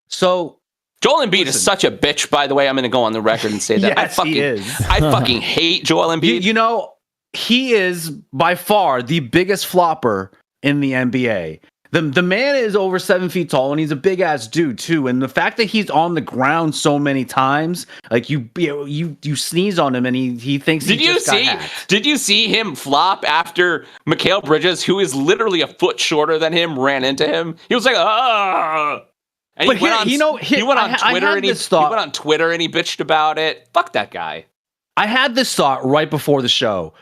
So, Joel Embiid is such a bitch, by the way. I'm going to go on the record and say that. Yes, he is. I fucking hate Joel Embiid. You know, he is by far the biggest flopper in the NBA. The man is over 7 feet tall, and he's a big ass dude too. And the fact that he's on the ground so many times, like you sneeze on him, and he thinks got hacked. Did you see him flop after Mikal Bridges, who is literally a foot shorter than him, ran into him? He was like, ah. And but he went on Twitter and he bitched about it. Fuck that guy. I had this thought right before the show.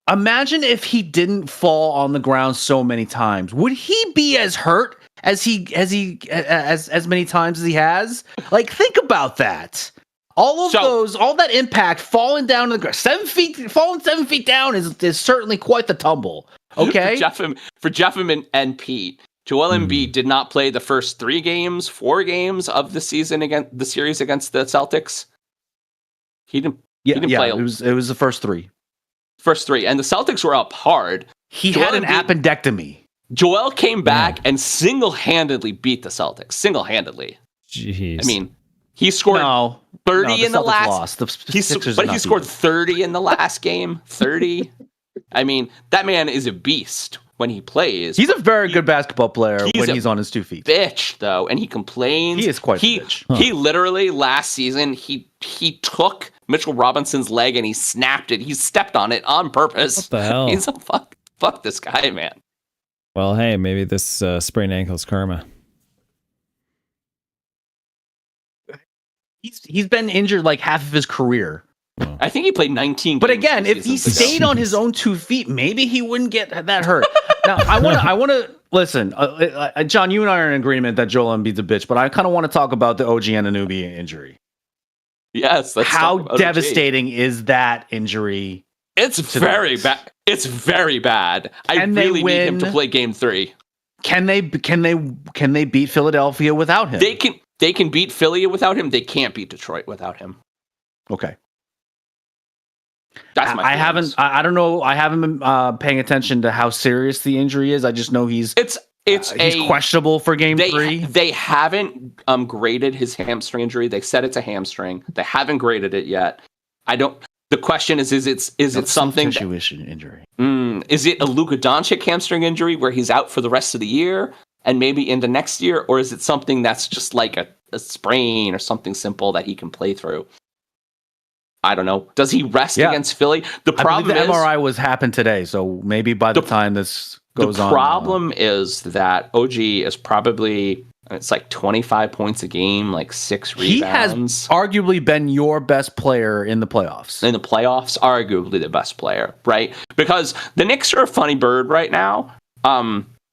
Imagine if he didn't fall on the ground so many times. Would he be as hurt as many times as he has? Like, think about that. All that impact falling down to the ground, 7 feet, falling 7 feet down is certainly quite the tumble. Okay, for Jefim and Pete, Joel Embiid did not play the first 4 games of the season against the series against the Celtics. He didn't play. It was the first 3. First 3, and the Celtics were up hard. Had an appendectomy. Joel came back and single-handedly beat the Celtics. Single-handedly. Jeez. I mean, he scored 30 in the last. He scored 30 in the last game. 30. I mean, that man is a beast when he plays. He's a very good basketball player when he's on his 2 feet. Bitch, though, and he complains. He is quite a bitch. He literally last season he took Mitchell Robinson's leg and he snapped it. He stepped on it on purpose. What the hell? He's a fuck this guy, man. Well, hey, maybe this sprained ankle's karma. He's been injured like half of his career. I think he played 19 But games again, if he stayed on his own 2 feet, maybe he wouldn't get that hurt. Now, I want to listen, John, you and I are in agreement that Joel Embiid's a bitch, but I kind of want to talk about the OG Anunoby injury. Yes, how devastating is that injury? It's very bad. It's very bad. I really need him to play game 3. Can they beat Philadelphia without him? They can beat Philly without him. They can't beat Detroit without him. Okay. That's my feelings. I don't know. I haven't been paying attention to how serious the injury is. I just know he's questionable for game 3. They haven't graded his hamstring injury. They said it's a hamstring. They haven't graded it yet. The question is it something tissue injury? Is it a Luka Doncic hamstring injury where he's out for the rest of the year and maybe into next year, or is it something that's just like a sprain or something simple that he can play through? I don't know. Does he rest against Philly? The problem is the MRI happened today, so maybe by the time this goes on. The problem is that OG is probably, it's like 25 points a game, like 6 rebounds. He has arguably been your best player in the playoffs. In the playoffs, arguably the best player, right? Because the Knicks are a funny bird right now.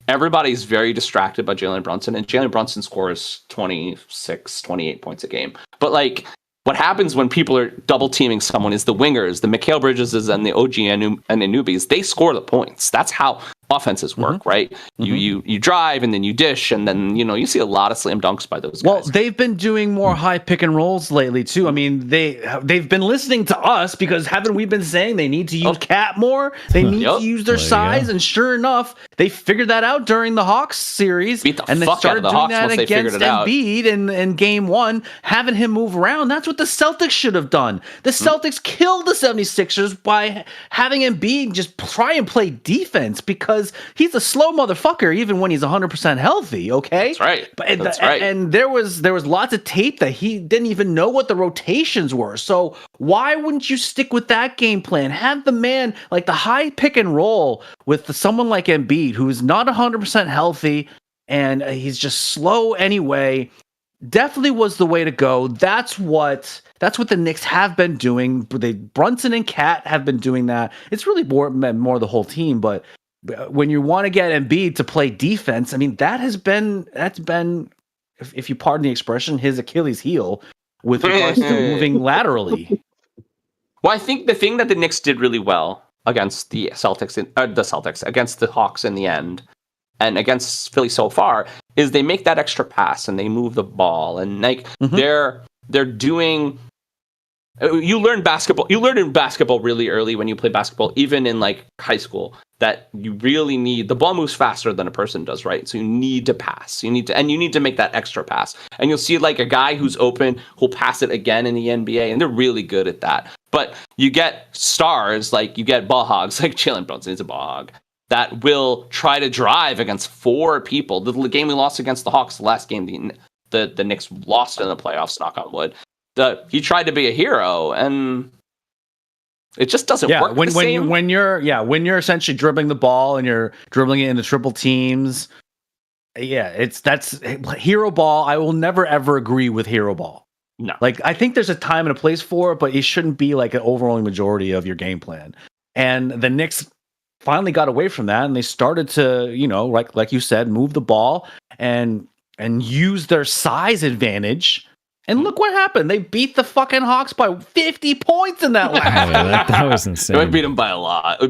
Everybody's very distracted by Jalen Brunson, and Jalen Brunson scores 26, 28 points a game. But like, what happens when people are double teaming someone is the wingers, the Mikal Bridgeses and the OG and Anubis, they score the points. That's how offenses work, right? You drive and then you dish, and then you see a lot of slam dunks by those guys. Well, they've been doing more high pick and rolls lately too. I mean, they've been listening to us because haven't we been saying they need to use Cat more? They need to use their size, and sure enough, they figured that out during the Hawks series, and they started doing that against Embiid in game 1, having him move around. That's what the Celtics should have done. The Celtics killed the 76ers by having Embiid just try and play defense, because he's a slow motherfucker even when he's 100% healthy, okay? That's right. That's right. And there was lots of tape that he didn't even know what the rotations were. So why wouldn't you stick with that game plan? Have the man, like the high pick and roll with someone like Embiid, who is not 100% healthy, and he's just slow anyway. definitely was the way to go. That's what the Knicks have been doing. Brunson and Cat have been doing that. It's really more the whole team, but when you want to get Embiid to play defense, I mean, that's been, if you pardon the expression, his Achilles heel with regards to moving laterally. Well, I think the thing that the Knicks did really well against the Celtics, against the Hawks in the end, and against Philly so far, is they make that extra pass and they move the ball, and like they're doing. You learn in basketball really early when you play basketball, even in like high school, that you really need the ball moves faster than a person does, right? So you need to pass. You need to make that extra pass. And you'll see like a guy who's open who'll pass it again in the NBA, and they're really good at that. But you get stars, like you get ball hogs, like Jalen Brunson is a ball hog, that will try to drive against four people. The game we lost against the Hawks, the last game the Knicks lost in the playoffs, knock on wood. He tried to be a hero, and it just doesn't work. When you're essentially dribbling the ball and you're dribbling it into triple teams, that's hero ball. I will never ever agree with hero ball. No, like I think there's a time and a place for it, but it shouldn't be like an overwhelming majority of your game plan. And the Knicks finally got away from that, and they started to, like you said, move the ball and use their size advantage. And look what happened. They beat the fucking Hawks by 50 points in that last that was insane. We beat them by a lot. It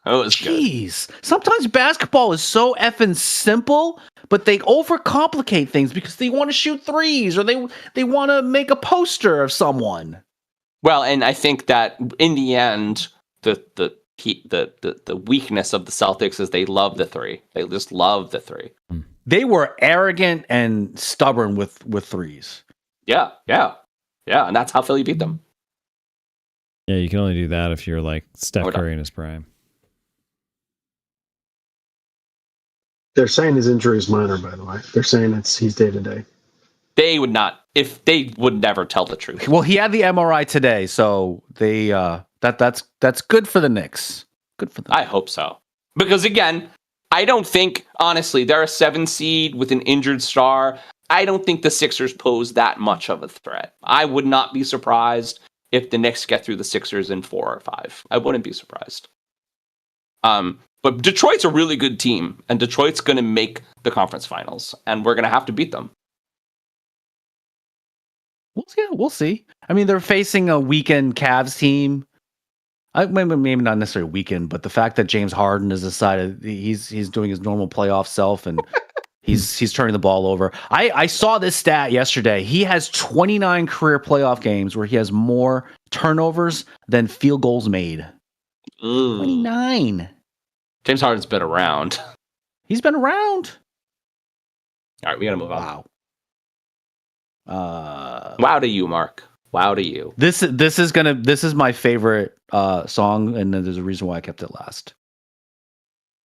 was Jeez. Good. Sometimes basketball is so effing simple, but they overcomplicate things because they want to shoot threes or they want to make a poster of someone. Well, and I think that in the end, the weakness of the Celtics is they love the three. They just love the three. They were arrogant and stubborn with threes. Yeah, and that's how Philly beat them. Yeah, you can only do that if you're like Steph Curry in his prime. They're saying his injury is minor, by the way. They're saying he's day to day. They would never tell the truth. Well, he had the MRI today, so they that's good for the Knicks. Good for them. I hope so. Because again, I don't think, honestly, they're a 7 seed with an injured star. I don't think the Sixers pose that much of a threat. I would not be surprised if the Knicks get through the Sixers in 4 or 5. I wouldn't be surprised. But Detroit's a really good team, and Detroit's going to make the conference finals, and we're going to have to beat them. We'll see. I mean, they're facing a weakened Cavs team. Maybe not necessarily weakened, but the fact that James Harden has decided he's doing his normal playoff self and he's turning the ball over. I saw this stat yesterday. He has 29 career playoff games where he has more turnovers than field goals made. 29. James Harden's been around. He's been around. All right, we got to move on. Wow. Wow to you, Mark. Wow to you. This is my favorite song, and there's a reason why I kept it last.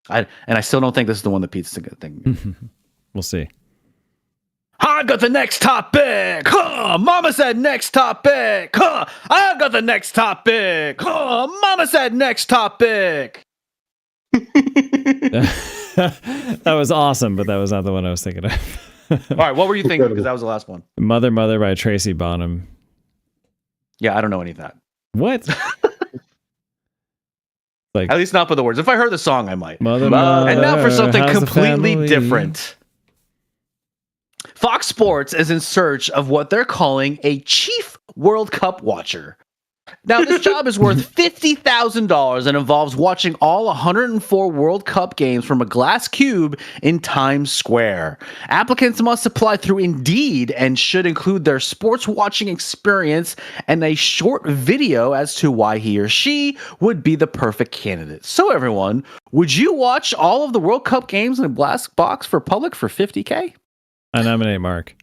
I still don't think this is the one that Pete's thinking. We'll see. I got the next topic. Huh, Mama said next topic. Huh, I've got the next topic. Huh, Mama said next topic. That was awesome, but that was not the one I was thinking of. All right, what were you thinking? Because that was the last one. Mother by Tracy Bonham. Yeah, I don't know any of that. What? Like, at least not by the words. If I heard the song, I might. Mother, and now for something completely different. Fox Sports is in search of what they're calling a chief World Cup watcher. Now, this job is worth $50,000 and involves watching all 104 World Cup games from a glass cube in Times Square. Applicants must apply through Indeed and should include their sports watching experience and a short video as to why he or she would be the perfect candidate. So, everyone, would you watch all of the World Cup games in a glass box for public for $50K? I nominate Mark.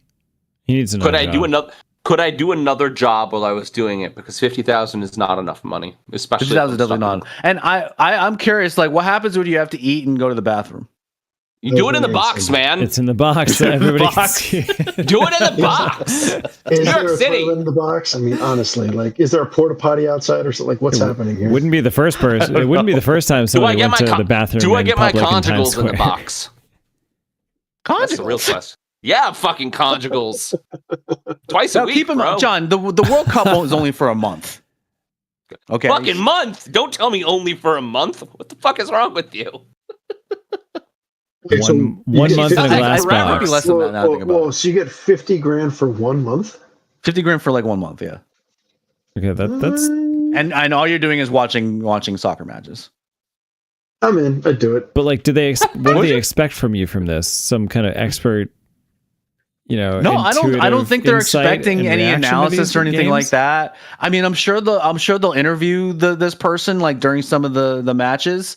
He needs another job. Could I do another job while I was doing it? Because $50,000 is not enough money, especially. $50,000 is definitely not. And I'm curious, like, what happens when you have to eat and go to the bathroom? You do it in the box, man. It's in the box. So everybody can see. Do it in the box. Is New there York a City. toilet in the box? I mean, honestly, like, is there a porta potty outside or something? Like, what's happening here? Wouldn't be the first person. It wouldn't be the first time somebody went to the bathroom. Do I get my conjugals conjugals in the box? Conjugals? That's the real question. Yeah, fucking conjugals. Twice a Now week, keep in bro. mind, John, the World Cup is only for a month. Okay. Fucking month. Don't tell me only for a month. What the fuck is wrong with you? Okay, so One you get month in a 50 glass It might be box. less than that now I think about it. so you get 50 grand for 1 month? 50 grand for like 1 month, yeah. Okay, that's And all you're doing is watching soccer matches. I'm in. I'd do it. but like, what do they expect from you from this? Some kind of expert, No, I don't intuitive think they're insight expecting and any reaction to analysis these or anything like games? that. I mean, I'm sure they'll interview this person like during some of the matches,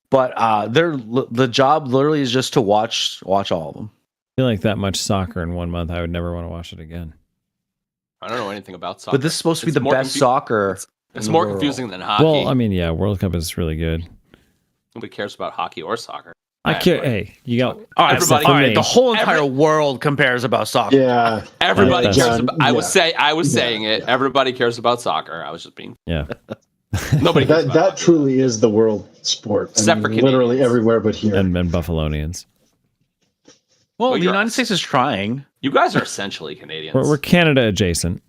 but the job literally is just to watch all of them. I feel like that much soccer in 1 month, I would never want to watch it again. I don't know anything about soccer. But this is supposed to be It's the more best soccer. It's in the more world. confusing than hockey. Well, I mean, yeah, World Cup is really good. Nobody cares about hockey or soccer. I care. Hey, you got All right, except everybody- for all right. me. The whole entire world compares about soccer. Yeah. Everybody That's- cares about. I was Yeah. saying it. Yeah. Everybody cares about soccer. I was just being. Yeah. Nobody cares about That hockey. truly is the world sport. Except for literally Canadians. everywhere but here. and Buffalonians. Well, Well, the you're- United States is trying. You guys are essentially Canadians. We're Canada adjacent.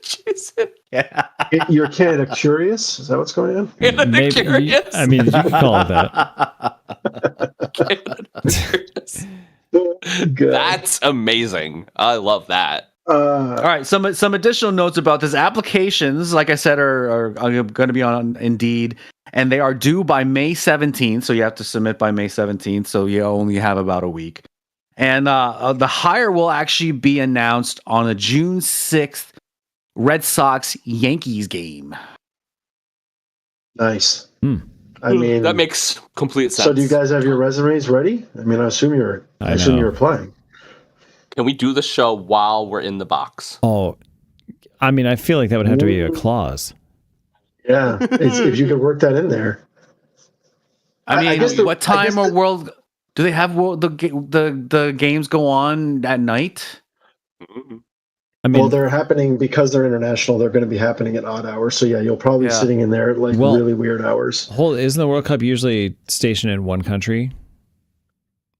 Jason. Yeah. You're Canada curious? Is that what's going on? Canada Maybe- curious. I mean, you can call it that. Canada curious. Good. That's amazing. I love that. All right, some additional notes about this. Applications, like I said, are going to be on Indeed, and they are due by May 17th. So you have to submit by May 17th. So you only have about a week. And the hire will actually be announced on a June 6th Red Sox Yankees game. Nice. Hmm. I mean, That makes complete sense. so do you guys have your resumes ready? I mean, I assume you're applying. Can we do the show while we're in the box? Oh, I mean, I feel like that would have to be a clause. Yeah, if you could work that in there. I mean, guess what time or world do they have the games go on at night? I mean, Well, they're happening because they're international. They're going to be happening at odd hours. So yeah, you'll probably be Yeah. sitting in there at like Well- really weird hours. isn't the World Cup usually stationed in one country?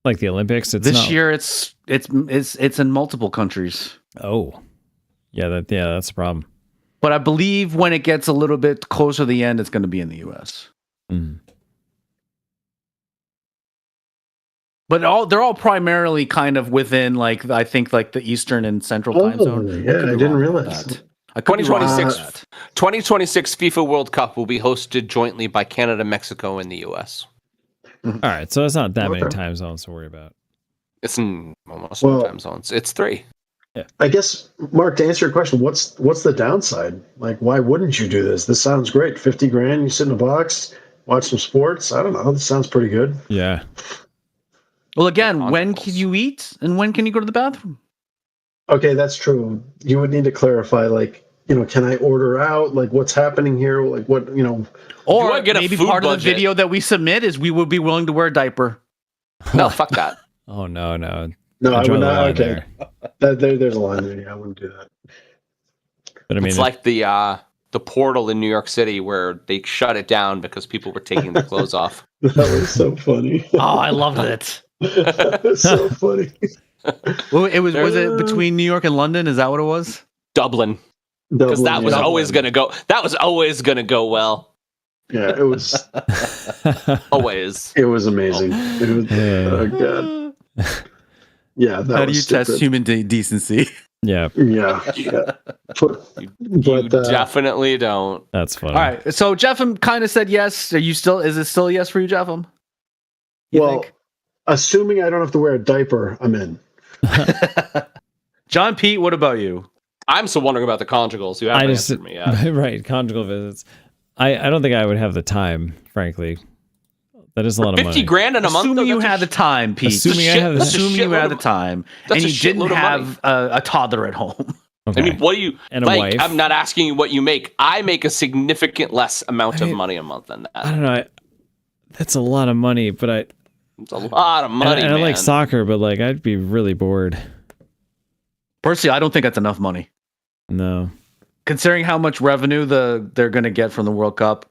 Like the Olympics, it's This not. year, it's in multiple countries. Oh, yeah, that's the problem. But I believe when it gets a little bit closer to the end, it's going to be in the U.S. Mm. But they're all primarily kind of within, like, I think, like the Eastern and Central time zone. Yeah, could be I didn't wrong about realize. that. I could be wrong about 2026 that. 2026 FIFA World Cup will be hosted jointly by Canada, Mexico, and the U.S. All right, so it's not that many Okay. time zones to worry about. It's in almost Well- all time zones. It's 3. I guess, Mark, to answer your question, what's the downside? Like, why wouldn't you do this? This sounds great. 50 grand, you sit in a box, watch some sports. I don't know. This sounds pretty good. Yeah, Well, again, when Consoles. can you eat and when can you go to the bathroom? Okay, that's true. You would need to clarify, like, can I order out? Like, what's happening here? Like, what, Or I get a maybe food part of budget? the video that we submit is we would be willing to wear a diaper. No, fuck that. Oh no. no, I I draw would the not. line Okay. there. There's a line there. Yeah, I wouldn't do that. But I mean, It's like the portal in New York City where they shut it down because people were taking their clothes off. That was so funny. Oh, I loved it. That was so funny. Well, was it between New York and London? Is that what it was? Dublin, because that was Dublin, always gonna go. That was always gonna go well. Yeah, it was. Always. It was amazing. It was, oh god. Yeah, that How do was you stupid. test human decency? yeah, Yeah. You definitely don't. that's funny. All right. So Jefim kind of said yes. Is it still a yes for you, Jefim? You Well, think? assuming I don't have to wear a diaper, I'm in. John Pete, what about you? I'm still wondering about the conjugals. You haven't I just answered me yet. right conjugal visits. I don't think I would have the time, frankly. That is a lot of 50 money. grand in a month. Assuming though, you that's a had the time, Pete. Assuming I have the- that's a Assuming you shitload had the of- time, that's and a you didn't shitload of have a toddler at home. Okay. I mean, what do you And a like? wife. I'm not asking you what you make. I make a significant less amount of money a month than I that. don't know. That's a lot of money, but It's a lot of money, and I man. like soccer, but like I'd be really bored. Personally, I don't think that's enough money. No. Considering how much revenue they're going to get from the World Cup,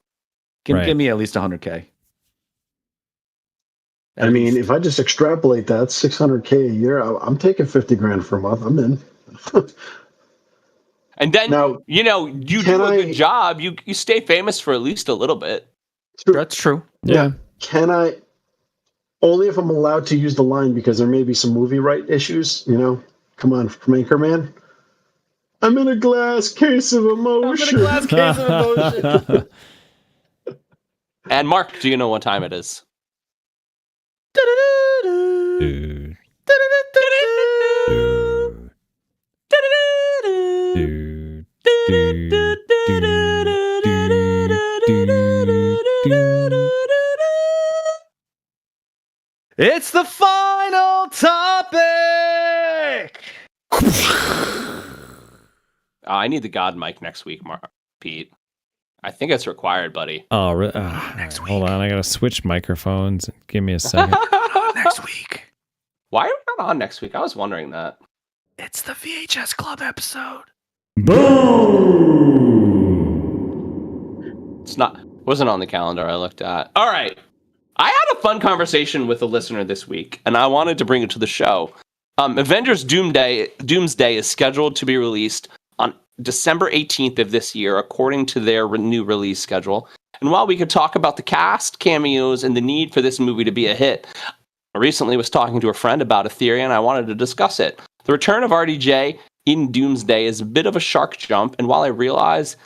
give Right. me at least 100K. I mean, if I just extrapolate that, $600K a year, I'm taking 50 grand for a month. I'm in. And then, Now, you do a good job. You stay famous for at least a little bit. That's true. Yeah. Can I, only if I'm allowed to use the line, because there may be some movie right issues, Come on, from Anchorman. I'm in a glass case of emotion. And Mark, do you know what time it is? Dude. It's the final topic. I need the God mic next week, Pete. I think it's required, buddy. Oh, next week. Hold on, I gotta switch microphones. Give me a second. Next week. Why are we not on next week? I was wondering that. It's the VHS Club episode. Boom! Wasn't on the calendar I looked at. All right. I had a fun conversation with a listener this week, and I wanted to bring it to the show. Avengers Doomsday is scheduled to be released on December 18th of this year, according to their new release schedule. And while we could talk about the cast, cameos, and the need for this movie to be a hit, I recently was talking to a friend about a theory, and I wanted to discuss it. The return of RDJ in Doomsday is a bit of a shark jump, and while I realize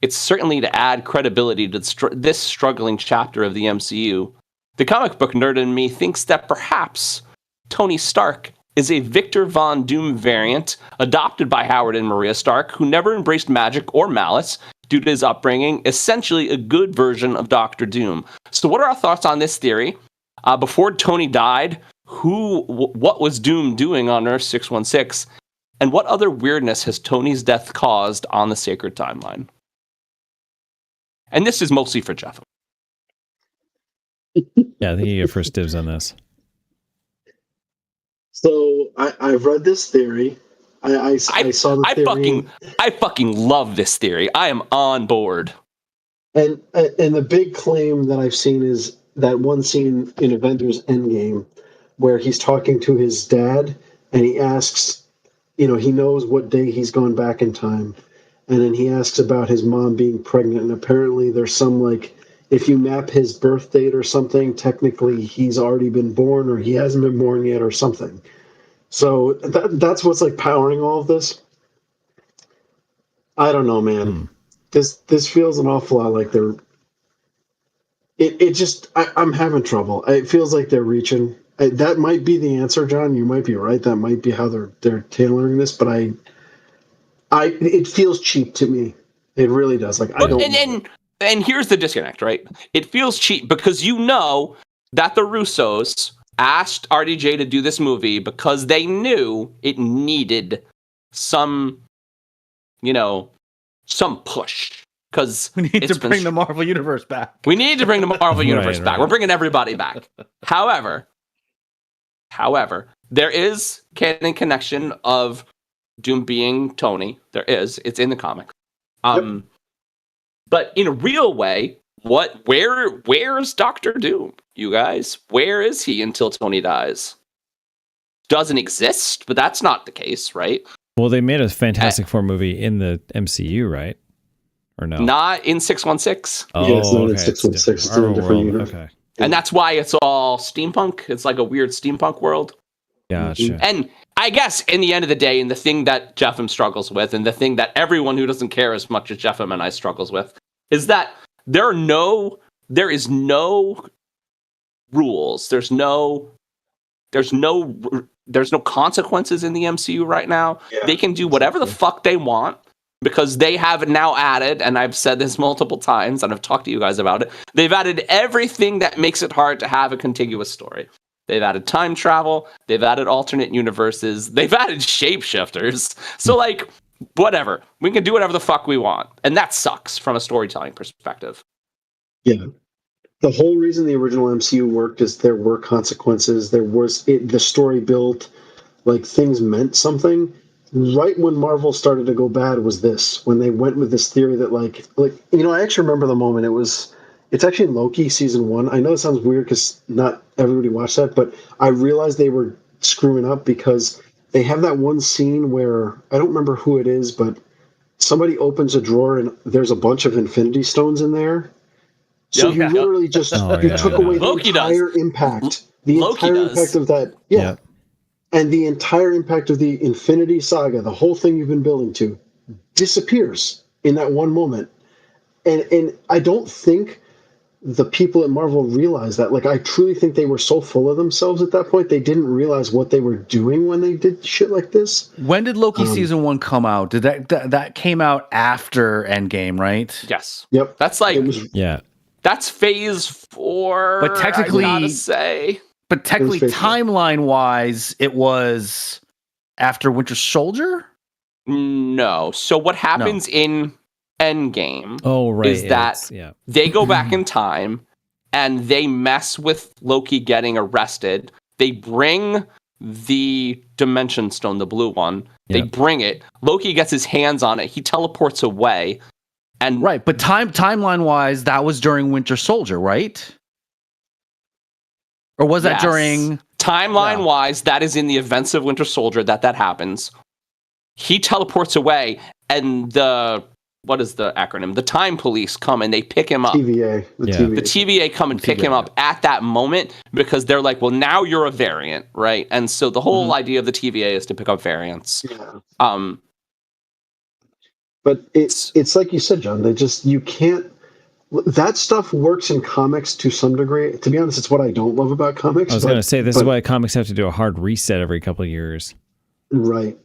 it's certainly to add credibility to this struggling chapter of the MCU, the comic book nerd in me thinks that perhaps Tony Stark is a Victor Von Doom variant adopted by Howard and Maria Stark, who never embraced magic or malice due to his upbringing, essentially a good version of Doctor Doom. So what are our thoughts on this theory? Before Tony died, what was Doom doing on Earth 616? And what other weirdness has Tony's death caused on the sacred timeline? And this is mostly for Jeff. Yeah, I think you get first dibs on this. So I've read this theory. I saw the theory. I fucking love this theory. I am on board. And the big claim that I've seen is that one scene in Avengers Endgame where he's talking to his dad and he asks, he knows what day he's gone back in time. And then he asks about his mom being pregnant. And apparently there's some, if you map his birth date or something, technically he's already been born or he hasn't been born yet or something. So that's what's powering all of this. I don't know, man. This feels an awful lot like they're. I'm having trouble. It feels like they're reaching. That might be the answer, John. You might be right. That might be how they're tailoring this. But it feels cheap to me. It really does. I don't. And here's the disconnect, right? It feels cheap because that the Russos asked RDJ to do this movie because they knew it needed some push. Because we need to bring the Marvel Universe back. We need to bring the Marvel Universe back. We're bringing everybody back. However, there is canon connection of Doom being Tony. There is. It's in the comic. Yep. But in a real way, where's Doctor Doom, you guys? Where is he until Tony dies? Doesn't exist, but that's not the case, right? Well, they made a Fantastic Four movie in the MCU, right? Or no? Not in 616. Oh, yeah, it's not okay. in 616. It's in a different universe. Okay. And that's why it's all steampunk. It's like a weird steampunk world. Gotcha. And I guess in the end of the day, and the thing that Jefim struggles with, and the thing that everyone who doesn't care as much as Jefim and I struggles with, is that there is no rules. There's no consequences in the MCU right now. Yeah, they can do whatever the fuck they want because they have now added, and I've said this multiple times, and I've talked to you guys about it, they've added everything that makes it hard to have a contiguous story. They've added time travel. They've added alternate universes. They've added shapeshifters. So, whatever. We can do whatever the fuck we want. And that sucks from a storytelling perspective. Yeah. The whole reason the original MCU worked is there were consequences. The story built, things meant something. Right when Marvel started to go bad was this, when they went with this theory that, I actually remember the moment. It was It's actually Loki season 1. I know it sounds weird because not everybody watched that, but I realized they were screwing up because they have that one scene where I don't remember who it is, but somebody opens a drawer and there's a bunch of Infinity Stones in there. So you literally just you took away the entire impact. The entire impact of that. Yeah. Yep. And the entire impact of the Infinity Saga, the whole thing you've been building to, disappears in that one moment. And I don't think the people at Marvel realized that. Like, I truly think they were so full of themselves at that point, they didn't realize what they were doing when they did shit like this. When did Loki season 1 come out? Did that came out after Endgame, right? Yes. Yep. That's like yeah. That's phase 4. But technically, I gotta say. But technically, timeline-wise, it was after Winter Soldier? No. So what happens in Endgame is that they go back in time and they mess with Loki getting arrested. They bring the Dimension Stone, the blue one. They bring it. Loki gets his hands on it. He teleports away. And but timeline-wise, that was during Winter Soldier, right? Or was that during... Timeline-wise, that is in the events of Winter Soldier that happens. He teleports away, and what is the acronym? The Time Police come and they pick him up. TVA. The TVA come and pick him up at that moment because they're like, well, now you're a variant, right? And so the whole idea of the TVA is to pick up variants. Yeah. But it's like you said, John, you can't... That stuff works in comics to some degree. To be honest, it's what I don't love about comics. I was going to say, this is why comics have to do a hard reset every couple of years. Right.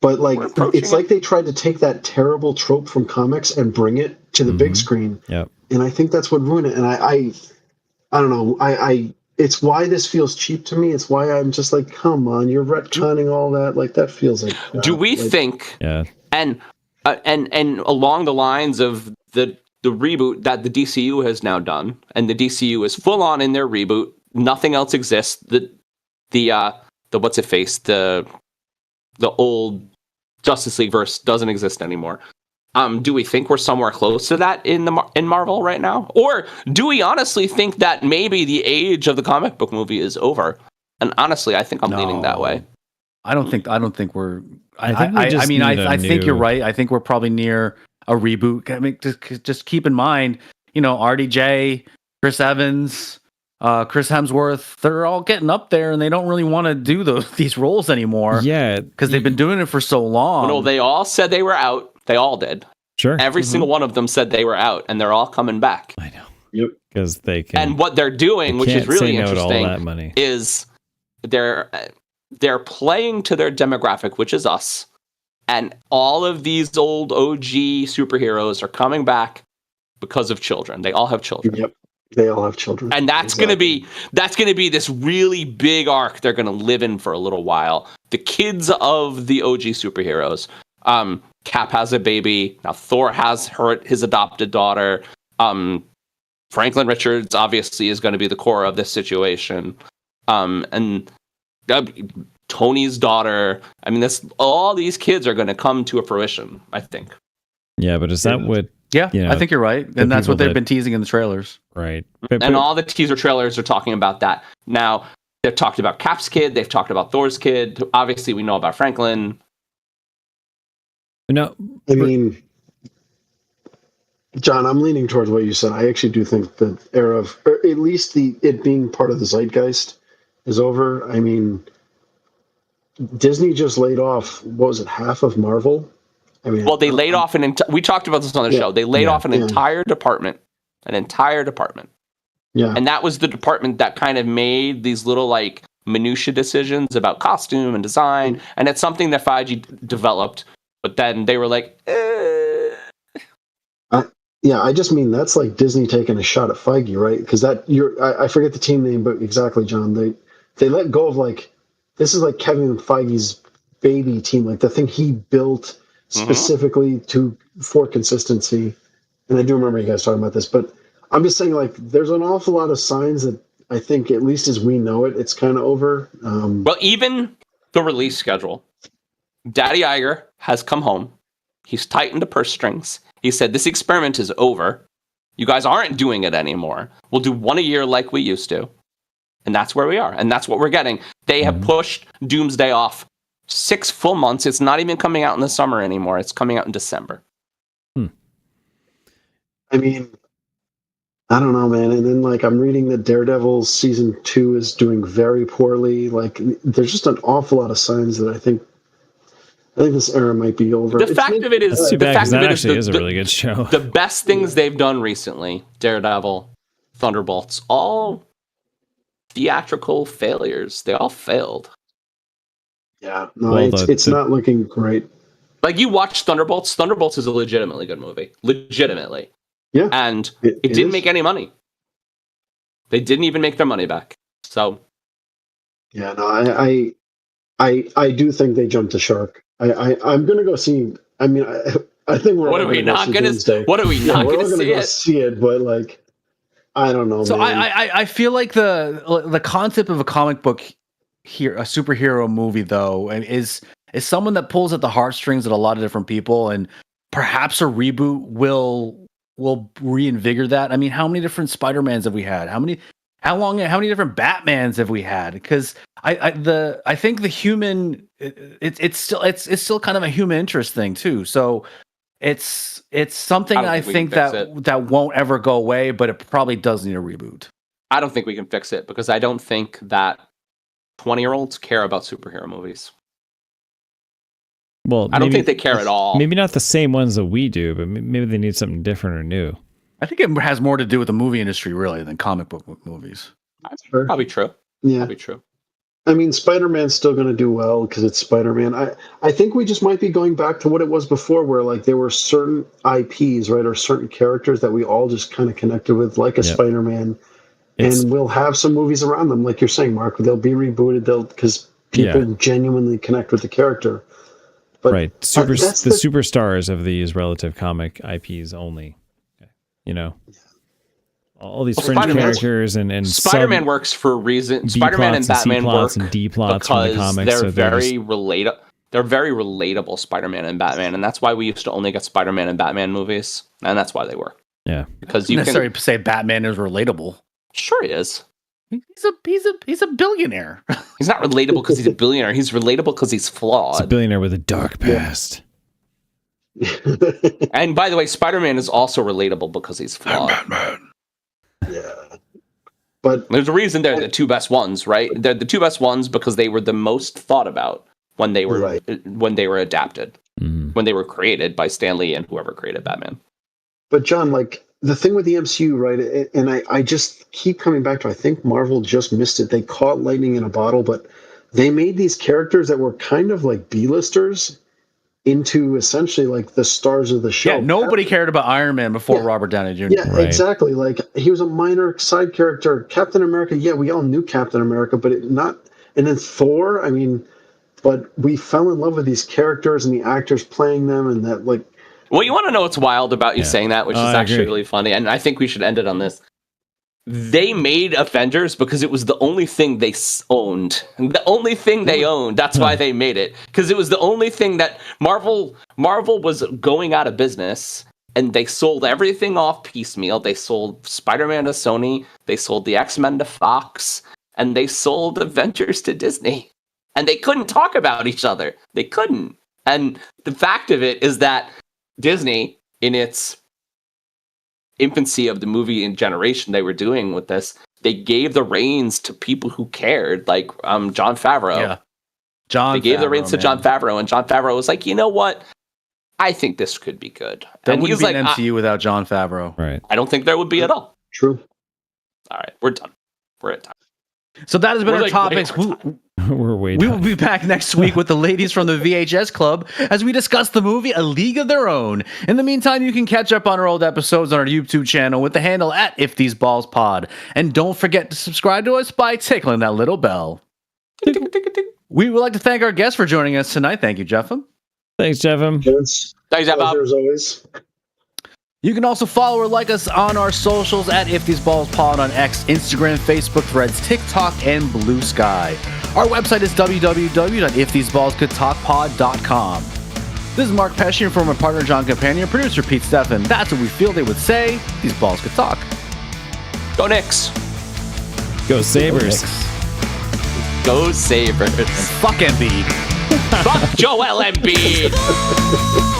But like, it's like they tried to take that terrible trope from comics and bring it to the big screen. Yep. And I think that's what ruined it. And I don't know. It's why this feels cheap to me. It's why I'm just like, come on, you're retconning all that. Like, that feels like... Do we think... Yeah. And along the lines of the reboot that the DCU has now done, and the DCU is full on in their reboot. Nothing else exists. The what's it face? The old Justice League verse doesn't exist anymore. Do we think we're somewhere close to that in Marvel right now, or do we honestly think that maybe the age of the comic book movie is over? And honestly, I think I'm leaning that way. I don't think we're. I think you're right. I think we're probably near a reboot. I mean, just keep in mind, RDJ, Chris Evans, Chris Hemsworth, they're all getting up there, and they don't really want to do these roles anymore. Yeah, because they've been doing it for so long. Well, no, they all said they were out. They all did. Sure. Every single one of them said they were out, and they're all coming back. I know. Yep. Because they can. And what they're doing, which is really interesting, all that money. Is they're playing to their demographic, which is us. And all of these old OG superheroes are coming back because of children. They all have children. Yep. They all have children. And that's gonna be this really big arc they're gonna live in for a little while. The kids of the OG superheroes. Cap has a baby. Now Thor has his adopted daughter. Franklin Richards obviously is going to be the core of this situation. And Tony's daughter. I mean, all these kids are going to come to a fruition, I think. Yeah, but is that what... Yeah, I think you're right. And that's what they've been teasing in the trailers. Right. And all the teaser trailers are talking about that. Now, they've talked about Cap's kid. They've talked about Thor's kid. Obviously, we know about Franklin. No, I mean, John, I'm leaning towards what you said. I actually do think the era of, or at least it being part of the zeitgeist is over. I mean, Disney just laid off, what was it, half of Marvel? I mean, well, they laid off we talked about this on the show. They laid off an entire department. Yeah. And that was the department that kind of made these little like minutia decisions about costume and design. And it's something that Feige developed. But then they were like, Yeah, I just mean that's like Disney taking a shot at Feige, right? Because I forget the team name, but exactly, John. They let go of this is like Kevin Feige's baby team, like the thing he built specifically for consistency. And I do remember you guys talking about this, but I'm just saying there's an awful lot of signs that I think, at least as we know it, it's kind of over. Well, even the release schedule. Daddy Iger has come home. He's tightened the purse strings. He said, this experiment is over. You guys aren't doing it anymore. We'll do one a year like we used to. And that's where we are. And that's what we're getting. They have pushed Doomsday off 6 full months. It's not even coming out in the summer anymore. It's coming out in December. I mean, I don't know, man. And then, like, I'm reading that Daredevil season 2 is doing very poorly. Like, there's just an awful lot of signs that I think this era might be over. The fact of it is, that actually is a really good show. The best things they've done recently, Daredevil, Thunderbolts, all theatrical failures. They all failed. Yeah, no, it's not looking great. Like, you watch Thunderbolts. Thunderbolts is a legitimately good movie. Legitimately. Yeah. And it didn't make any money. They didn't even make their money back. So. Yeah, no, I do think they jumped the shark. I'm gonna go see. I mean, I think we're. What are we not gonna see? What are we not gonna see? Go see it, but like, I don't know. So man. I feel like the concept of a comic book here, a superhero movie, though, and is someone that pulls at the heartstrings of a lot of different people, and perhaps a reboot will reinvigorate that. I mean, how many different Spider-Mans have we had? How many different Batmans have we had? Because I think the human it's still kind of a human interest thing too. So it's something I think that won't ever go away, but it probably does need a reboot. I don't think we can fix it because I don't think that 20-year-olds care about superhero movies. Well, I don't think they care at all. Maybe not the same ones that we do, but maybe they need something different or new. I think it has more to do with the movie industry, really, than comic book movies. That's probably true. Yeah, probably true. I mean, Spider-Man's still going to do well because it's Spider-Man. I think we just might be going back to what it was before, where like there were certain IPs, right, or certain characters that we all just kind of connected with, like a Spider-Man, and we'll have some movies around them, like you're saying, Mark. They'll be rebooted, because people genuinely connect with the character. But right, the superstars of these relative comic IPs only. You know, all these fringe characters and Spider-Man works for a reason. Spider-Man and Batman work and D plots from the comics. They're very relatable. They're very relatable, Spider-Man and Batman, and that's why we used to only get Spider-Man and Batman movies, and that's why they work. Yeah, because you necessarily say Batman is relatable. Sure, he is. He's a billionaire. He's not relatable because he's a billionaire. He's relatable because he's flawed. He's a billionaire with a dark past. And by the way, Spider-Man is also relatable because he's flawed. Batman. Yeah. But there's a reason they're the two best ones, right? They're the two best ones because they were the most thought about when they were adapted, when they were created by Stan Lee and whoever created Batman. But John, like the thing with the MCU, right? And I just keep coming back to, I think Marvel just missed it. They caught lightning in a bottle, but they made these characters that were kind of like B-listers into essentially like the stars of the show. Yeah, nobody cared about Iron Man before Robert Downey Jr. Yeah, exactly. Like he was a minor side character. Captain America, yeah, we all knew Captain America, but not. And then Thor, I mean, but we fell in love with these characters and the actors playing them, and that like. Well, you want to know what's wild about you saying that, which is actually really funny, and I think we should end it on this. They made Avengers because it was the only thing they owned. The only thing they owned. That's why they made it. Because it was the only thing that Marvel was going out of business, and they sold everything off piecemeal. They sold Spider-Man to Sony. They sold the X-Men to Fox. And they sold Avengers to Disney. And they couldn't talk about each other. They couldn't. And the fact of it is that Disney, in its infancy of the movie and generation they were doing with this, they gave the reins to people who cared, like Jon Favreau. Yeah, they gave the reins to Jon Favreau, and Jon Favreau was like, you know what? I think this could be good. There wouldn't be an MCU without Jon Favreau. Right. I don't think there would be at all. True. All right, we're done. We're at time. So that has been our topics. We're way We will be back next week with the ladies from the VHS Club as we discuss the movie A League of Their Own. In the meantime, you can catch up on our old episodes on our YouTube channel with the handle at If These Balls Pod. And don't forget to subscribe to us by tickling that little bell. We would like to thank our guests for joining us tonight. Thank you, Jefim. Thanks, Jefim. Thanks, Jefim. As always. You can also follow or like us on our socials at If These Balls Pod on X, Instagram, Facebook, Threads, TikTok, and Blue Sky. Our website is www.iftheseballscouldtalkpod.com. This is Mark Pescian from my partner John Companion, producer Pete Steffen. That's what we feel they would say. These balls could talk. Go Knicks. Go Sabres. Go Sabres. Fuck Embiid. Fuck Joel Embiid.